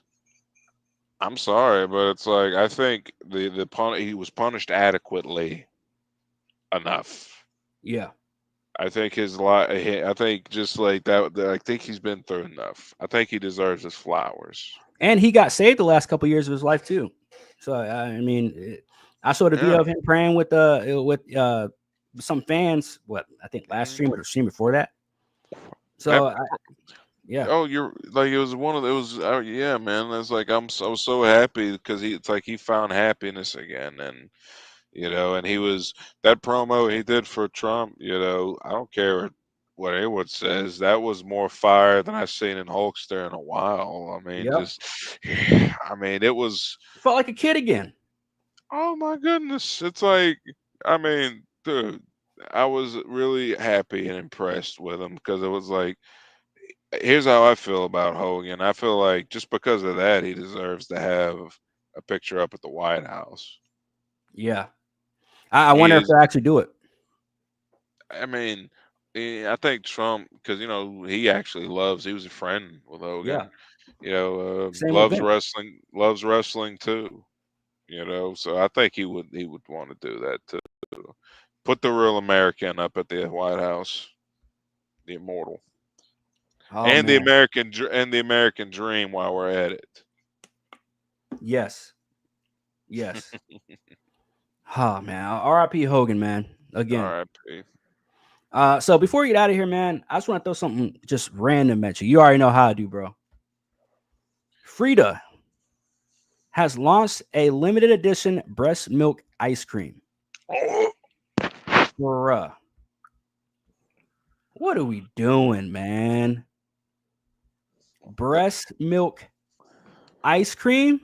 I'm sorry, but it's like I think he was punished adequately enough. Yeah. I think his life. I think just like that. I think he's been through enough. I think he deserves his flowers. And he got saved the last couple of years of his life too. So I mean, I saw the video of him praying with some fans. What I think last stream or the stream before that. So. Yeah. Oh, you're like it was one of those. Yeah, man. It's like I was so happy because it's like he found happiness again, and and he was that promo he did for Trump. I don't care what anyone says. That was more fire than I've seen in Hulkster in a while. I mean, it was felt like a kid again. Oh my goodness! It's like, I mean, dude, I was really happy and impressed with him because it was like. Here's how I feel about Hogan. I feel like just because of that, he deserves to have a picture up at the White House. Yeah. I wonder if they actually do it. I mean, I think Trump, because, he actually he was a friend with Hogan. Yeah. Loves wrestling too. So I think he would want to do that too. Put the real American up at the White House. The immortal. And the American dream while we're at it. Yes. Oh man, R.I.P. Hogan, man. Again. R.I.P. So before we get out of here, man, I just want to throw something just random at you. You already know how I do, bro. Frida has launched a limited edition breast milk ice cream. Bruh. What are we doing, man? Breast milk ice cream?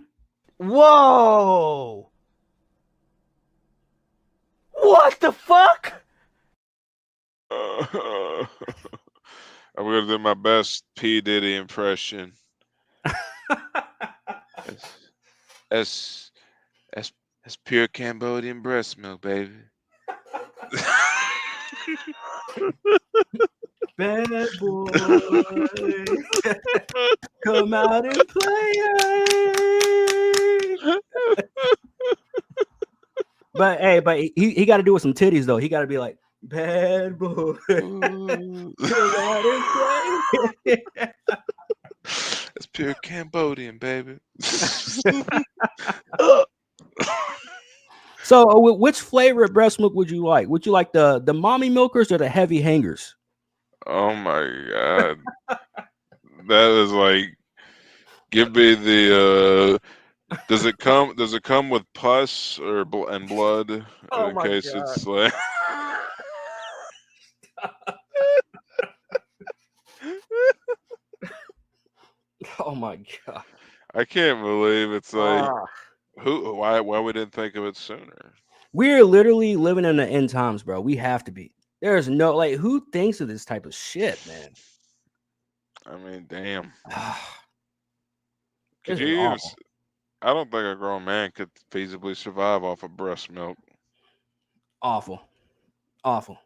Whoa! What the fuck? I'm gonna do my best P. Diddy impression. That's pure Cambodian breast milk, baby. Bad boy, come out and play. But he got to do with some titties though. He got to be like, bad boy, come out and play. It's pure Cambodian, baby. So, which flavor of breast milk would you like? Would you like the mommy milkers or the heavy hangers? Oh my god, that is like, give me the. Does it come with pus or and blood? Oh in my case God. it's like. Oh my god! I can't believe it's like why we didn't think of it sooner. We're literally living in the end times, bro. We have to be. There's no like who thinks of this type of shit, man. I mean, damn. This Could is you even? awful. I don't think a grown man could feasibly survive off of breast milk. Awful. Awful.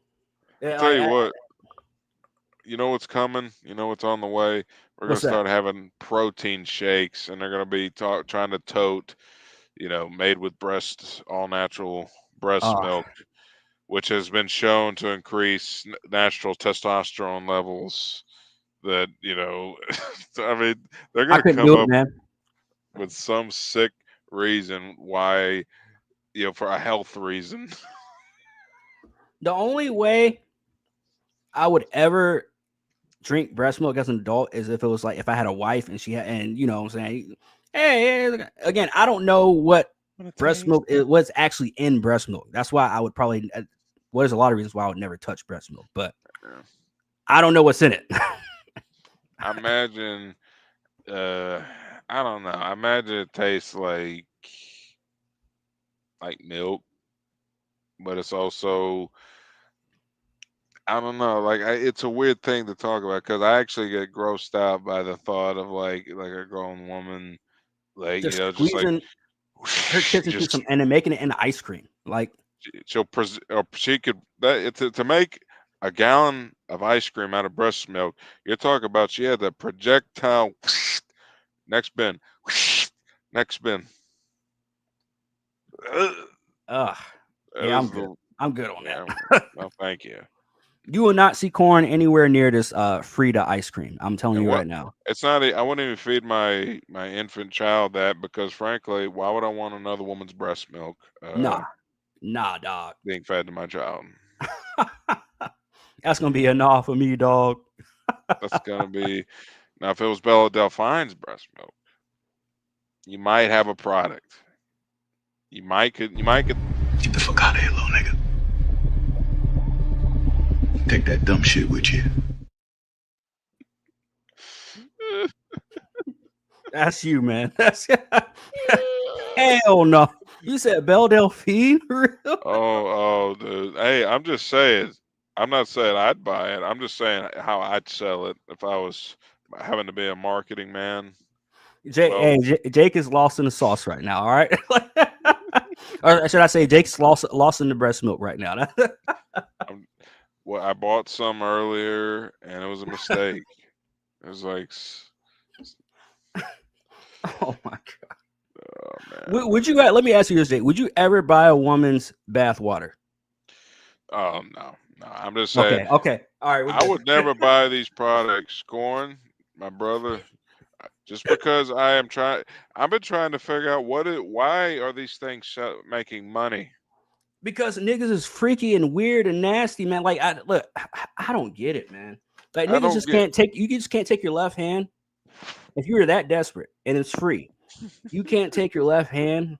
Yeah, Tell you what. You know what's coming? You know what's on the way? We're going What's to that? start having protein shakes, and they're going to be trying to tote, made with all natural breast milk, which has been shown to increase natural testosterone levels. That, I mean, they're going to come up with some sick reason why, for a health reason. The only way I would ever drink breast milk as an adult is if it was like if I had a wife and she had, and you know what I'm saying, hey, again, I don't know what breast milk is, what's actually in breast milk. That's why I would probably, there's a lot of reasons why I would never touch breast milk, but I don't know what's in it. I imagine, I don't know. I imagine it tastes like milk, but it's also, I don't know. Like it's a weird thing to talk about because I actually get grossed out by the thought of like a grown woman, like just just squeezing like her kids into some and then making it into ice cream. Like she could to make a gallon of ice cream out of breast milk. You're talking about she had the projectile. Next bin, next bin. Yeah, I'm good. I'm good on that. No, thank you. You will not see corn anywhere near this Frida ice cream. I'm telling you right now. It's not. I wouldn't even feed my infant child that because, frankly, why would I want another woman's breast milk? Nah, dog. Being fed to my child. That's gonna be a nah for me, dog. That's gonna be. Now, if it was Bella Delphine's breast milk, you might have a product. You might get. Get the fuck out of here, little nigga. Take that dumb shit with you. That's you, man. That's hell no. You said Belle Delphine? Oh, dude. Hey, I'm just saying. I'm not saying I'd buy it. I'm just saying how I'd sell it if I was having to be a marketing man. Jake is lost in the sauce right now. All right, or should I say Jake's lost in the breast milk right now? Well, I bought some earlier and it was a mistake. It was like, oh my god. Oh, man. Would you? Let me ask you this, Jake. Would you ever buy a woman's bath water? Oh no. I'm just saying. Okay. All right. I would never buy these products. Corn, my brother. Just because I've been trying to figure out why are these things making money? Because niggas is freaky and weird and nasty, man. Like, I don't get it, man. Like, niggas just can't take your left hand. If you're that desperate and it's free, you can't take your left hand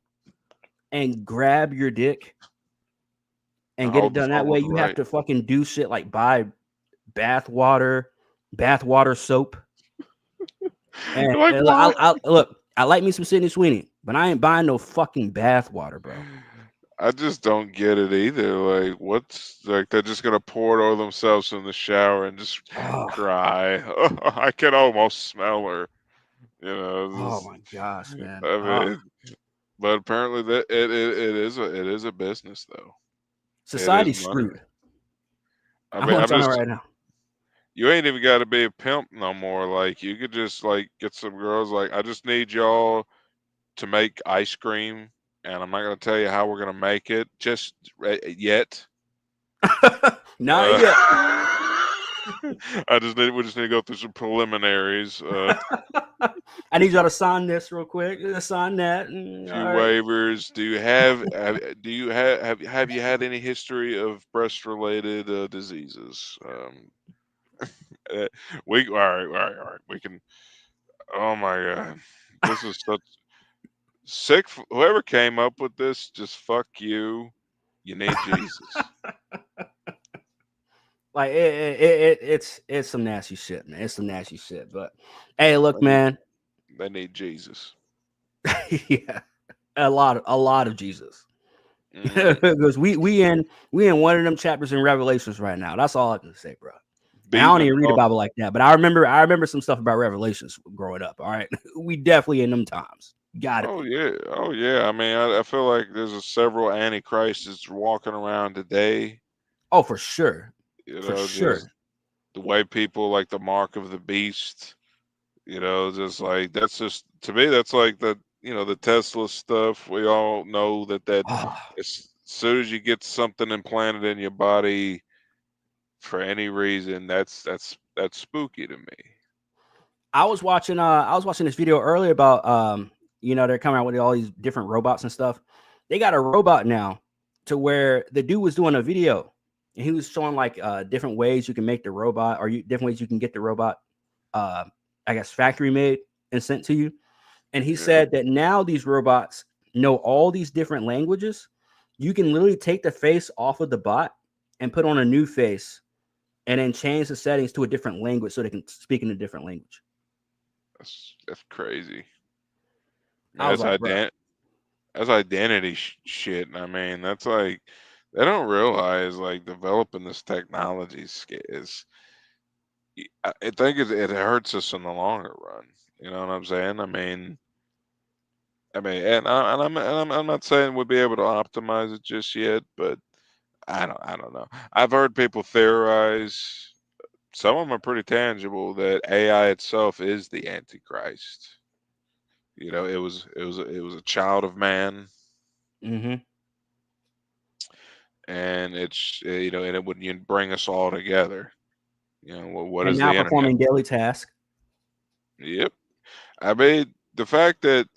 and grab your dick and get it done that way. You have to fucking do shit like buy bath water soap. And look, I like me some Sydney Sweeney, but I ain't buying no fucking bath water, bro. I just don't get it either. Like, what's like they're just gonna pour it over themselves in the shower and just cry. Oh, I can almost smell her. Oh my gosh, man. I mean, but apparently that it is a business though. Society's screwed. I mean, I'm just right now. You ain't even got to be a pimp no more. Like, you could just like get some girls. Like, I just need y'all to make ice cream, and I'm not gonna tell you how we're gonna make it just yet. Not yet. We just need to go through some preliminaries. I need y'all to sign this real quick. Sign that. Few waivers. Do you have you had any history of breast related diseases? We all right. We can. Oh my god, this is such sick. Whoever came up with this, just fuck you. You need Jesus. Like it's some nasty shit, man. It's some nasty shit. But hey, look, man. They need Jesus. Yeah, a lot of Jesus. Because we in one of them chapters in Revelations right now. That's all I can say, bro. I don't even read the Bible like that, but I remember some stuff about Revelations growing up. All right, we definitely in them times. Got it. Oh yeah. I mean, I feel like there's several antichrists walking around today. Oh, for sure. You know, for sure. The way people like the mark of the beast. You know, just like that's just to me. That's like the the Tesla stuff. We all know that as soon as you get something implanted in your body. For any reason, that's spooky to me. I was watching this video earlier about they're coming out with all these different robots and stuff. They got a robot now to where the dude was doing a video and he was showing like different ways you can make the robot or different ways you can get the robot I guess factory made and sent to you. And he said that now these robots know all these different languages. You can literally take the face off of the bot and put on a new face. And then change the settings to a different language so they can speak in a different language. That's crazy. That's identity shit. I mean, that's like they don't realize like developing this technology is. I think it hurts us in the longer run. You know what I'm saying? I mean, and I'm not saying we'll be able to optimize it just yet, but. I don't know. I've heard people theorize. Some of them are pretty tangible that AI itself is the Antichrist. You know, it was a child of man, and it's and it would bring us all together. You know what and is now the performing internet? daily tasks. Yep. I mean the fact that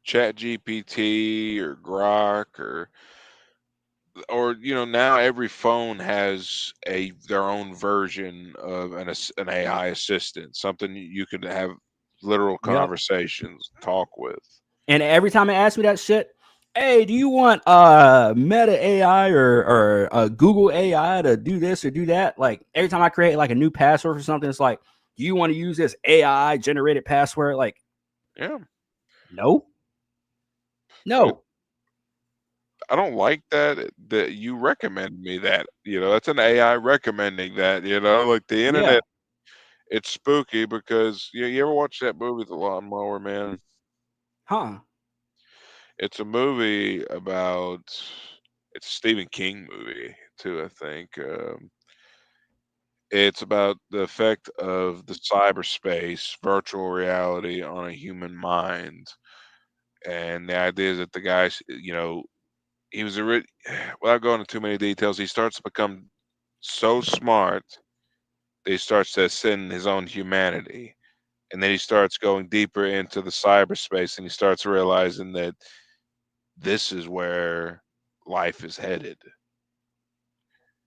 ChatGPT or Grok or now every phone has their own version of an AI assistant, something you could have literal conversations, talk with. And every time it asks me that shit, hey, do you want Meta AI or Google AI to do this or do that? Like every time I create like a new password for something, it's like, do you want to use this AI generated password? Like, no. I don't like that you recommend me that. That's an AI recommending that. Like the internet, it's spooky because you ever watch that movie, The Lawnmower Man? Huh? It's a movie about. It's a Stephen King movie too, I think. It's about the effect of the cyberspace, virtual reality on a human mind, and the idea is that the guys, he was without going into too many details, he starts to become so smart that he starts to ascend his own humanity. And then he starts going deeper into the cyberspace and he starts realizing that this is where life is headed.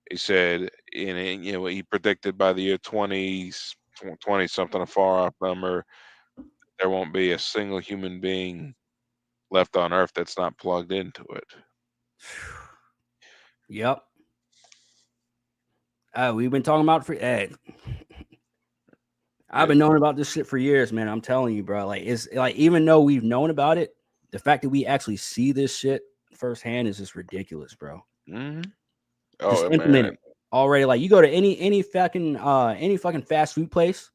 He said, he predicted by the year 20 something, a far off number, there won't be a single human being left on Earth that's not plugged into it. Yep. We've been talking about I've been knowing about this shit for years, man. I'm telling you, bro. Like it's like even though we've known about it, the fact that we actually see this shit firsthand is just ridiculous, bro. Mm-hmm. Just implement it already. Like you go to any fucking fast food place,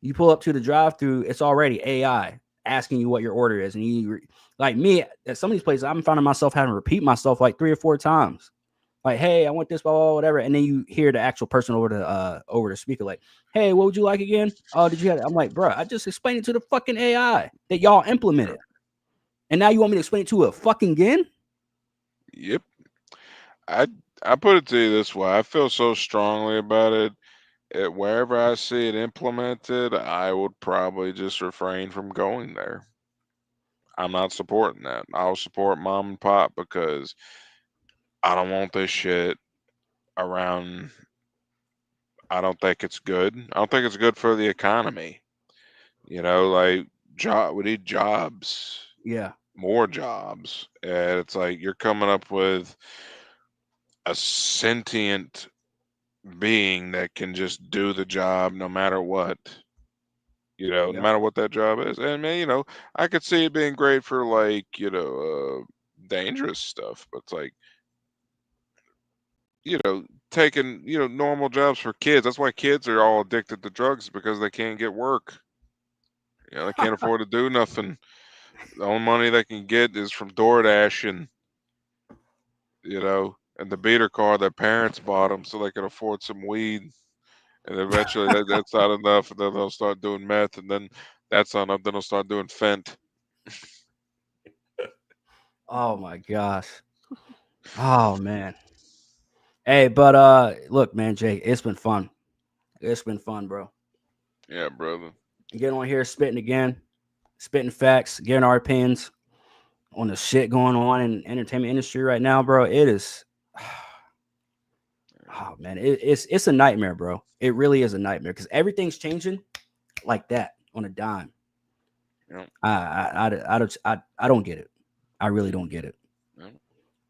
you pull up to the drive-thru, it's already AI asking you what your order is, and you like me at some of these places, I'm finding myself having to repeat myself like 3 or 4 times. Like, hey, I want this, blah, blah, blah, whatever, and then you hear the actual person over the speaker, like, hey, what would you like again? Oh, did you have? I'm like, bro, I just explained it to the fucking AI that y'all implemented, and now you want me to explain it to a fucking again? Yep. I put it to you this way. I feel so strongly about it wherever I see it implemented, I would probably just refrain from going there. I'm not supporting that. I'll support mom and pop because I don't want this shit around. I don't think it's good. I don't think it's good for the economy. Like we need jobs. Yeah. More jobs. And it's like you're coming up with a sentient being that can just do the job no matter what. No matter what that job is. And man, I could see it being great for like, dangerous stuff, but it's like, taking, normal jobs for kids. That's why kids are all addicted to drugs because they can't get work. They can't afford to do nothing. The only money they can get is from DoorDash and the beater car their parents bought them so they can afford some weed. And eventually that's not enough. And then they'll start doing meth. And then that's not enough. Then they'll start doing fent. Oh my gosh. Oh man. Hey, but look, man, Jay, it's been fun. It's been fun, bro. Yeah, brother. Getting on here, spitting facts, getting our opinions on the shit going on in the entertainment industry right now, bro. It is, oh man, it's a nightmare, bro. It really is a nightmare because everything's changing like that on a dime. Yeah. I don't get it. I really don't get it. Yeah.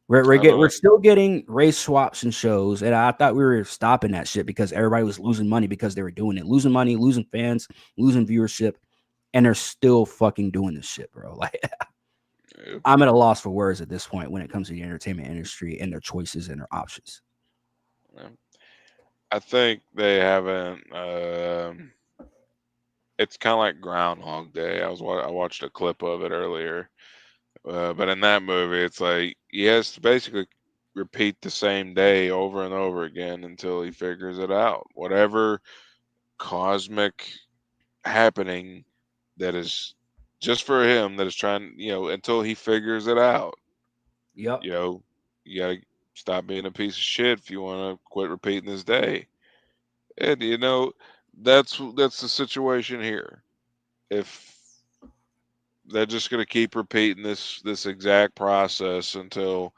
We're still getting race swaps and shows, and I thought we were stopping that shit because everybody was losing money because they were doing it, losing money, losing fans, losing viewership, and they're still fucking doing this shit, bro. Like, I'm at a loss for words at this point when it comes to the entertainment industry and their choices and their options. Yeah. I think they haven't. It's kind of like Groundhog Day. I watched a clip of it earlier. But in that movie, it's like he has to basically repeat the same day over and over again until he figures it out. Whatever cosmic happening that is just for him, that is trying, until he figures it out. Yep. You gotta stop being a piece of shit if you want to quit repeating this day. And that's the situation here. If they're just going to keep repeating this exact process until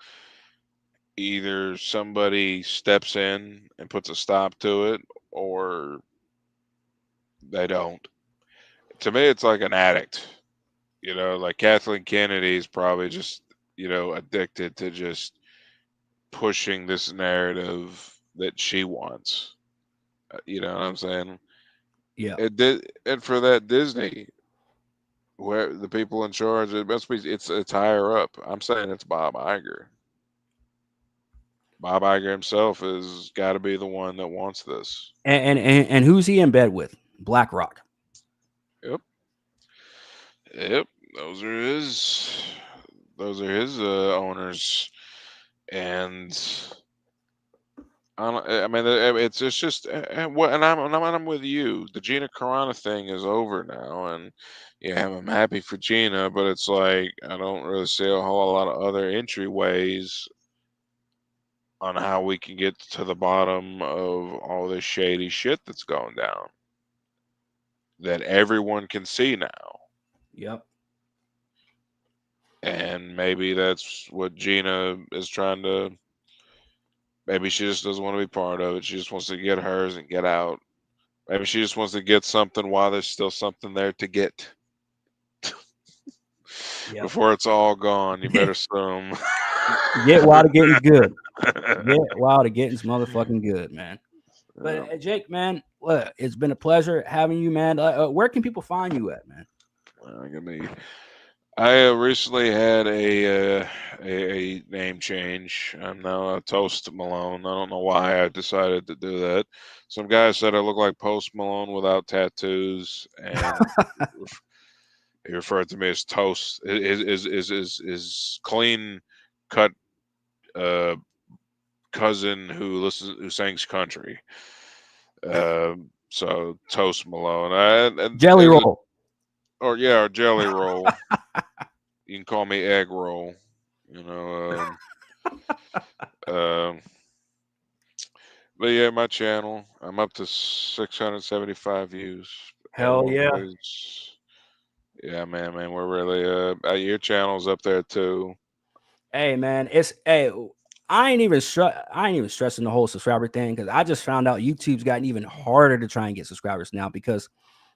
either somebody steps in and puts a stop to it or they don't. To me, it's like an addict. Like Kathleen Kennedy is probably just, addicted to just pushing this narrative that she wants. You know what I'm saying? Yeah. And for that Disney, where the people in charge, it must be it's higher up. I'm saying it's Bob Iger. Bob Iger himself has got to be the one that wants this. And who's he in bed with? BlackRock. Yep. Those are his owners, and I mean it's just what, and I'm with you. The Gina Carano thing is over now, and yeah, I'm happy for Gina, but it's like I don't really see a whole lot of other entryways on how we can get to the bottom of all this shady shit that's going down that everyone can see now. Yep. And maybe that's what Gina is trying to. Maybe she just doesn't want to be part of it. She just wants to get hers and get out. Maybe she just wants to get something while there's still something there to get. Yep. Before it's all gone, you better assume. Get while the getting's good. Get while the getting's motherfucking good, man. But Jake, man, look, it's been a pleasure having you, man. Where can people find you at, man? I recently had a name change. I'm now Toast Malone. I don't know why I decided to do that. Some guy said I look like Post Malone without tattoos, and he referred to me as Toast. Is clean cut cousin who sings country. So Toast Malone. And Jelly Roll. Or Jelly Roll. You can call me Egg Roll. But But yeah, my channel, I'm up to 675 views. Hell yeah. Yeah, man, we're really your channel's up there too. Hey, man, I ain't even stressing the whole subscriber thing, because I just found out YouTube's gotten even harder to try and get subscribers now, because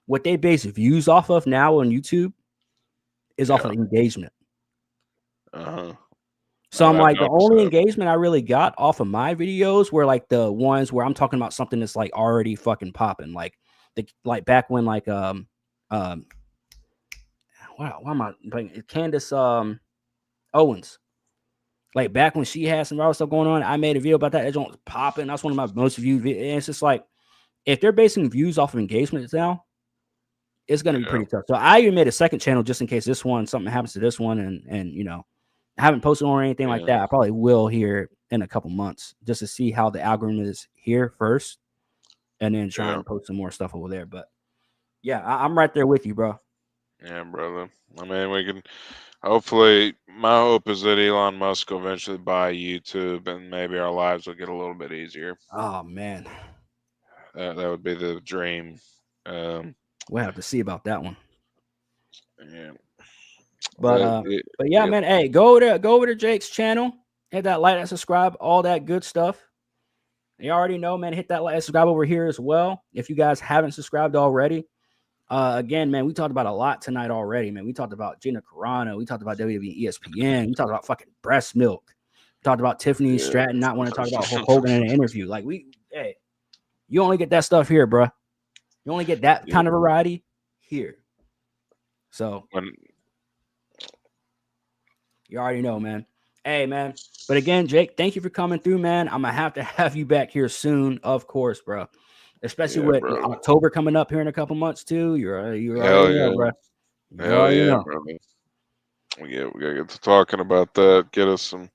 what they base views off of now on YouTube is off of engagement. So I'm like, the only engagement I really got off of my videos were like the ones where I'm talking about something that's like already fucking popping, like back when like wow, why am I playing Candace Owens? Like back when she had some other stuff going on, I made a video about that. It was popping. That's one of my most viewed videos. And it's just like, if they're basing views off of engagements now, it's gonna be pretty tough. So I even made a second channel just in case something happens to this one, and you know, I haven't posted on or anything like that. I probably will here in a couple months just to see how the algorithm is here first, and then try and post some more stuff over there. But yeah, I'm right there with you, bro. Yeah, brother. I mean, we can hopefully. My hope is that Elon Musk will eventually buy YouTube, and maybe our lives will get a little bit easier. Oh man, that would be the dream. We'll have to see about that one. Yeah. But yeah, man. Hey, go over to Jake's channel, hit that like and subscribe, all that good stuff. You already know, man. Hit that like and subscribe over here as well if you guys haven't subscribed already. Again, man, we talked about a lot tonight already, man. We talked about Gina Carano, we talked about WWE, ESPN, we talked about fucking breast milk, we talked about Tiffany Stratton not wanting to talk about Hulk Hogan in an interview. Like you only get that stuff here, bro. You only get that kind of variety here. So you already know, man. Hey, man. But again, Jake, thank you for coming through, man. I'm gonna have you back here soon, of course, bro. Especially with October coming up here in a couple months too. You're already know, bro. Hell yeah, bro. Yeah, we gotta get to talking about that. Get us some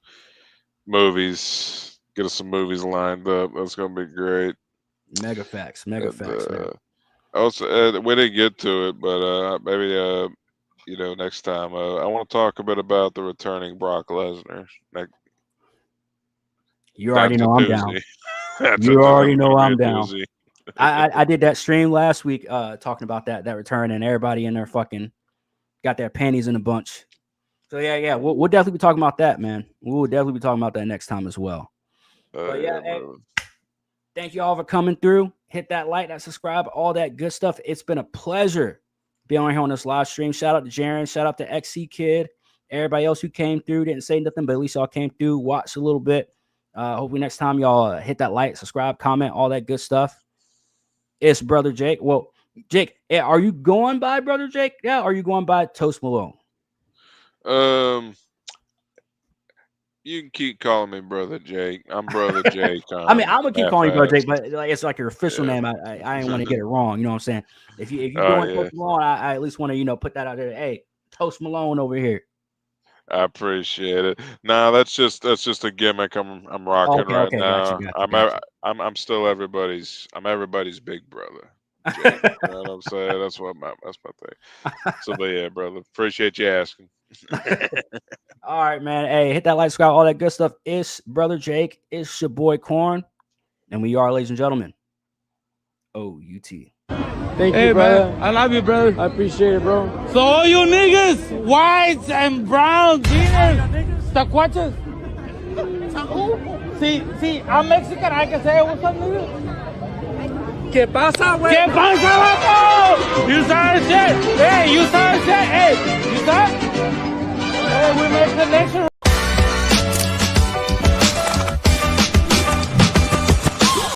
movies. Get us some movies lined up. That's gonna be great. Mega facts, man. Also, we didn't get to it, but maybe you know, next time I want to talk a bit about the returning Brock Lesnar. You already know I'm down. You already know I'm down. I did that stream last week talking about that return, and everybody in there fucking got their panties in a bunch. So yeah, we'll definitely be talking about that, man. We'll definitely be talking about that next time as well. But yeah, hey, thank you all for coming through. Hit that like, that subscribe, all that good stuff. It's been a pleasure being on here on this live stream. Shout out to Jaren, shout out to XC Kid, everybody else who came through, didn't say nothing, but at least y'all came through, watched a little bit. Hopefully next time y'all hit that like, subscribe, comment, all that good stuff. It's Brother Jake. Well, Jake, are you going by Brother Jake? Yeah, or are you going by Toast Malone? You can keep calling me Brother Jake. I'm Brother Jake. I mean, I'm gonna keep calling you Brother Jake, but like it's like your official name. I ain't want to get it wrong. You know what I'm saying? If you going Toast Malone, I at least want to put that out there. Hey, Toast Malone over here. I appreciate it. No, that's just a gimmick I'm rocking now. Gotcha. I'm still everybody's big brother. Jake, you know what I'm saying? That's my thing. So, but yeah, brother, appreciate you asking. All right, man. Hey, hit that like, subscribe, all that good stuff. It's Brother Jake. It's your boy Corn, and we are, ladies and gentlemen, OUT. Thank you, brother. Man, I love you, brother. I appreciate it, bro. So all you niggas, whites and browns, tacuachas. See, I'm Mexican. I can say what's up, nigga. ¿Qué pasa, güey? ¿Qué pasa, vato? You saw shit. Hey, you saw shit. Hey, you saw? Hey, we make connection.